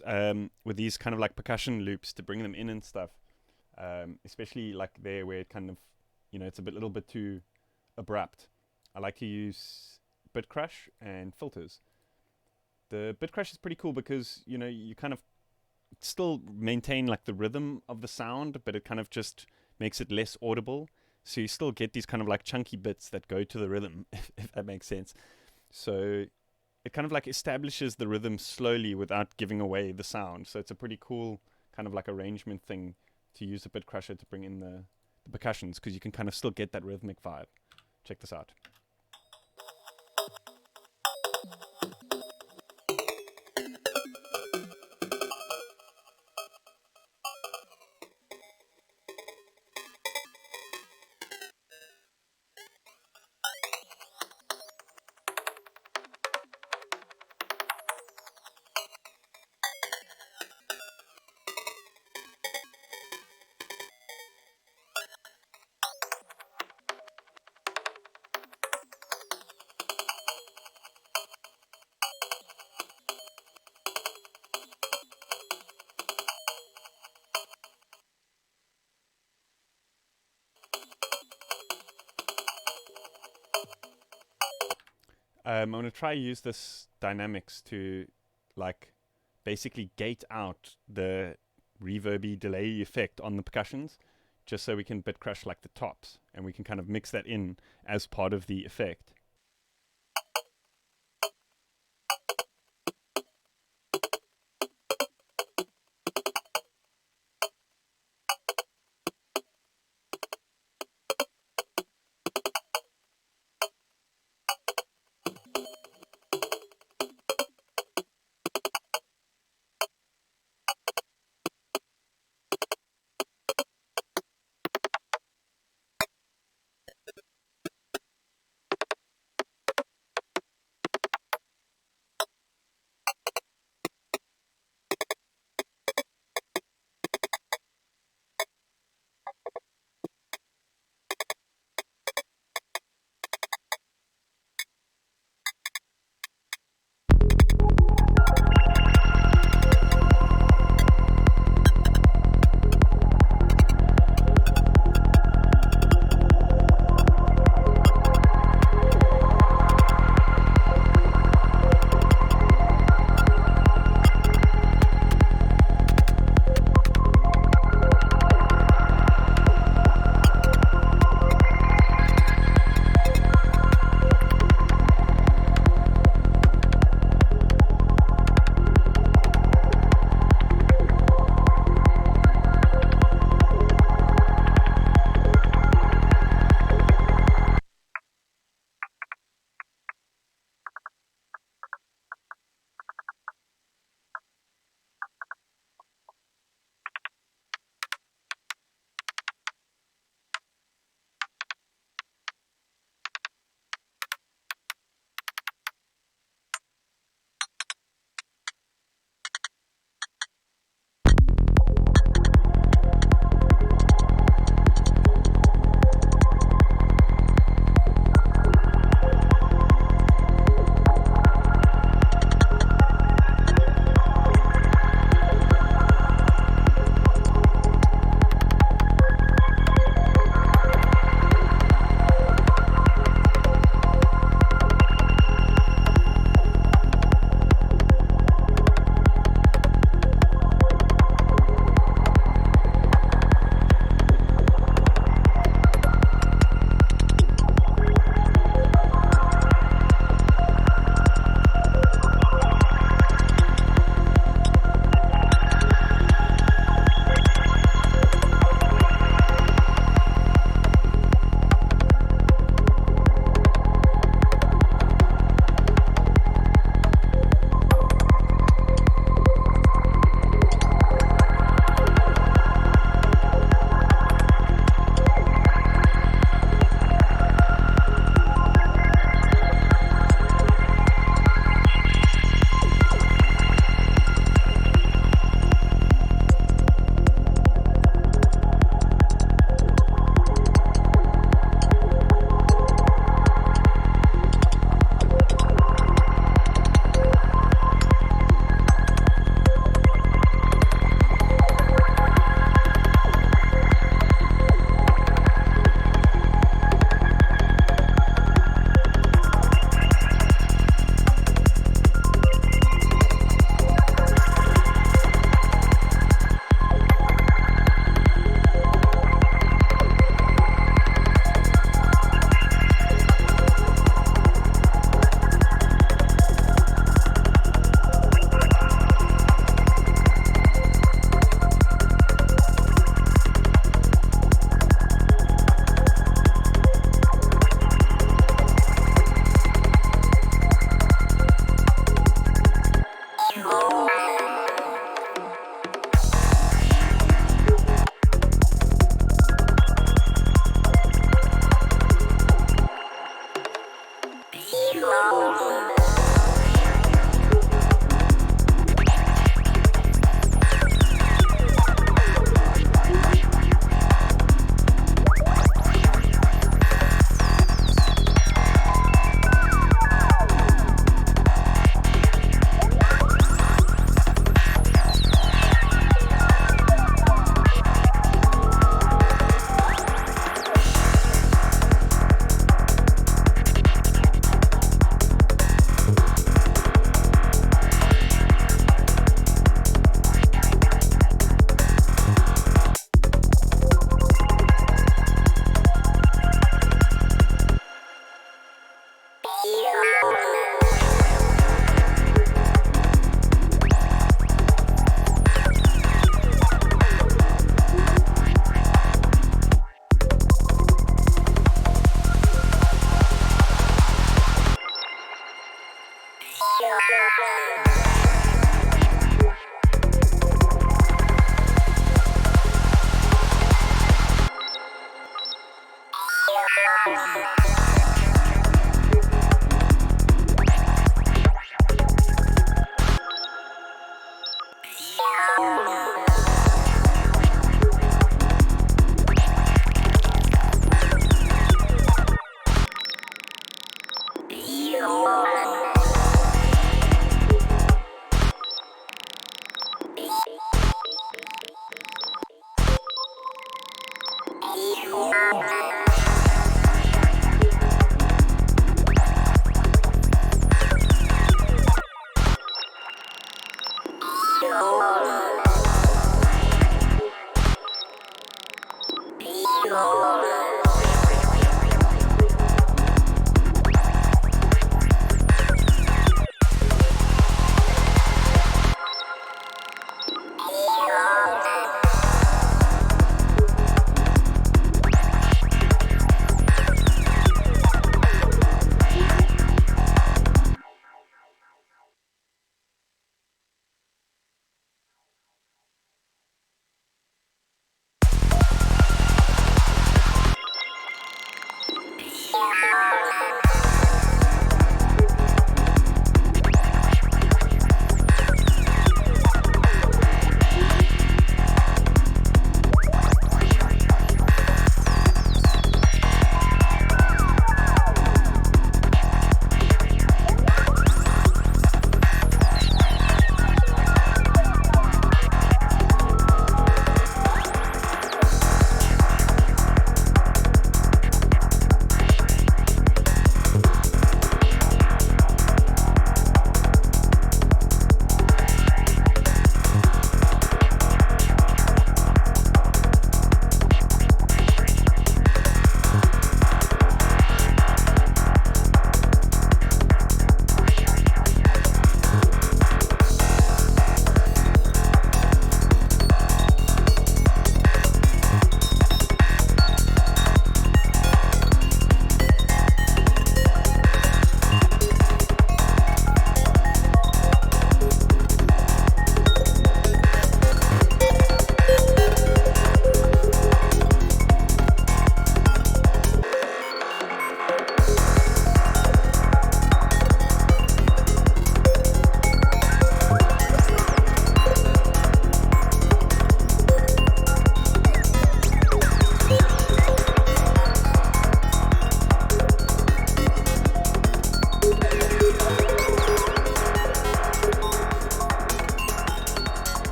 with these kind of like percussion loops to bring them in and stuff, especially like there where it kind of, it's a little bit too abrupt. I like to use bit crush and filters. The bit crush is pretty cool because you kind of still maintain like the rhythm of the sound, but it kind of just makes it less audible. So you still get these kind of like chunky bits that go to the rhythm, if that makes sense. So it kind of like establishes the rhythm slowly without giving away the sound. So it's a pretty cool kind of like arrangement thing to use a bit crusher to bring in the percussions, because you can kind of still get that rhythmic vibe. Check this out. I'm going to try use this dynamics to like basically gate out the reverby delay effect on the percussions, just so we can bit crush like the tops, and we can kind of mix that in as part of the effect.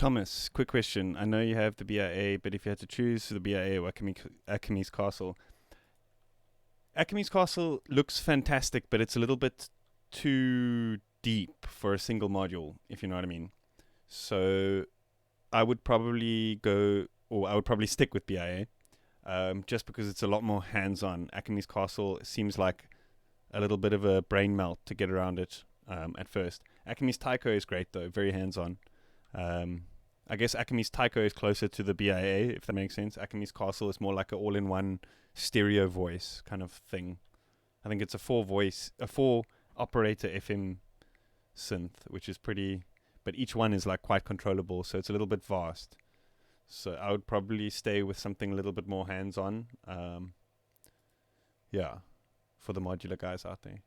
Thomas, quick question. I know you have the BIA, but if you had to choose the BIA or Akami's Castle, Akami's Castle looks fantastic, but it's a little bit too deep for a single module, if you know what I mean. So I would probably stick with BIA, just because it's a lot more hands-on. Akami's Castle seems like a little bit of a brain melt to get around it at first. Akami's Taiko is great though, very hands-on. I guess Akami's Taiko is closer to the BIA, if that makes sense. Akami's Castle is more like an all-in-one stereo voice kind of thing. I think it's a four operator FM synth, which is pretty, but each one is like quite controllable, so it's a little bit vast. So I would probably stay with something a little bit more hands-on. Yeah, for the modular guys out there.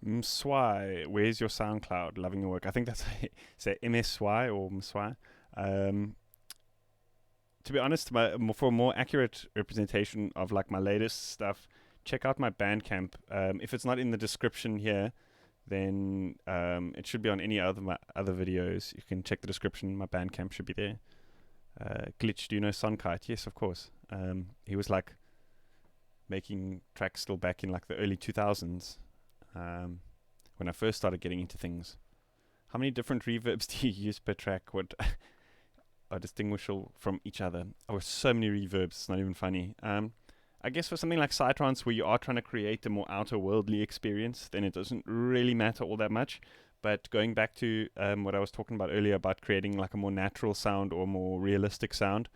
Mswy, where's your SoundCloud? Loving your work. I think that's say MSY or Mswy. To be honest, for a more accurate representation of like my latest stuff, check out my Bandcamp. If it's not in the description here, then it should be on any my other videos. You can check the description. My Bandcamp should be there. Glitch, do you know Sonkite? Yes, of course. He was like making tracks still back in like the early 2000s. When I first started getting into things. How many different reverbs do you use per track? What are distinguishable from each other? Oh, so many reverbs, it's not even funny. I guess for something like Psytrance, where you are trying to create a more outer worldly experience, then it doesn't really matter all that much. But going back to what I was talking about earlier about creating like a more natural sound or more realistic sound,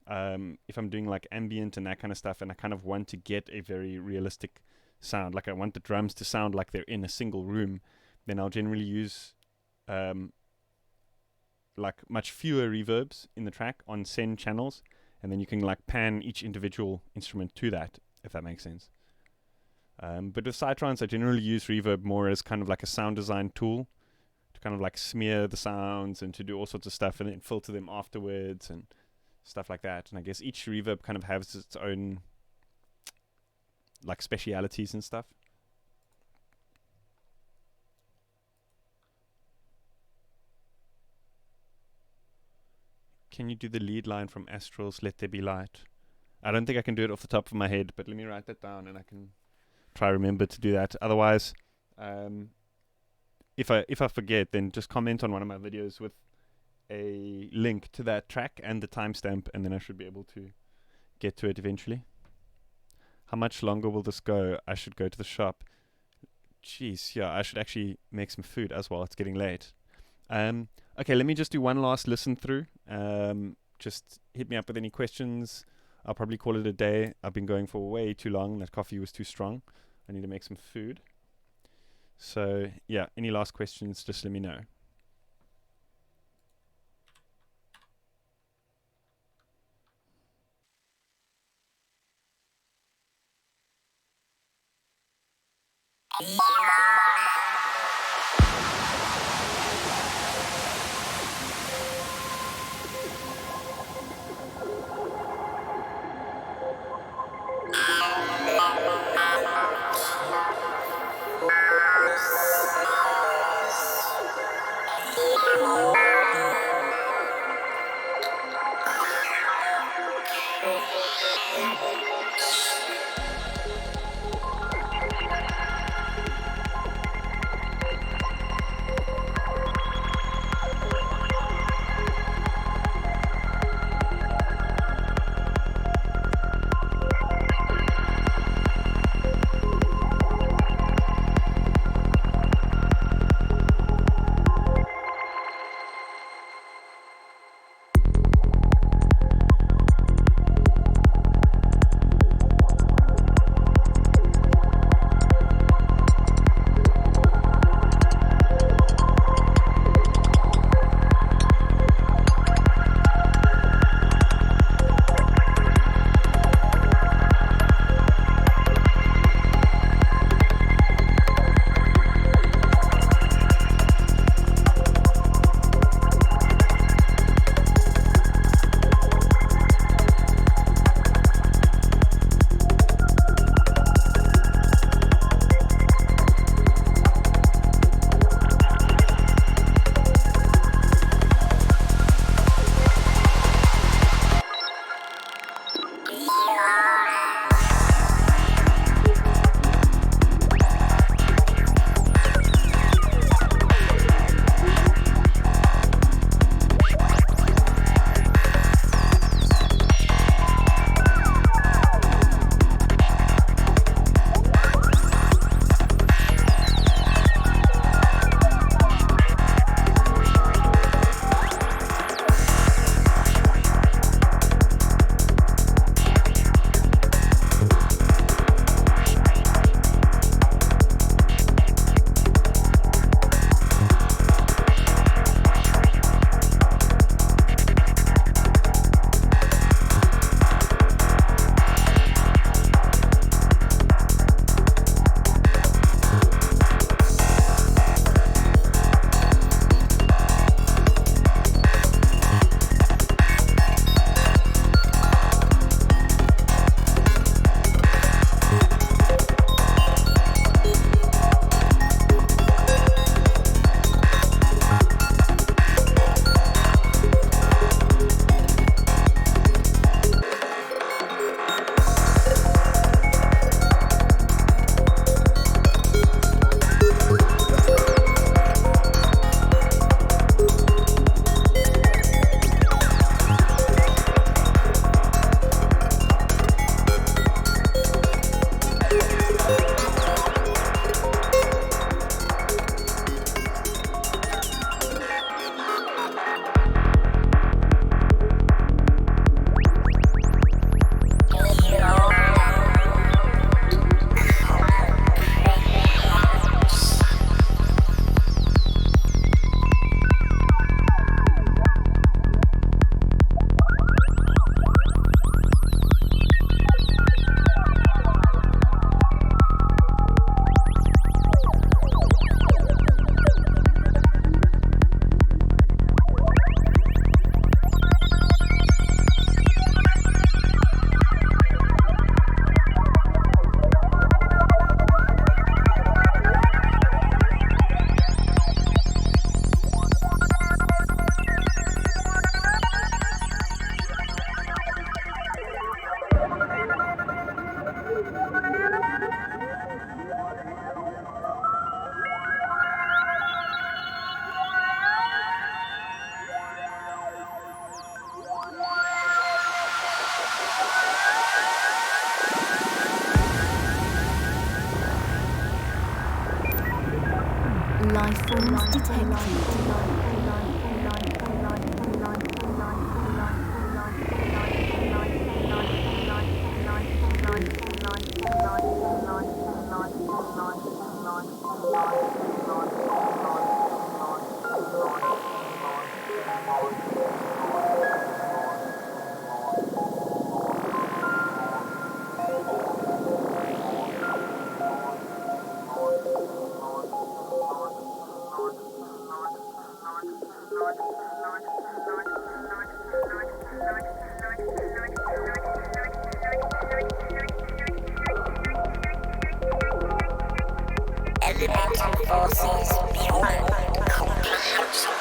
if I'm doing like ambient and that kind of stuff, and I kind of want to get a very realistic sound, like I want the drums to sound like they're in a single room, then I'll generally use like much fewer reverbs in the track on send channels, and then you can like pan each individual instrument to that, if that makes sense. But with Psytrance, I generally use reverb more as kind of like a sound design tool to kind of like smear the sounds and to do all sorts of stuff and then filter them afterwards and stuff like that. And I guess each reverb kind of has its own like specialities and stuff. Can you do the lead line from Astral's Let There Be Light? I don't think I can do it off the top of my head, but let me write that down and I can try remember to do that. Otherwise, if I forget, then just comment on one of my videos with a link to that track and the timestamp, and then I should be able to get to it eventually. How much longer will this go? I should go to the shop. Jeez, yeah, I should actually make some food as well. It's getting late. Okay, let me just do one last listen through. Just hit me up with any questions. I'll probably call it a day. I've been going for way too long. That coffee was too strong. I need to make some food. So, yeah, any last questions, just let me know. Elemental forces beyond comprehension.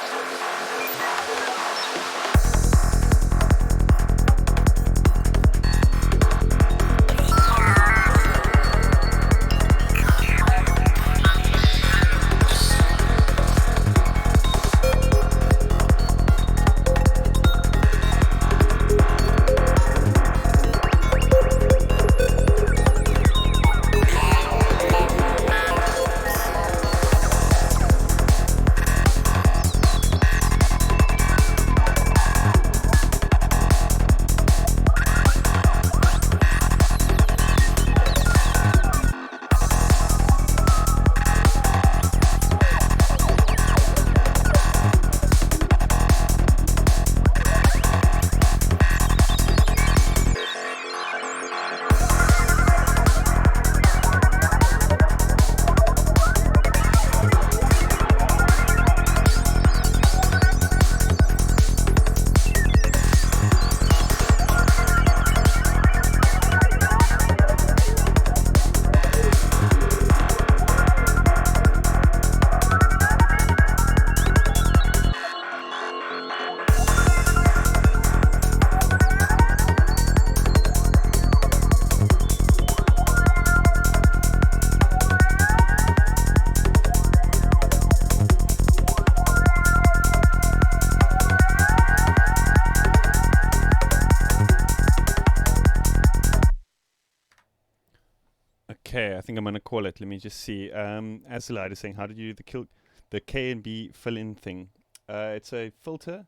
Okay, I think I'm gonna call it. Let me just see. Azalide is saying, how did you do the K and B fill-in thing? It's a filter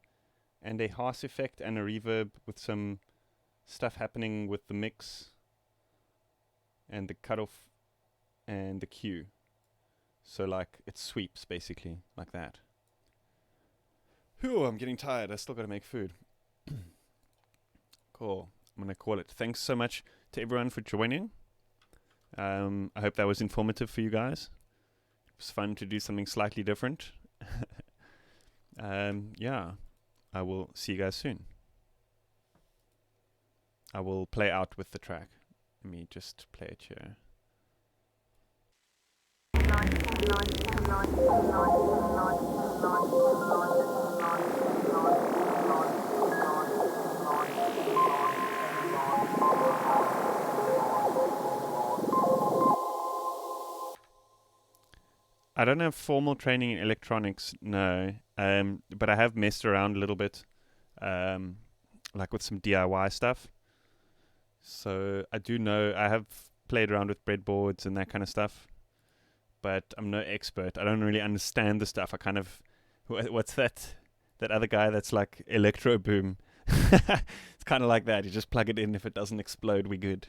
and a harsh effect and a reverb with some stuff happening with the mix and the cutoff and the cue. So like it sweeps basically like that. Whew, I'm getting tired. I still gotta make food. Cool. I'm gonna call it. Thanks so much to everyone for joining. I hope that was informative for you guys. It was fun to do something slightly different. Yeah, I will see you guys soon. I will play out with the track. Let me just play it here. I don't have formal training in electronics, no. But I have messed around a little bit, like with some DIY stuff. So I do know, I have played around with breadboards and that kind of stuff, but I'm no expert. I don't really understand the stuff. I kind of, what's that other guy that's like electro boom? It's kind of like that. You just plug it in. If it doesn't explode, we're good.